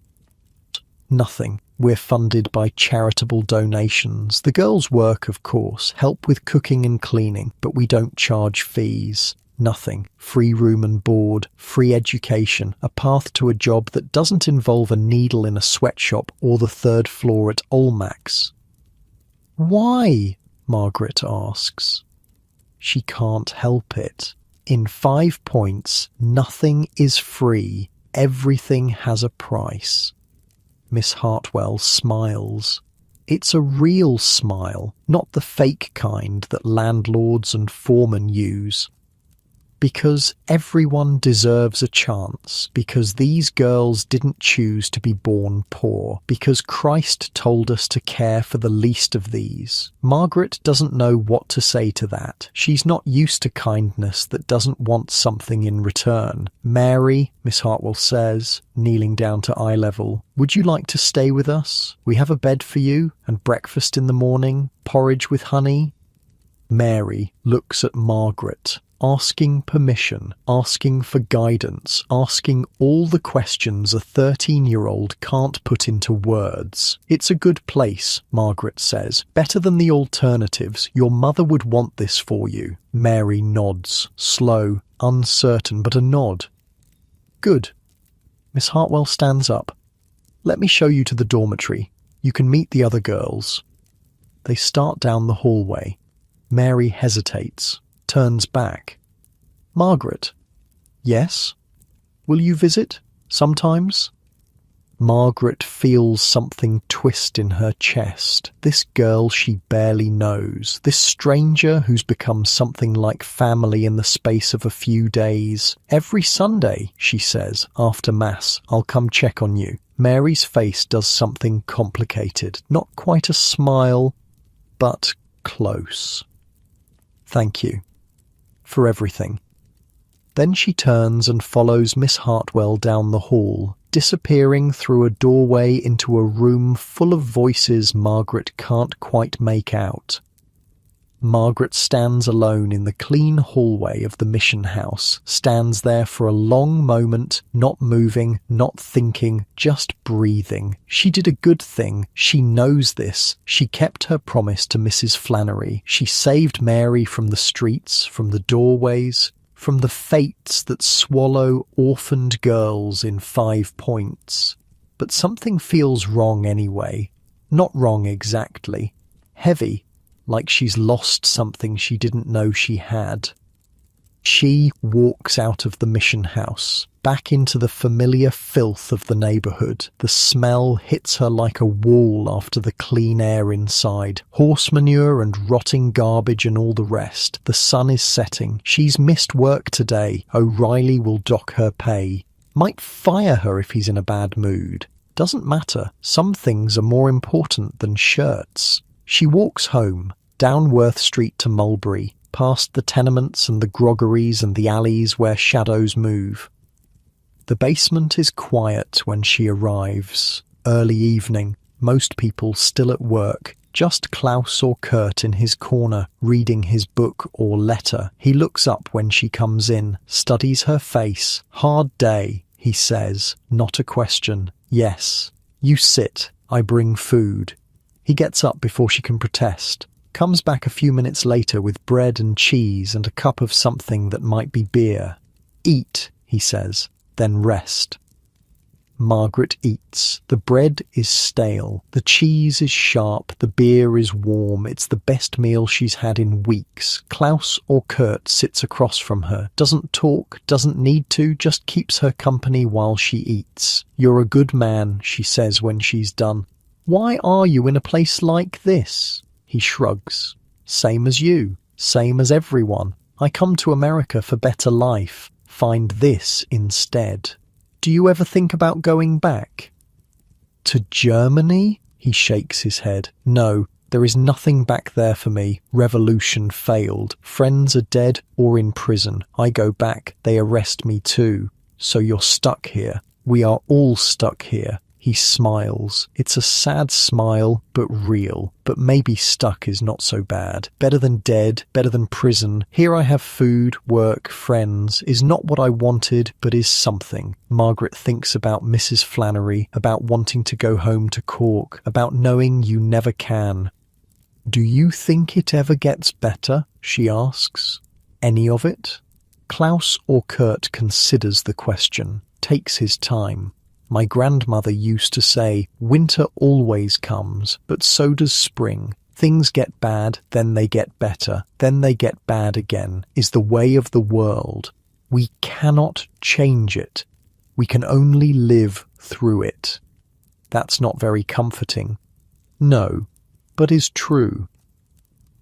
"Nothing. We're funded by charitable donations. The girls work, of course, help with cooking and cleaning, but we don't charge fees. Nothing. Free room and board, free education, a path to a job that doesn't involve a needle in a sweatshop or the third floor at Olmac's." "Why?" Margaret asks. She can't help it. In 5 points, nothing is free. Everything has a price. Miss Hartwell smiles. It's a real smile, not the fake kind that landlords and foremen use. Because everyone deserves a chance, because these girls didn't choose to be born poor, because Christ told us to care for the least of these. Margaret doesn't know what to say to that. She's not used to kindness that doesn't want something in return. "Mary," Miss Hartwell says, kneeling down to eye level, "would you like to stay with us? We have a bed for you, and breakfast in the morning, porridge with honey." Mary looks at Margaret, asking permission, asking for guidance, asking all the questions a 13-year-old can't put into words. "It's a good place," Margaret says. "Better than the alternatives. Your mother would want this for you." Mary nods, slow, uncertain, but a nod. "Good." Miss Hartwell stands up. "Let me show you to the dormitory. You can meet the other girls." They start down the hallway. Mary hesitates, turns back. "Margaret." "Yes?" "Will you visit? Sometimes?" Margaret feels something twist in her chest. This girl she barely knows, this stranger who's become something like family in the space of a few days. "Every Sunday," she says, "after Mass, I'll come check on you." Mary's face does something complicated. Not quite a smile, but close. "Thank you. For everything." Then she turns and follows Miss Hartwell down the hall, disappearing through a doorway into a room full of voices Margaret can't quite make out. Margaret stands alone in the clean hallway of the mission house, stands there for a long moment, not moving, not thinking, just breathing. She did a good thing. She knows this. She kept her promise to Mrs. Flannery. She saved Mary from the streets, from the doorways, from the fates that swallow orphaned girls in 5 points. But something feels wrong anyway. Not wrong exactly. Heavy. Like she's lost something she didn't know she had. She walks out of the mission house, back into the familiar filth of the neighbourhood. The smell hits her like a wall after the clean air inside. Horse manure and rotting garbage and all the rest. The sun is setting. She's missed work today. O'Reilly will dock her pay. Might fire her if he's in a bad mood. Doesn't matter. Some things are more important than shirts. She walks home, down Worth Street to Mulberry. past the tenements and the groggeries and the alleys where shadows move. The basement is quiet when she arrives. Early evening, most people still at work, just Klaus or Kurt in his corner, reading his book or letter. He looks up when she comes in, studies her face. "Hard day," he says, not a question. "Yes." "You sit. I bring food." He gets up before she can protest, comes back a few minutes later with bread and cheese and a cup of something that might be beer. "Eat," he says, "then rest." Margaret eats. The bread is stale. The cheese is sharp. The beer is warm. It's the best meal she's had in weeks. Klaus or Kurt sits across from her, doesn't talk, doesn't need to, just keeps her company while she eats. "You're a good man," she says when she's done. "Why are you in a place like this?" He shrugs. "Same as you. Same as everyone. I come to America for better life. Find this instead. Do you ever think about going back?" "To Germany?" He shakes his head. "No, there is nothing back there for me. Revolution failed. Friends are dead or in prison. I go back, they arrest me too. So you're stuck here. We are all stuck here." He smiles. It's a sad smile, but real. But maybe stuck is not so bad. Better than dead, better than prison. Here I have food, work, friends. Is not what I wanted, but is something. Margaret thinks about Mrs. Flannery, about wanting to go home to Cork, about knowing you never can. "Do you think it ever gets better?" she asks. "Any of it?" Klaus or Kurt considers the question, takes his time. "My grandmother used to say, winter always comes, but so does spring. Things get bad, then they get better, then they get bad again, is the way of the world. We cannot change it. We can only live through it." That's not very comforting. No, but is true.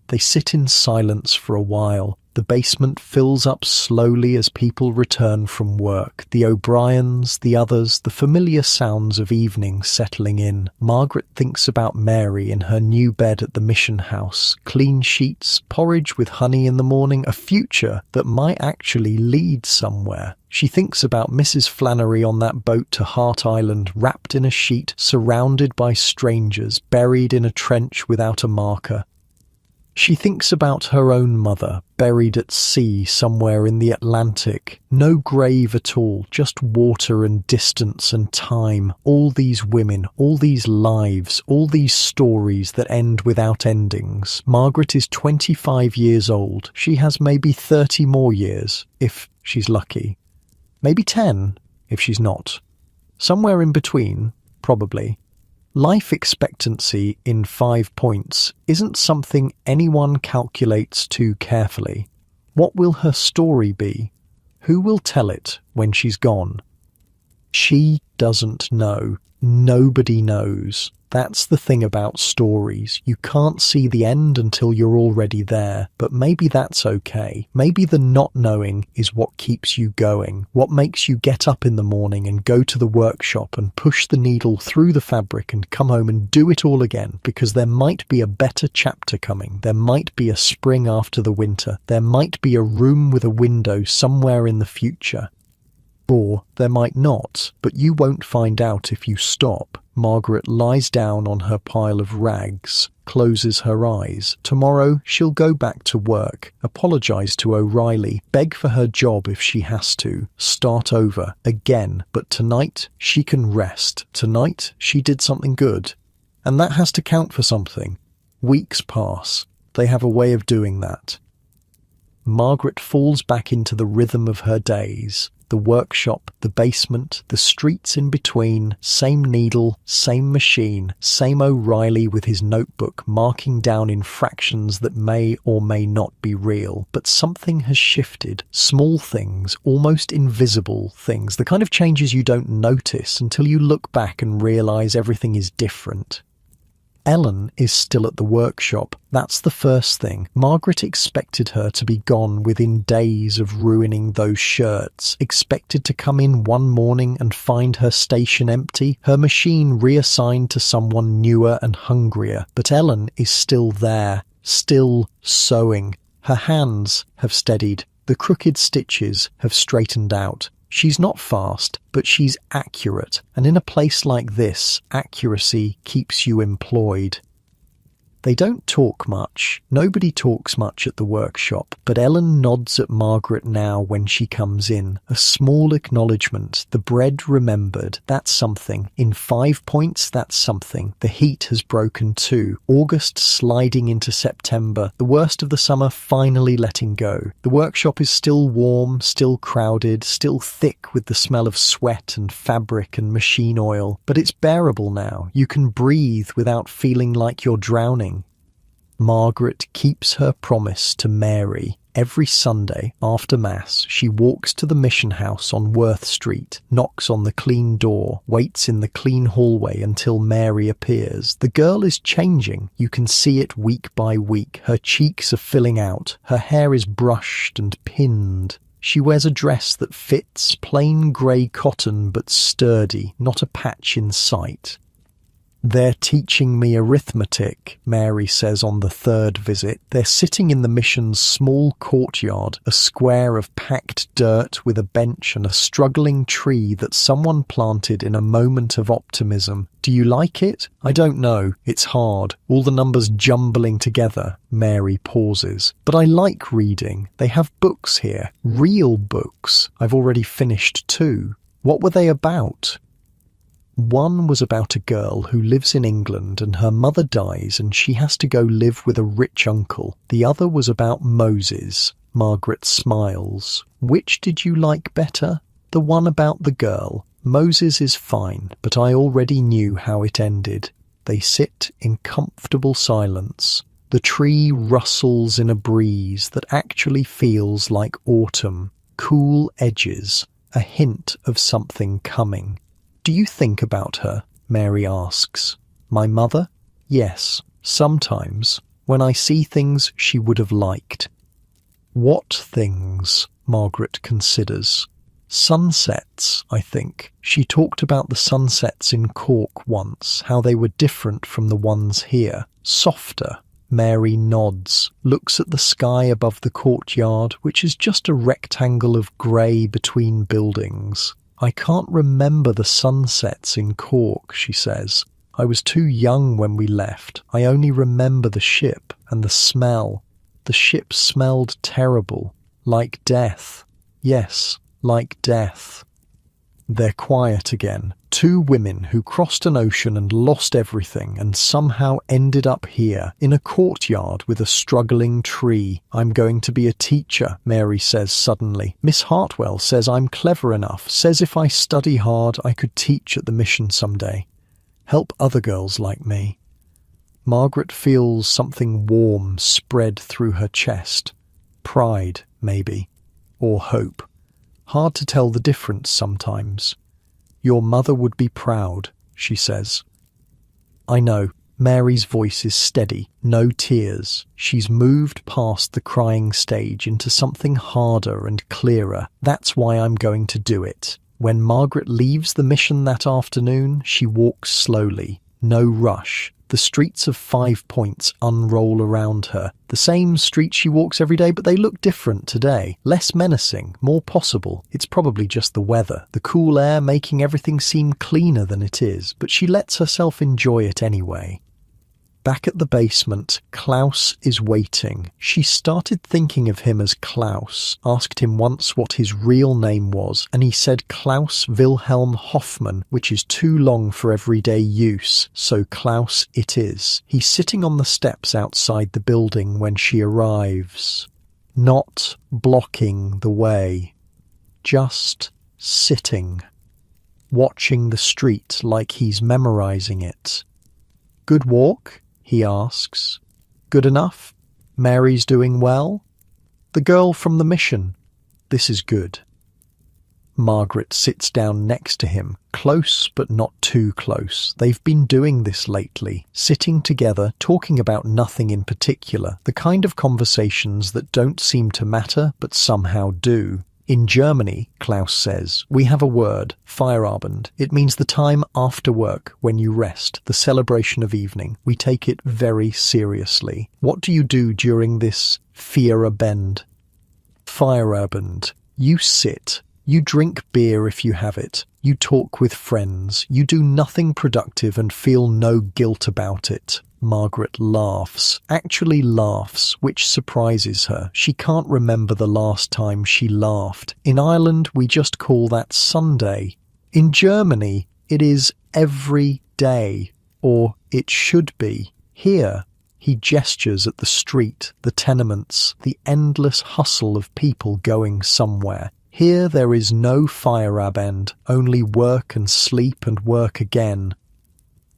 They sit in silence for a while. The basement fills up slowly as people return from work. The O'Briens, the others, the familiar sounds of evening settling in. Margaret thinks about Mary in her new bed at the mission house. Clean sheets, porridge with honey in the morning, a future that might actually lead somewhere. She thinks about Mrs. Flannery on that boat to Hart Island, wrapped in a sheet, surrounded by strangers, buried in a trench without a marker. She thinks about her own mother, buried at sea somewhere in the Atlantic. No grave at all, just water and distance and time. All these women, all these lives, all these stories that end without endings. Margaret is 25 years old. She has maybe 30 more years, if she's lucky. Maybe 10, if she's not. Somewhere in between, probably. Life expectancy in 5 points isn't something anyone calculates too carefully. What will her story be? Who will tell it when she's gone? She doesn't know. Nobody knows. That's the thing about stories. You can't see the end until you're already there. But maybe that's okay. Maybe the not knowing is what keeps you going. What makes you get up in the morning and go to the workshop and push the needle through the fabric and come home and do it all again. Because there might be a better chapter coming. There might be a spring after the winter. There might be a room with a window somewhere in the future. Or there might not, but you won't find out if you stop. Margaret lies down on her pile of rags, closes her eyes. Tomorrow she'll go back to work, apologise to O'Reilly, beg for her job if she has to, start over, again. But tonight she can rest. Tonight she did something good. And that has to count for something. Weeks pass. They have a way of doing that. Margaret falls back into the rhythm of her days. The workshop, the basement, the streets in between, same needle, same machine, same O'Reilly with his notebook marking down infractions that may or may not be real. But something has shifted. Small things, almost invisible things, the kind of changes you don't notice until you look back and realise everything is different. Ellen is still at the workshop. That's the first thing. Margaret expected her to be gone within days of ruining those shirts, expected to come in one morning and find her station empty, her machine reassigned to someone newer and hungrier. But Ellen is still there, still sewing. Her hands have steadied. The crooked stitches have straightened out. She's not fast, but she's accurate, and in a place like this, accuracy keeps you employed. They don't talk much. Nobody talks much at the workshop, but Ellen nods at Margaret now when she comes in. A small acknowledgement. The bread remembered. That's something. In 5 points, that's something. The heat has broken too. August sliding into September. The worst of the summer finally letting go. The workshop is still warm, still crowded, still thick with the smell of sweat and fabric and machine oil. But it's bearable now. You can breathe without feeling like you're drowning. Margaret keeps her promise to Mary. Every Sunday after Mass, she walks to the mission house on Worth Street, knocks on the clean door, waits in the clean hallway until Mary appears. The girl is changing. You can see it week by week. Her cheeks are filling out. Her hair is brushed and pinned. She wears a dress that fits, plain grey cotton but sturdy, not a patch in sight. "They're teaching me arithmetic," Mary says on the third visit. They're sitting in the mission's small courtyard, a square of packed dirt with a bench and a struggling tree that someone planted in a moment of optimism. "Do you like it?" "I don't know. It's hard. All the numbers jumbling together." Mary pauses. "But I like reading. They have books here. Real books. I've already finished 2. What were they about?" One was about a girl who lives in England and her mother dies and she has to go live with a rich uncle. The other was about Moses. Margaret smiles. "Which did you like better?" "The one about the girl. Moses is fine, but I already knew how it ended." They sit in comfortable silence. The tree rustles in a breeze that actually feels like autumn. Cool edges, a hint of something coming. "Do you think about her?" Mary asks. "My mother? Yes, sometimes, when I see things she would have liked." "What things?" Margaret considers. "Sunsets, I think. She talked about the sunsets in Cork once, how they were different from the ones here. Softer." Mary nods, looks at the sky above the courtyard, which is just a rectangle of grey between buildings. "I can't remember the sunsets in Cork," she says. "I was too young when we left. I only remember the ship and the smell. The ship smelled terrible, like death. Yes, like death." They're quiet again. 2 women who crossed an ocean and lost everything and somehow ended up here, in a courtyard with a struggling tree. "I'm going to be a teacher," Mary says suddenly. "Miss Hartwell says I'm clever enough, says if I study hard I could teach at the mission someday. Help other girls like me." Margaret feels something warm spread through her chest. Pride, maybe. Or hope. Hard to tell the difference sometimes. "Your mother would be proud," she says. "I know." Mary's voice is steady, no tears. She's moved past the crying stage into something harder and clearer. "That's why I'm going to do it." When Margaret leaves the mission that afternoon, she walks slowly. No rush. The streets of 5 Points unroll around her. The same streets she walks every day, but they look different today. Less menacing, more possible. It's probably just the weather. The cool air making everything seem cleaner than it is, but she lets herself enjoy it anyway. Back at the basement, Klaus is waiting. She started thinking of him as Klaus, asked him once what his real name was, and he said Klaus Wilhelm Hoffmann, which is too long for everyday use, so Klaus it is. He's sitting on the steps outside the building when she arrives. Not blocking the way. Just sitting. Watching the street like he's memorizing it. "Good walk?" he asks. "Good enough? Mary's doing well?" "The girl from the mission." "This is good." Margaret sits down next to him, close but not too close. They've been doing this lately, sitting together, talking about nothing in particular, the kind of conversations that don't seem to matter but somehow do. In Germany, Klaus says, we have a word, Feierabend. It means the time after work, when you rest, the celebration of evening. We take it very seriously. What do you do during this Feierabend? Feierabend. You sit. You drink beer if you have it. You talk with friends. You do nothing productive and feel no guilt about it. Margaret laughs. Actually laughs, which surprises her. She can't remember the last time she laughed. In Ireland, we just call that Sunday. In Germany, it is every day, or it should be. Here, he gestures at the street, the tenements, the endless hustle of people going somewhere. Here there is no Feierabend, only work and sleep and work again.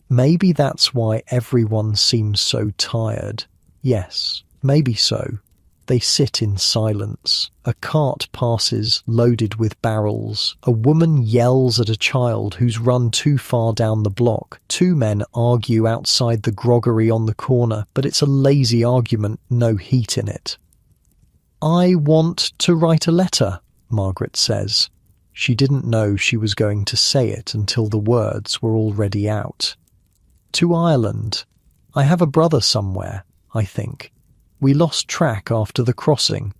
Maybe that's why everyone seems so tired. Yes, maybe so. They sit in silence. A cart passes, loaded with barrels. A woman yells at a child who's run too far down the block. Two men argue outside the groggery on the corner, but it's a lazy argument, no heat in it. I want to write a letter, Margaret says. She didn't know she was going to say it until the words were already out. To Ireland. I have a brother somewhere, I think. We lost track after the crossing.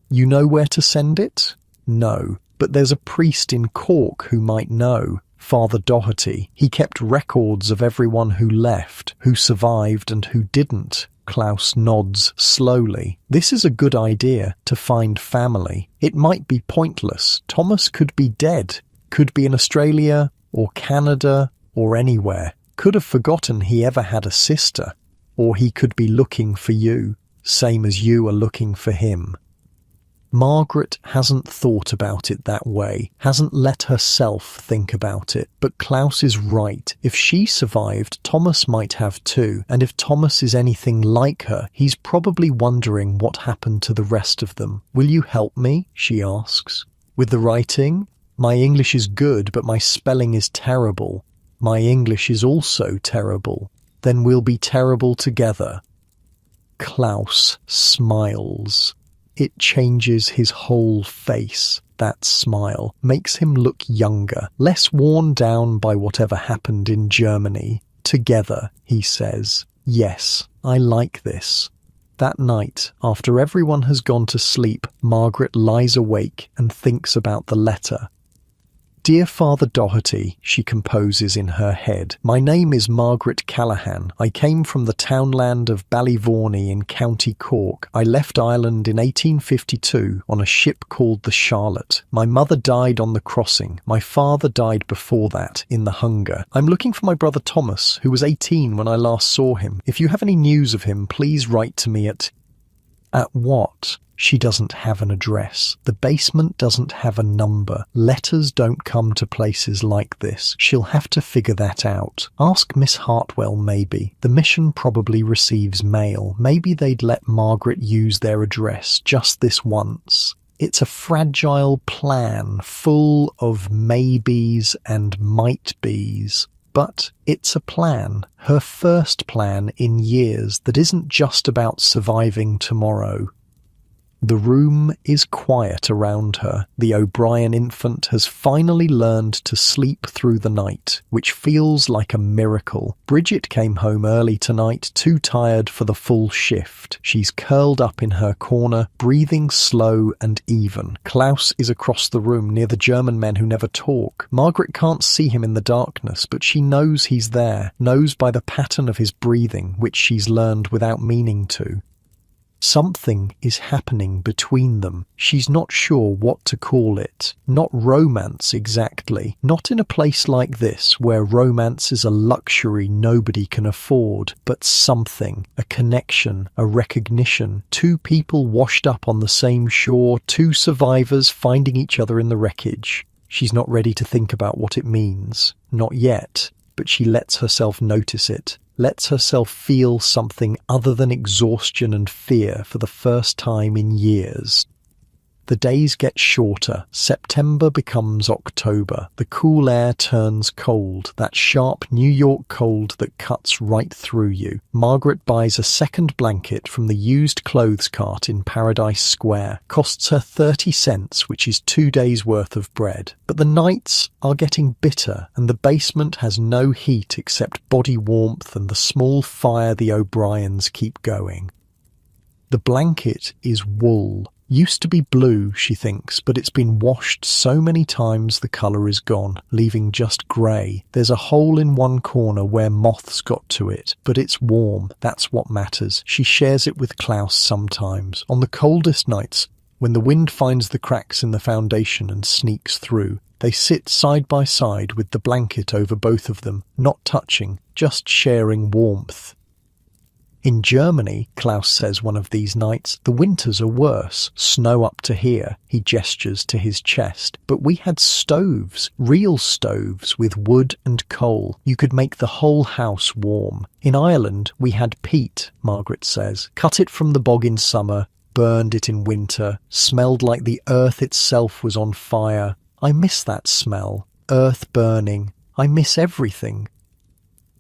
You know where to send it? No, but there's a priest in Cork who might know. Father Doherty. He kept records of everyone who left, who survived and who didn't. Klaus nods slowly. This is a good idea, to find family. It might be pointless. Thomas could be dead. Could be in Australia, or Canada, or anywhere. Could have forgotten he ever had a sister. Or he could be looking for you, same as you are looking for him. Margaret hasn't thought about it that way, hasn't let herself think about it. But Klaus is right. If she survived, Thomas might have too. And if Thomas is anything like her, he's probably wondering what happened to the rest of them. Will you help me? She asks. With the writing? My English is good, but my spelling is terrible. My English is also terrible. Then we'll be terrible together. Klaus smiles. It changes his whole face. That smile makes him look younger, less worn down by whatever happened in Germany. Together, he says. Yes, I like this. That night, after everyone has gone to sleep, Margaret lies awake and thinks about the letter. Dear Father Doherty, she composes in her head, my name is Margaret Callaghan. I came from the townland of Ballyvorney in County Cork. I left Ireland in 1852 on a ship called the Charlotte. My mother died on the crossing. My father died before that, in the hunger. I'm looking for my brother Thomas, who was 18 when I last saw him. If you have any news of him, please write to me at what? She doesn't have an address. The basement doesn't have a number. Letters don't come to places like this. She'll have to figure that out. Ask Miss Hartwell, maybe. The mission probably receives mail. Maybe they'd let Margaret use their address just this once. It's a fragile plan full of maybes and might-bes. But it's a plan, her first plan in years that isn't just about surviving tomorrow. The room is quiet around her. The O'Brien infant has finally learned to sleep through the night, which feels like a miracle. Bridget came home early tonight, too tired for the full shift. She's curled up in her corner, breathing slow and even. Klaus is across the room near the German men who never talk. Margaret can't see him in the darkness, but she knows he's there, knows by the pattern of his breathing, which she's learned without meaning to. Something is happening between them. She's not sure what to call it. Not romance exactly. Not in a place like this where romance is a luxury nobody can afford, but something, a connection, a recognition. Two people washed up on the same shore, two survivors finding each other in the wreckage. She's not ready to think about what it means. Not yet, but she lets herself notice it. Lets herself feel something other than exhaustion and fear for the first time in years. The days get shorter. September becomes October. The cool air turns cold, that sharp New York cold that cuts right through you. Margaret buys a second blanket from the used clothes cart in Paradise Square. Costs her 30 cents, which is 2 days' worth of bread. But the nights are getting bitter, and the basement has no heat except body warmth and the small fire the O'Briens keep going. The blanket is wool. Used to be blue, she thinks, but it's been washed so many times the colour is gone, leaving just grey. There's a hole in one corner where moths got to it, but it's warm. That's what matters. She shares it with Klaus sometimes. On the coldest nights, when the wind finds the cracks in the foundation and sneaks through, they sit side by side with the blanket over both of them, not touching, just sharing warmth. In Germany, Klaus says one of these nights, the winters are worse, snow up to here, he gestures to his chest. But we had stoves, real stoves with wood and coal. You could make the whole house warm. In Ireland, we had peat, Margaret says. Cut it from the bog in summer, burned it in winter, smelled like the earth itself was on fire. I miss that smell, earth burning. I miss everything.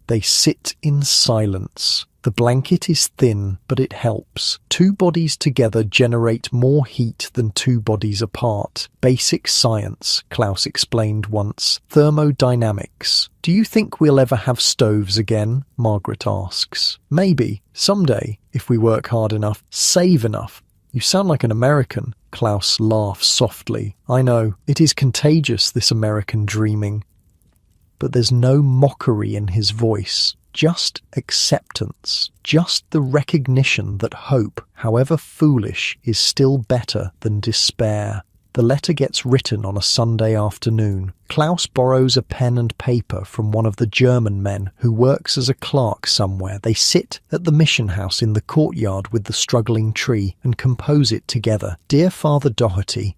They sit in silence. The blanket is thin, but it helps. 2 bodies together generate more heat than 2 bodies apart. Basic science, Klaus explained once. Thermodynamics. Do you think we'll ever have stoves again? Margaret asks. Maybe. Someday, if we work hard enough, save enough. You sound like an American. Klaus laughs softly. I know. It is contagious, this American dreaming. But there's no mockery in his voice. Just acceptance, just the recognition that hope, however foolish, is still better than despair. The letter gets written on a Sunday afternoon. Klaus borrows a pen and paper from one of the German men who works as a clerk somewhere. They sit at the mission house in the courtyard with the struggling tree and compose it together. Dear Father Doherty,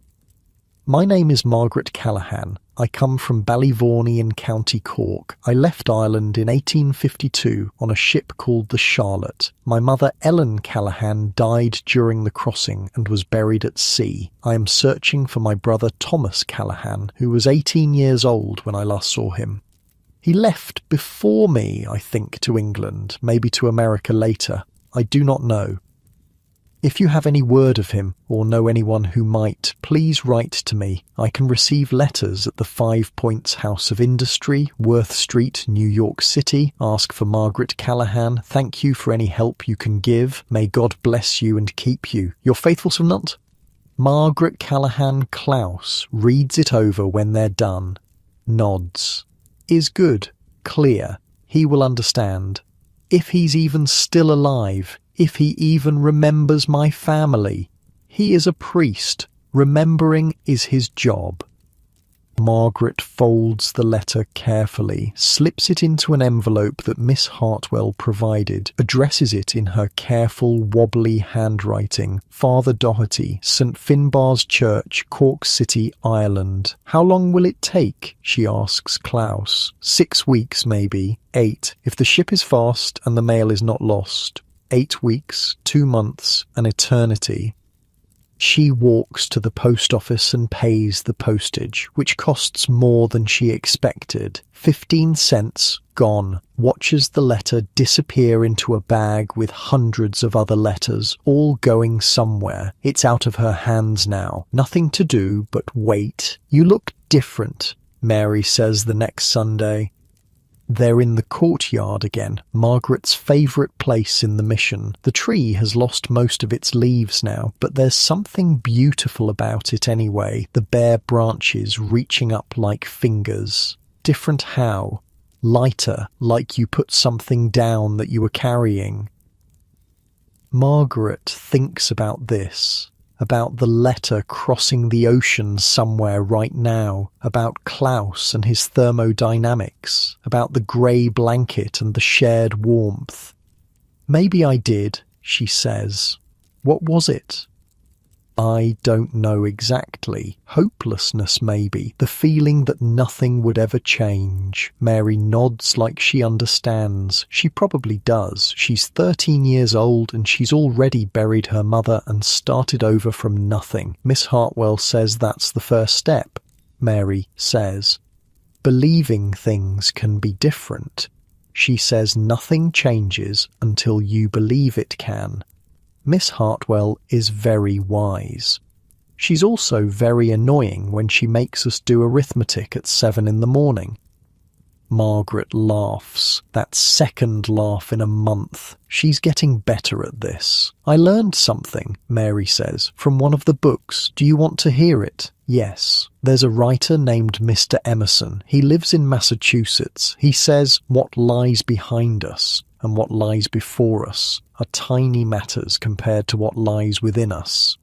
my name is Margaret Callaghan. I come from Ballyvorney in County Cork. I left Ireland in 1852 on a ship called the Charlotte. My mother Ellen Callaghan died during the crossing and was buried at sea. I am searching for my brother Thomas Callaghan, who was 18 years old when I last saw him. He left before me, I think, to England, maybe to America later. I do not know. If you have any word of him, or know anyone who might, please write to me. I can receive letters at the 5 Points House of Industry, Worth Street, New York City. Ask for Margaret Callaghan. Thank you for any help you can give. May God bless you and keep you. Your faithful servant, Margaret Callaghan. Klaus reads it over when they're done. Nods. Is good. Clear. He will understand. If he's even still alive, if he even remembers my family. He is a priest. Remembering is his job. Margaret folds the letter carefully, slips it into an envelope that Miss Hartwell provided, addresses it in her careful, wobbly handwriting. Father Doherty, St. Finbarr's Church, Cork City, Ireland. How long will it take? She asks Klaus. 6 weeks, maybe. 8, if the ship is fast and the mail is not lost. 8 weeks, 2 months, an eternity. She walks to the post office and pays the postage, which costs more than she expected. 15 cents gone. Watches the letter disappear into a bag with hundreds of other letters, all going somewhere. It's out of her hands now. Nothing to do but wait. You look different, Mary says the next Sunday. They're in the courtyard again, Margaret's favourite place in the mission. The tree has lost most of its leaves now, but there's something beautiful about it anyway, the bare branches reaching up like fingers. Different how? Lighter, like you put something down that you were carrying. Margaret thinks about this. About the letter crossing the ocean somewhere right now, about Klaus and his thermodynamics, about the grey blanket and the shared warmth. Maybe I did, she says. What was it? I don't know exactly. Hopelessness, maybe. The feeling that nothing would ever change. Mary nods like she understands. She probably does. She's 13 years old and she's already buried her mother and started over from nothing. Miss Hartwell says that's the first step. Mary says, believing things can be different. She says nothing changes until you believe it can. Miss Hartwell is very wise. She's also very annoying when she makes us do arithmetic at 7 in the morning. Margaret laughs. That second laugh in a month. She's getting better at this. I learned something, Mary says, from one of the books. Do you want to hear it? Yes. There's a writer named Mr. Emerson. He lives in Massachusetts. He says, what lies behind us and what lies before us are tiny matters compared to what lies within us.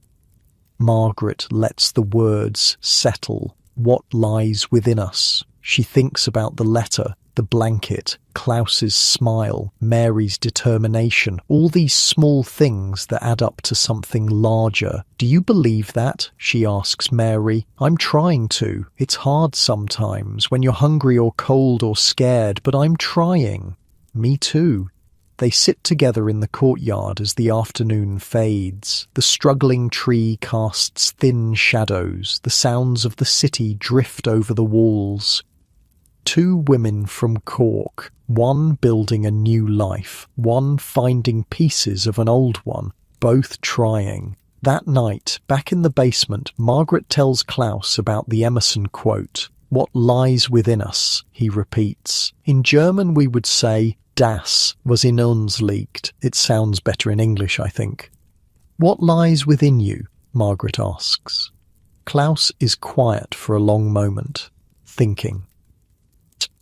Margaret lets the words settle. What lies within us? She thinks about the letter, the blanket, Klaus's smile, Mary's determination, all these small things that add up to something larger. Do you believe that? She asks Mary. I'm trying to. It's hard sometimes when you're hungry or cold or scared, but I'm trying. Me too. They sit together in the courtyard as the afternoon fades. The struggling tree casts thin shadows. The sounds of the city drift over the walls. Two women from Cork, one building a new life, one finding pieces of an old one, both trying. That night, back in the basement, Margaret tells Klaus about the Emerson quote. What lies within us, he repeats. In German we would say, Das, was in uns liegt. It sounds better in English, I think. What lies within you? Margaret asks. Klaus is quiet for a long moment, thinking.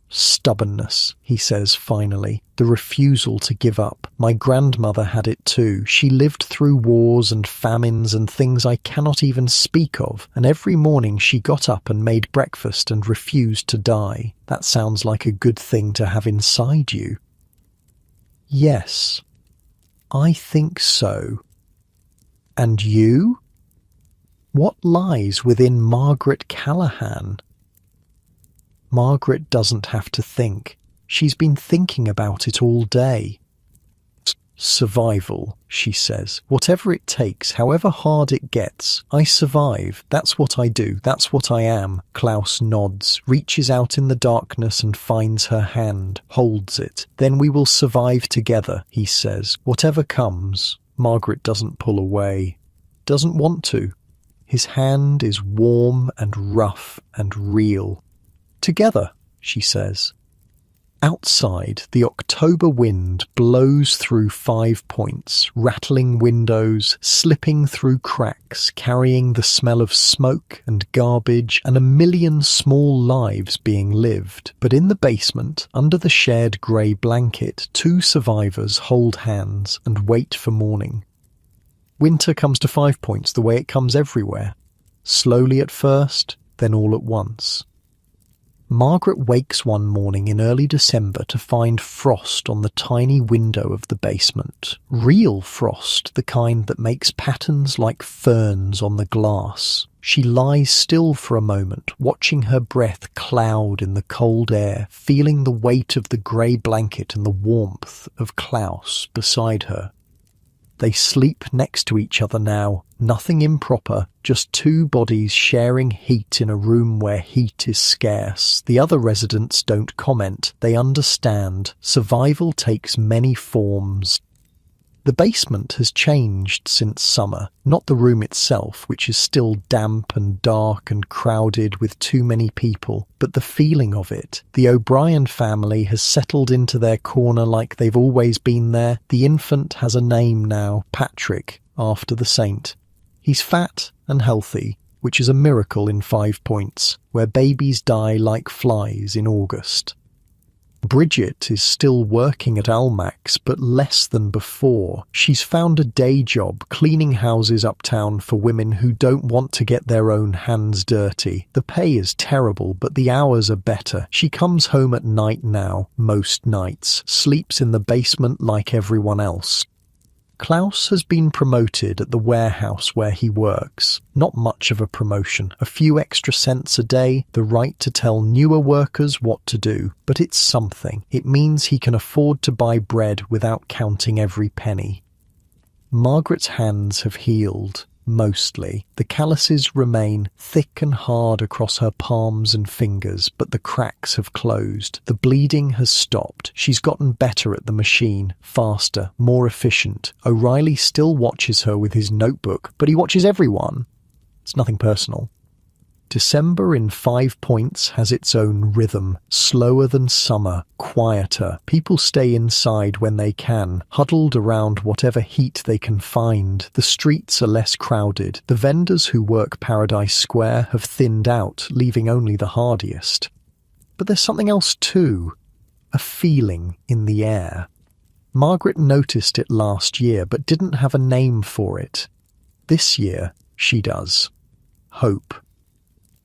Stubbornness, he says finally, the refusal to give up. My grandmother had it too. She lived through wars and famines and things I cannot even speak of, and every morning she got up and made breakfast and refused to die. That sounds like a good thing to have inside you. Yes, I think so. And you? What lies within Margaret Callahan? Margaret doesn't have to think. She's been thinking about it all day. Survival, she says. Whatever it takes, however hard it gets, I survive. That's what I do. That's what I am. Klaus nods, reaches out in the darkness and finds her hand, holds it. Then we will survive together, he says. Whatever comes. Margaret doesn't pull away. Doesn't want to. His hand is warm and rough and real. Together, she says. Outside, the October wind blows through 5 Points, rattling windows, slipping through cracks, carrying the smell of smoke and garbage and a million small lives being lived. But in the basement, under the shared grey blanket, two survivors hold hands and wait for morning. Winter comes to 5 Points the way it comes everywhere. Slowly at first, then all at once. Margaret wakes one morning in early December to find frost on the tiny window of the basement. Real frost, the kind that makes patterns like ferns on the glass. She lies still for a moment, watching her breath cloud in the cold air, feeling the weight of the grey blanket and the warmth of Klaus beside her. They sleep next to each other now, nothing improper, just two bodies sharing heat in a room where heat is scarce. The other residents don't comment, they understand. Survival takes many forms. The basement has changed since summer, not the room itself, which is still damp and dark and crowded with too many people, but the feeling of it. The O'Brien family has settled into their corner like they've always been there. The infant has a name now, Patrick, after the saint. He's fat and healthy, which is a miracle in 5 Points, where babies die like flies in August. Bridget is still working at Almack's, but less than before. She's found a day job cleaning houses uptown for women who don't want to get their own hands dirty. The pay is terrible, but the hours are better. She comes home at night now, most nights, sleeps in the basement like everyone else. Klaus has been promoted at the warehouse where he works. Not much of a promotion, a few extra cents a day, the right to tell newer workers what to do. But it's something. It means he can afford to buy bread without counting every penny. Margaret's hands have healed. Mostly. The calluses remain thick and hard across her palms and fingers, but the cracks have closed. The bleeding has stopped. She's gotten better at the machine, faster, more efficient. O'Reilly still watches her with his notebook, but he watches everyone. It's nothing personal. December in 5 Points has its own rhythm, slower than summer, quieter. People stay inside when they can, huddled around whatever heat they can find. The streets are less crowded. The vendors who work Paradise Square have thinned out, leaving only the hardiest. But there's something else too, a feeling in the air. Margaret noticed it last year, but didn't have a name for it. This year, she does. Hope.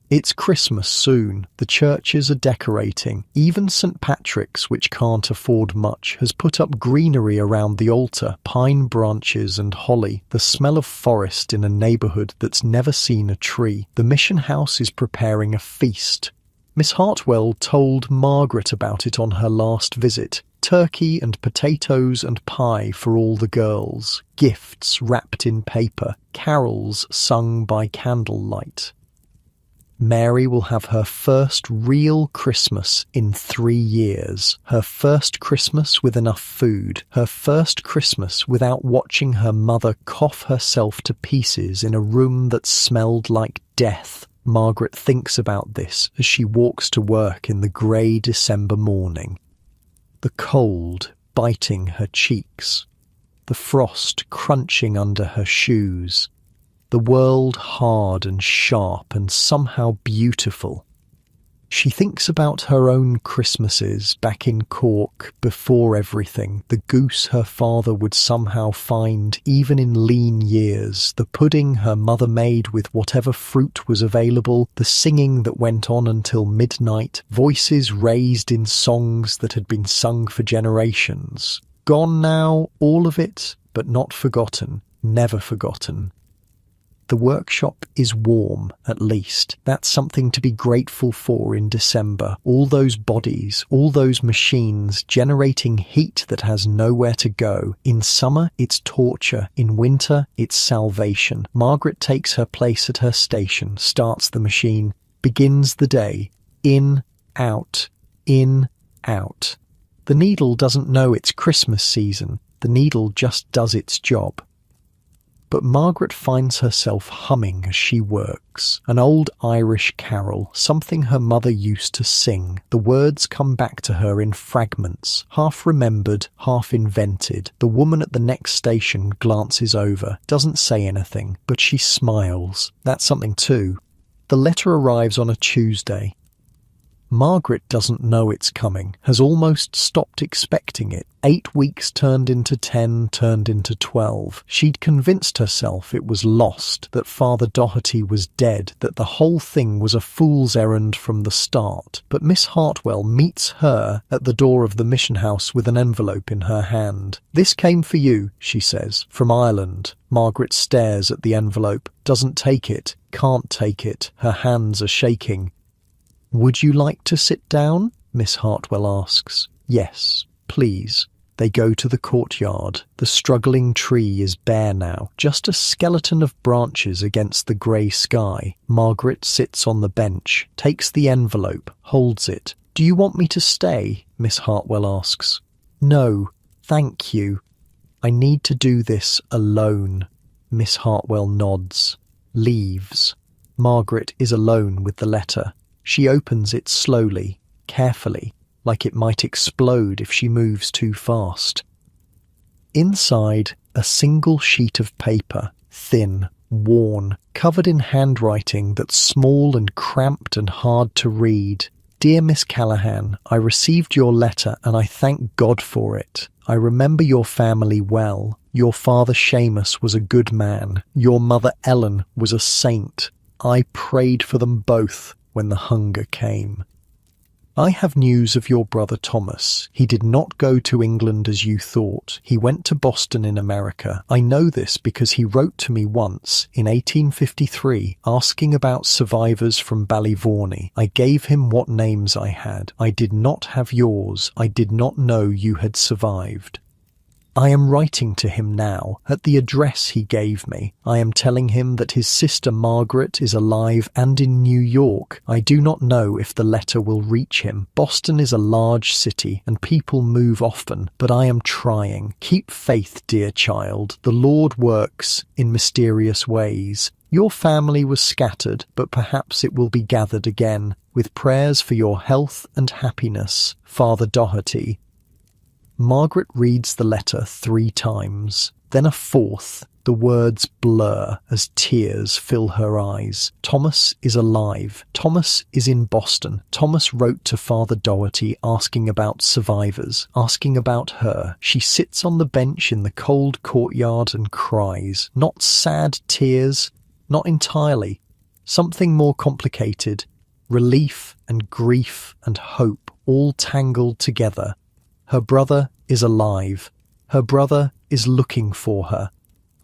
It's Christmas soon. The churches are decorating. Even St. Patrick's, which can't afford much, has put up greenery around the altar, pine branches and holly, the smell of forest in a neighbourhood that's never seen a tree. The mission house is preparing a feast. Miss Hartwell told Margaret about it on her last visit. Turkey and potatoes and pie for all the girls. Gifts wrapped in paper. Carols sung by candlelight. Mary will have her first real Christmas in 3 years. Her first Christmas with enough food. Her first Christmas without watching her mother cough herself to pieces in a room that smelled like death. Margaret thinks about this as she walks to work in the grey December morning. The cold biting her cheeks. The frost crunching under her shoes. The world hard and sharp and somehow beautiful. She thinks about her own Christmases back in Cork before everything, the goose her father would somehow find even in lean years, the pudding her mother made with whatever fruit was available, the singing that went on until midnight, voices raised in songs that had been sung for generations. Gone now, all of it, but not forgotten, never forgotten. The workshop is warm, at least. That's something to be grateful for in December. All those bodies, all those machines generating heat that has nowhere to go. In summer, it's torture. In winter, it's salvation. Margaret takes her place at her station, starts the machine, begins the day. In, out, in, out. The needle doesn't know it's Christmas season. The needle just does its job. But Margaret finds herself humming as she works. An old Irish carol, something her mother used to sing. The words come back to her in fragments, half remembered, half invented. The woman at the next station glances over, doesn't say anything, but she smiles. That's something too. The letter arrives on a Tuesday. Margaret doesn't know it's coming, has almost stopped expecting it. 8 weeks turned into 10, turned into 12. She'd convinced herself it was lost, that Father Doherty was dead, that the whole thing was a fool's errand from the start. But Miss Hartwell meets her at the door of the mission house with an envelope in her hand. "This came for you," she says, "from Ireland." Margaret stares at the envelope, doesn't take it, can't take it. Her hands are shaking. "Would you like to sit down?" Miss Hartwell asks. "Yes, please." They go to the courtyard. The struggling tree is bare now, just a skeleton of branches against the grey sky. Margaret sits on the bench, takes the envelope, holds it. "Do you want me to stay?" Miss Hartwell asks. "No, thank you. I need to do this alone." Miss Hartwell nods. Leaves. Margaret is alone with the letter. She opens it slowly, carefully, like it might explode if she moves too fast. Inside, a single sheet of paper, thin, worn, covered in handwriting that's small and cramped and hard to read. "Dear Miss Callahan, I received your letter and I thank God for it. I remember your family well. Your father Seamus was a good man. Your mother Ellen was a saint. I prayed for them both when the hunger came." I have news of your brother Thomas. He did not go to England as you thought. He went to Boston in America. I know this because he wrote to me once, in 1853, asking about survivors from Ballyvorney. I gave him what names I had. I did not have yours. I did not know you had survived. I am writing to him now, at the address he gave me. I am telling him that his sister Margaret is alive and in New York. I do not know if the letter will reach him. Boston is a large city, and people move often, but I am trying. Keep faith, dear child. The Lord works in mysterious ways. Your family was scattered, but perhaps it will be gathered again. With prayers for your health and happiness, Father Doherty. Margaret reads the letter 3 times, then a 4th. The words blur as tears fill her eyes. Thomas is alive. Thomas is in Boston. Thomas wrote to Father Doherty asking about survivors, asking about her. She sits on the bench in the cold courtyard and cries. Not sad tears, not entirely. Something more complicated. Relief and grief and hope all tangled together. Her brother is alive. Her brother is looking for her.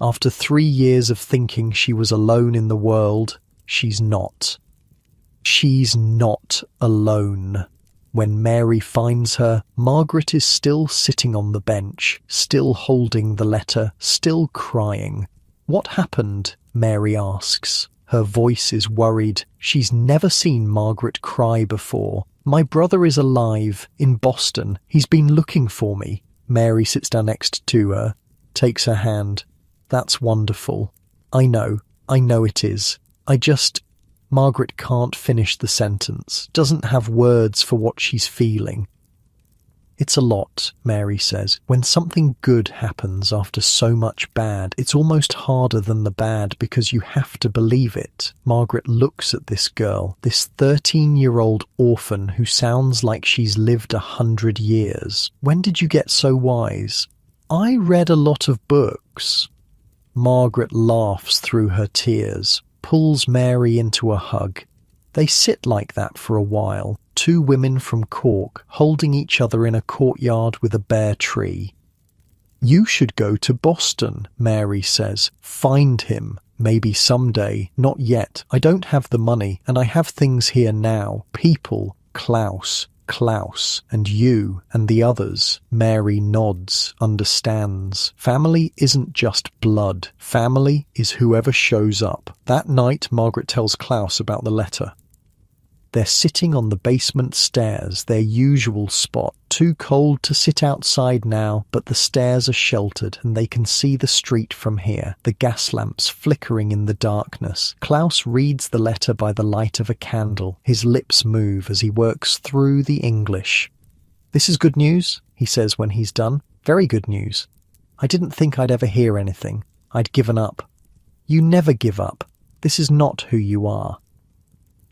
After 3 years of thinking she was alone in the world, she's not. She's not alone. When Mary finds her, Margaret is still sitting on the bench, still holding the letter, still crying. What happened? Mary asks. Her voice is worried. She's never seen Margaret cry before. My brother is alive, in Boston. He's been looking for me. Mary sits down next to her, takes her hand. That's wonderful. I know it is. Margaret can't finish the sentence, doesn't have words for what she's feeling. It's a lot, Mary says. When something good happens after so much bad, it's almost harder than the bad because you have to believe it. Margaret looks at this girl, this 13-year-old orphan who sounds like she's lived 100 years. When did you get so wise? I read a lot of books. Margaret laughs through her tears, pulls Mary into a hug. They sit like that for a while. 2 women from Cork holding each other in a courtyard with a bare tree. You should go to Boston, Mary says. Find him. Maybe someday. Not yet. I don't have the money, and I have things here now. People. Klaus, and you, and the others. Mary nods, understands. Family isn't just blood. Family is whoever shows up. That night, Margaret tells Klaus about the letter. They're sitting on the basement stairs, their usual spot. Too cold to sit outside now, but the stairs are sheltered and they can see the street from here, the gas lamps flickering in the darkness. Klaus reads the letter by the light of a candle. His lips move as he works through the English. This is good news, he says when he's done. Very good news. I didn't think I'd ever hear anything. I'd given up. You never give up. This is not who you are.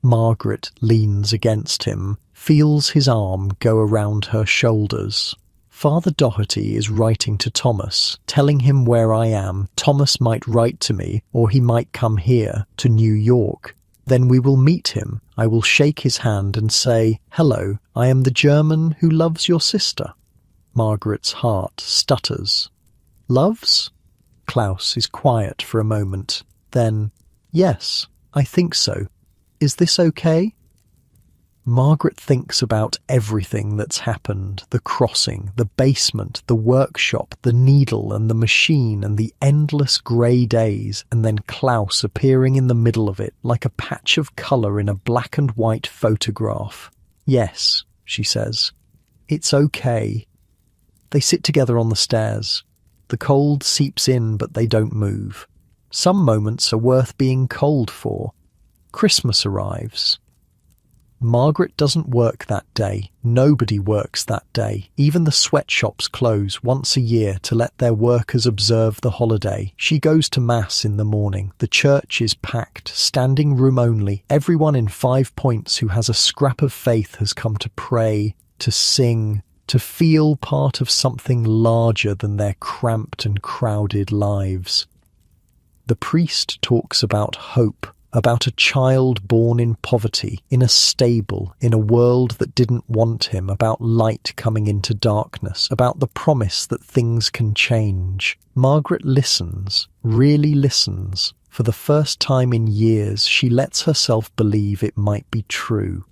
Margaret leans against him, feels his arm go around her shoulders. Father Doherty is writing to Thomas, telling him where I am. Thomas might write to me, or he might come here, to New York. Then we will meet him. I will shake his hand and say, "Hello, I am the German who loves your sister." Margaret's heart stutters. Loves? Klaus is quiet for a moment. Then, yes, I think so. Is this okay? Margaret thinks about everything that's happened, the crossing, the basement, the workshop, the needle and the machine and the endless grey days, and then Klaus appearing in the middle of it like a patch of colour in a black and white photograph. Yes, she says. It's okay. They sit together on the stairs. The cold seeps in, but they don't move. Some moments are worth being cold for. Christmas arrives. Margaret doesn't work that day. Nobody works that day. Even the sweatshops close once a year to let their workers observe the holiday. She goes to Mass in the morning. The church is packed, standing room only. Everyone in 5 Points who has a scrap of faith has come to pray, to sing, to feel part of something larger than their cramped and crowded lives. The priest talks about hope. about a child born in poverty, in a stable, in a world that didn't want him, about light coming into darkness, about the promise that things can change. Margaret listens, really listens. For the first time in years, she lets herself believe it might be true.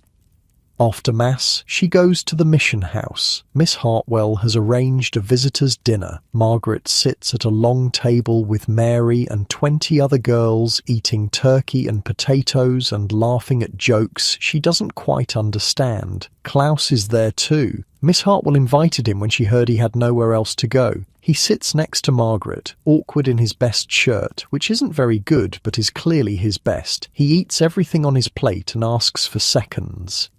After Mass, she goes to the mission house. Miss Hartwell has arranged a visitor's dinner. Margaret sits at a long table with Mary and 20 other girls eating turkey and potatoes and laughing at jokes she doesn't quite understand. Klaus is there too. Miss Hartwell invited him when she heard he had nowhere else to go. He sits next to Margaret, awkward in his best shirt, which isn't very good but is clearly his best. He eats everything on his plate and asks for seconds.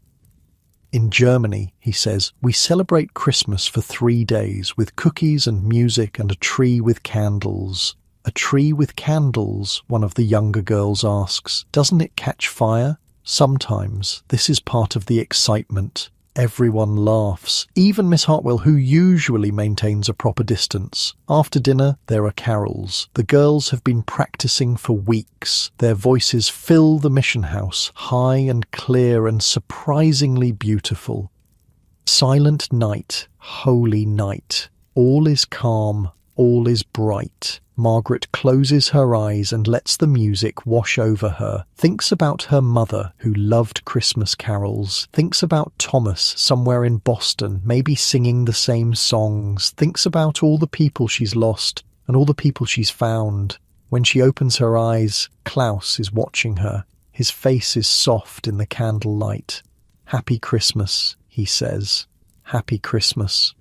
In Germany, he says, we celebrate Christmas for 3 days with cookies and music and a tree with candles. A tree with candles, one of the younger girls asks. Doesn't it catch fire? Sometimes. This is part of the excitement. Everyone laughs, even Miss Hartwell, who usually maintains a proper distance. After dinner, there are carols. The girls have been practicing for weeks. Their voices fill the mission house, high and clear and surprisingly beautiful. Silent night, holy night. All is calm, all is bright. Margaret closes her eyes and lets the music wash over her, thinks about her mother who loved Christmas carols, thinks about Thomas somewhere in Boston, maybe singing the same songs, thinks about all the people she's lost and all the people she's found. When she opens her eyes, Klaus is watching her. His face is soft in the candlelight. "Happy Christmas," he says. "Happy Christmas."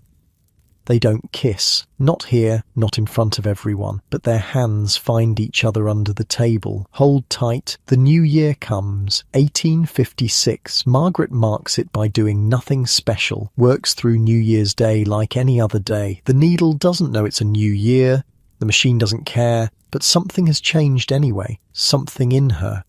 They don't kiss, not here, not in front of everyone, but their hands find each other under the table. Hold tight, the new year comes, 1856. Margaret marks it by doing nothing special, works through New Year's Day like any other day. The needle doesn't know it's a new year, the machine doesn't care, but something has changed anyway, something in her.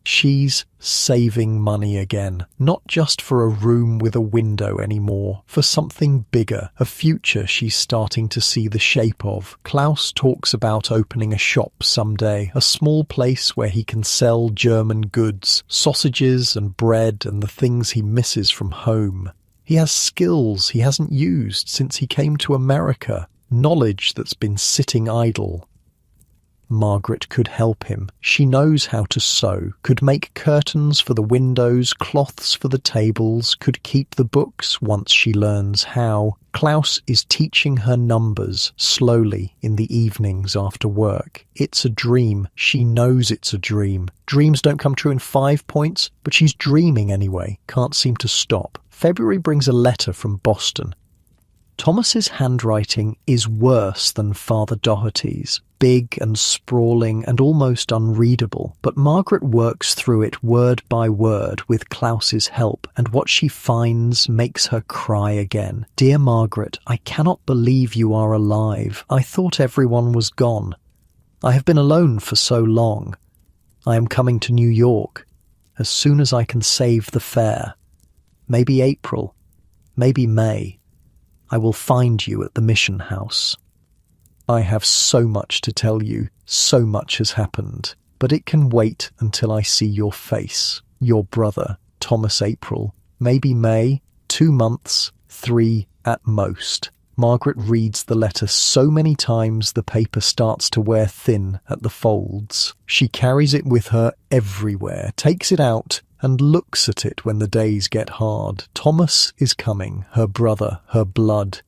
She's saving money again, not just for a room with a window anymore, for something bigger, a future she's starting to see the shape of. Klaus talks about opening a shop someday, a small place where he can sell German goods, sausages and bread and the things he misses from home. He has skills he hasn't used since he came to America, knowledge that's been sitting idle. Margaret could help him. She knows how to sew, could make curtains for the windows, cloths for the tables, could keep the books once she learns how. Klaus is teaching her numbers slowly in the evenings after work. It's a dream. She knows it's a dream. Dreams don't come true in 5 points, but she's dreaming anyway. Can't seem to stop. February brings a letter from Boston. Thomas's handwriting is worse than Father Doherty's, big and sprawling and almost unreadable, but Margaret works through it word by word with Klaus's help, and what she finds makes her cry again. "Dear Margaret, I cannot believe you are alive. I thought everyone was gone. I have been alone for so long. I am coming to New York as soon as I can save the fare. Maybe April, maybe May. I will find you at the mission house. I have so much to tell you, so much has happened, but it can wait until I see your face. Your brother, Thomas April. Maybe May, 2 months, 3 at most." Margaret reads the letter so many times the paper starts to wear thin at the folds. She carries it with her everywhere, takes it out, and looks at it when the days get hard. Thomas is coming, her brother, her blood.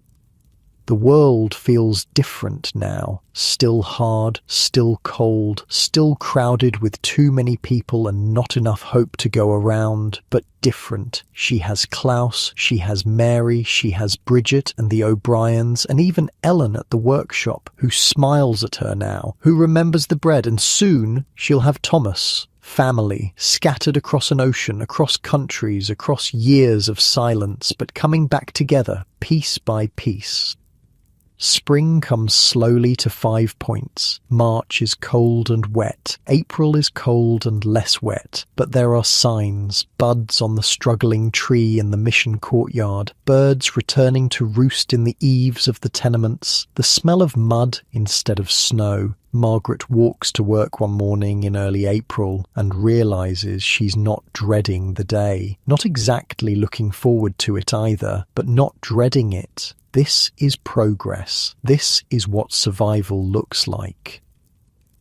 The world feels different now, still hard, still cold, still crowded with too many people and not enough hope to go around, but different. She has Klaus, she has Mary, she has Bridget and the O'Briens, and even Ellen at the workshop, who smiles at her now, who remembers the bread, and soon she'll have Thomas. Family, scattered across an ocean, across countries, across years of silence, but coming back together, piece by piece. Spring comes slowly to 5 points. March is cold and wet. April is cold and less wet. But there are signs, buds on the struggling tree in the mission courtyard, birds returning to roost in the eaves of the tenements, the smell of mud instead of snow. Margaret walks to work one morning in early April and realises she's not dreading the day. Not exactly looking forward to it either, but not dreading it. This is progress. This is what survival looks like.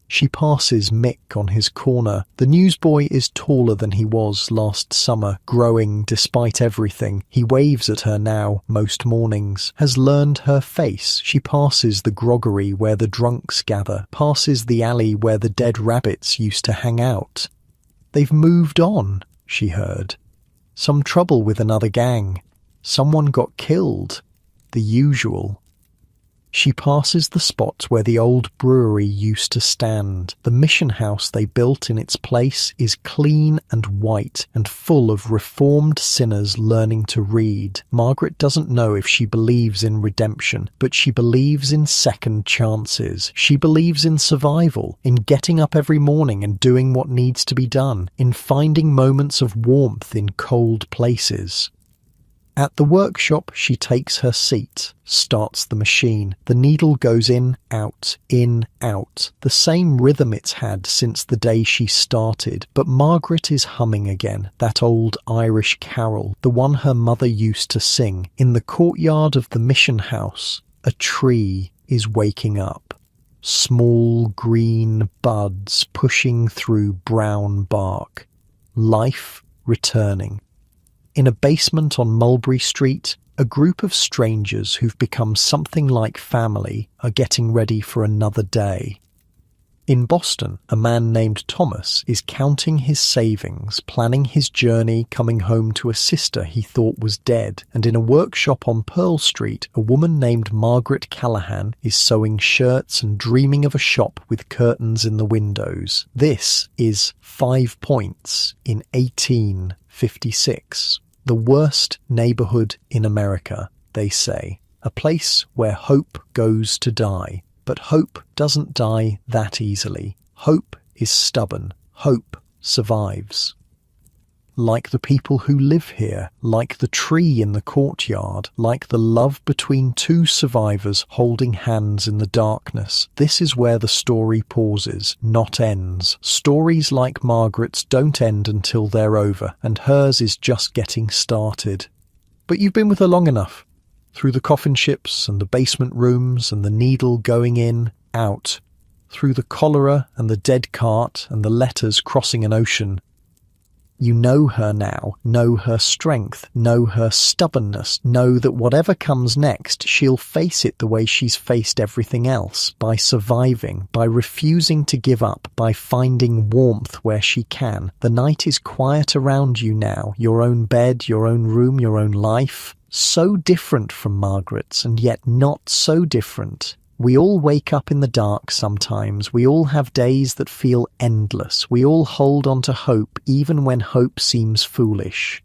She passes Mick on his corner. The newsboy is taller than he was last summer, growing despite everything. He waves at her now, most mornings, has learned her face. She passes the groggery where the drunks gather, passes the alley where the dead rabbits used to hang out. They've moved on, she heard. Some trouble with another gang. Someone got killed. The usual. She passes the spot where the old brewery used to stand. The mission house they built in its place is clean and white and full of reformed sinners learning to read. Margaret doesn't know if she believes in redemption, but she believes in second chances. She believes in survival, in getting up every morning and doing what needs to be done, in finding moments of warmth in cold places. At the workshop, she takes her seat, starts the machine. The needle goes in, out, the same rhythm it's had since the day she started. But Margaret is humming again, that old Irish carol, the one her mother used to sing. In the courtyard of the mission house, a tree is waking up. Small green buds pushing through brown bark. Life returning. In a basement on Mulberry Street, a group of strangers who've become something like family are getting ready for another day. In Boston, a man named Thomas is counting his savings, planning his journey coming home to a sister he thought was dead. And in a workshop on Pearl Street, a woman named Margaret Callahan is sewing shirts and dreaming of a shop with curtains in the windows. This is 5 points in 1856. The worst neighbourhood in America, they say. A place where hope goes to die. But hope doesn't die that easily. Hope is stubborn. Hope survives. Like the people who live here, like the tree in the courtyard, like the love between two survivors holding hands in the darkness. This is where the story pauses, not ends. Stories like Margaret's don't end until they're over, and hers is just getting started. But you've been with her long enough. Through the coffin ships and the basement rooms and the needle going in, out. Through the cholera and the dead cart and the letters crossing an ocean. You know her now, know her strength, know her stubbornness, know that whatever comes next, she'll face it the way she's faced everything else, by surviving, by refusing to give up, by finding warmth where she can. The night is quiet around you now, your own bed, your own room, your own life. So different from Margaret's, and yet not so different. We all wake up in the dark sometimes. We all have days that feel endless. We all hold on to hope even when hope seems foolish.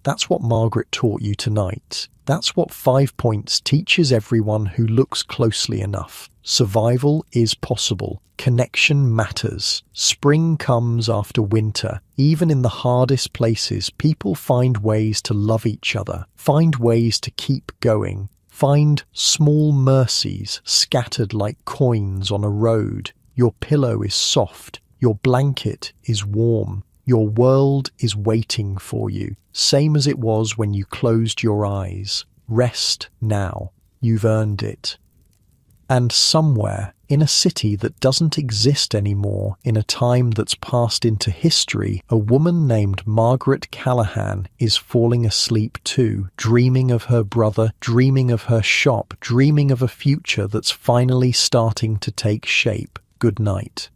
That's what Margaret taught you tonight. That's what 5 points teaches everyone who looks closely enough. Survival is possible. Connection matters. Spring comes after winter. Even in the hardest places, people find ways to love each other, find ways to keep going. Find small mercies scattered like coins on a road. Your pillow is soft. Your blanket is warm. Your world is waiting for you, same as it was when you closed your eyes. Rest now. You've earned it. And somewhere, in a city that doesn't exist anymore, in a time that's passed into history, a woman named Margaret Callahan is falling asleep too, dreaming of her brother, dreaming of her shop, dreaming of a future that's finally starting to take shape. Good night.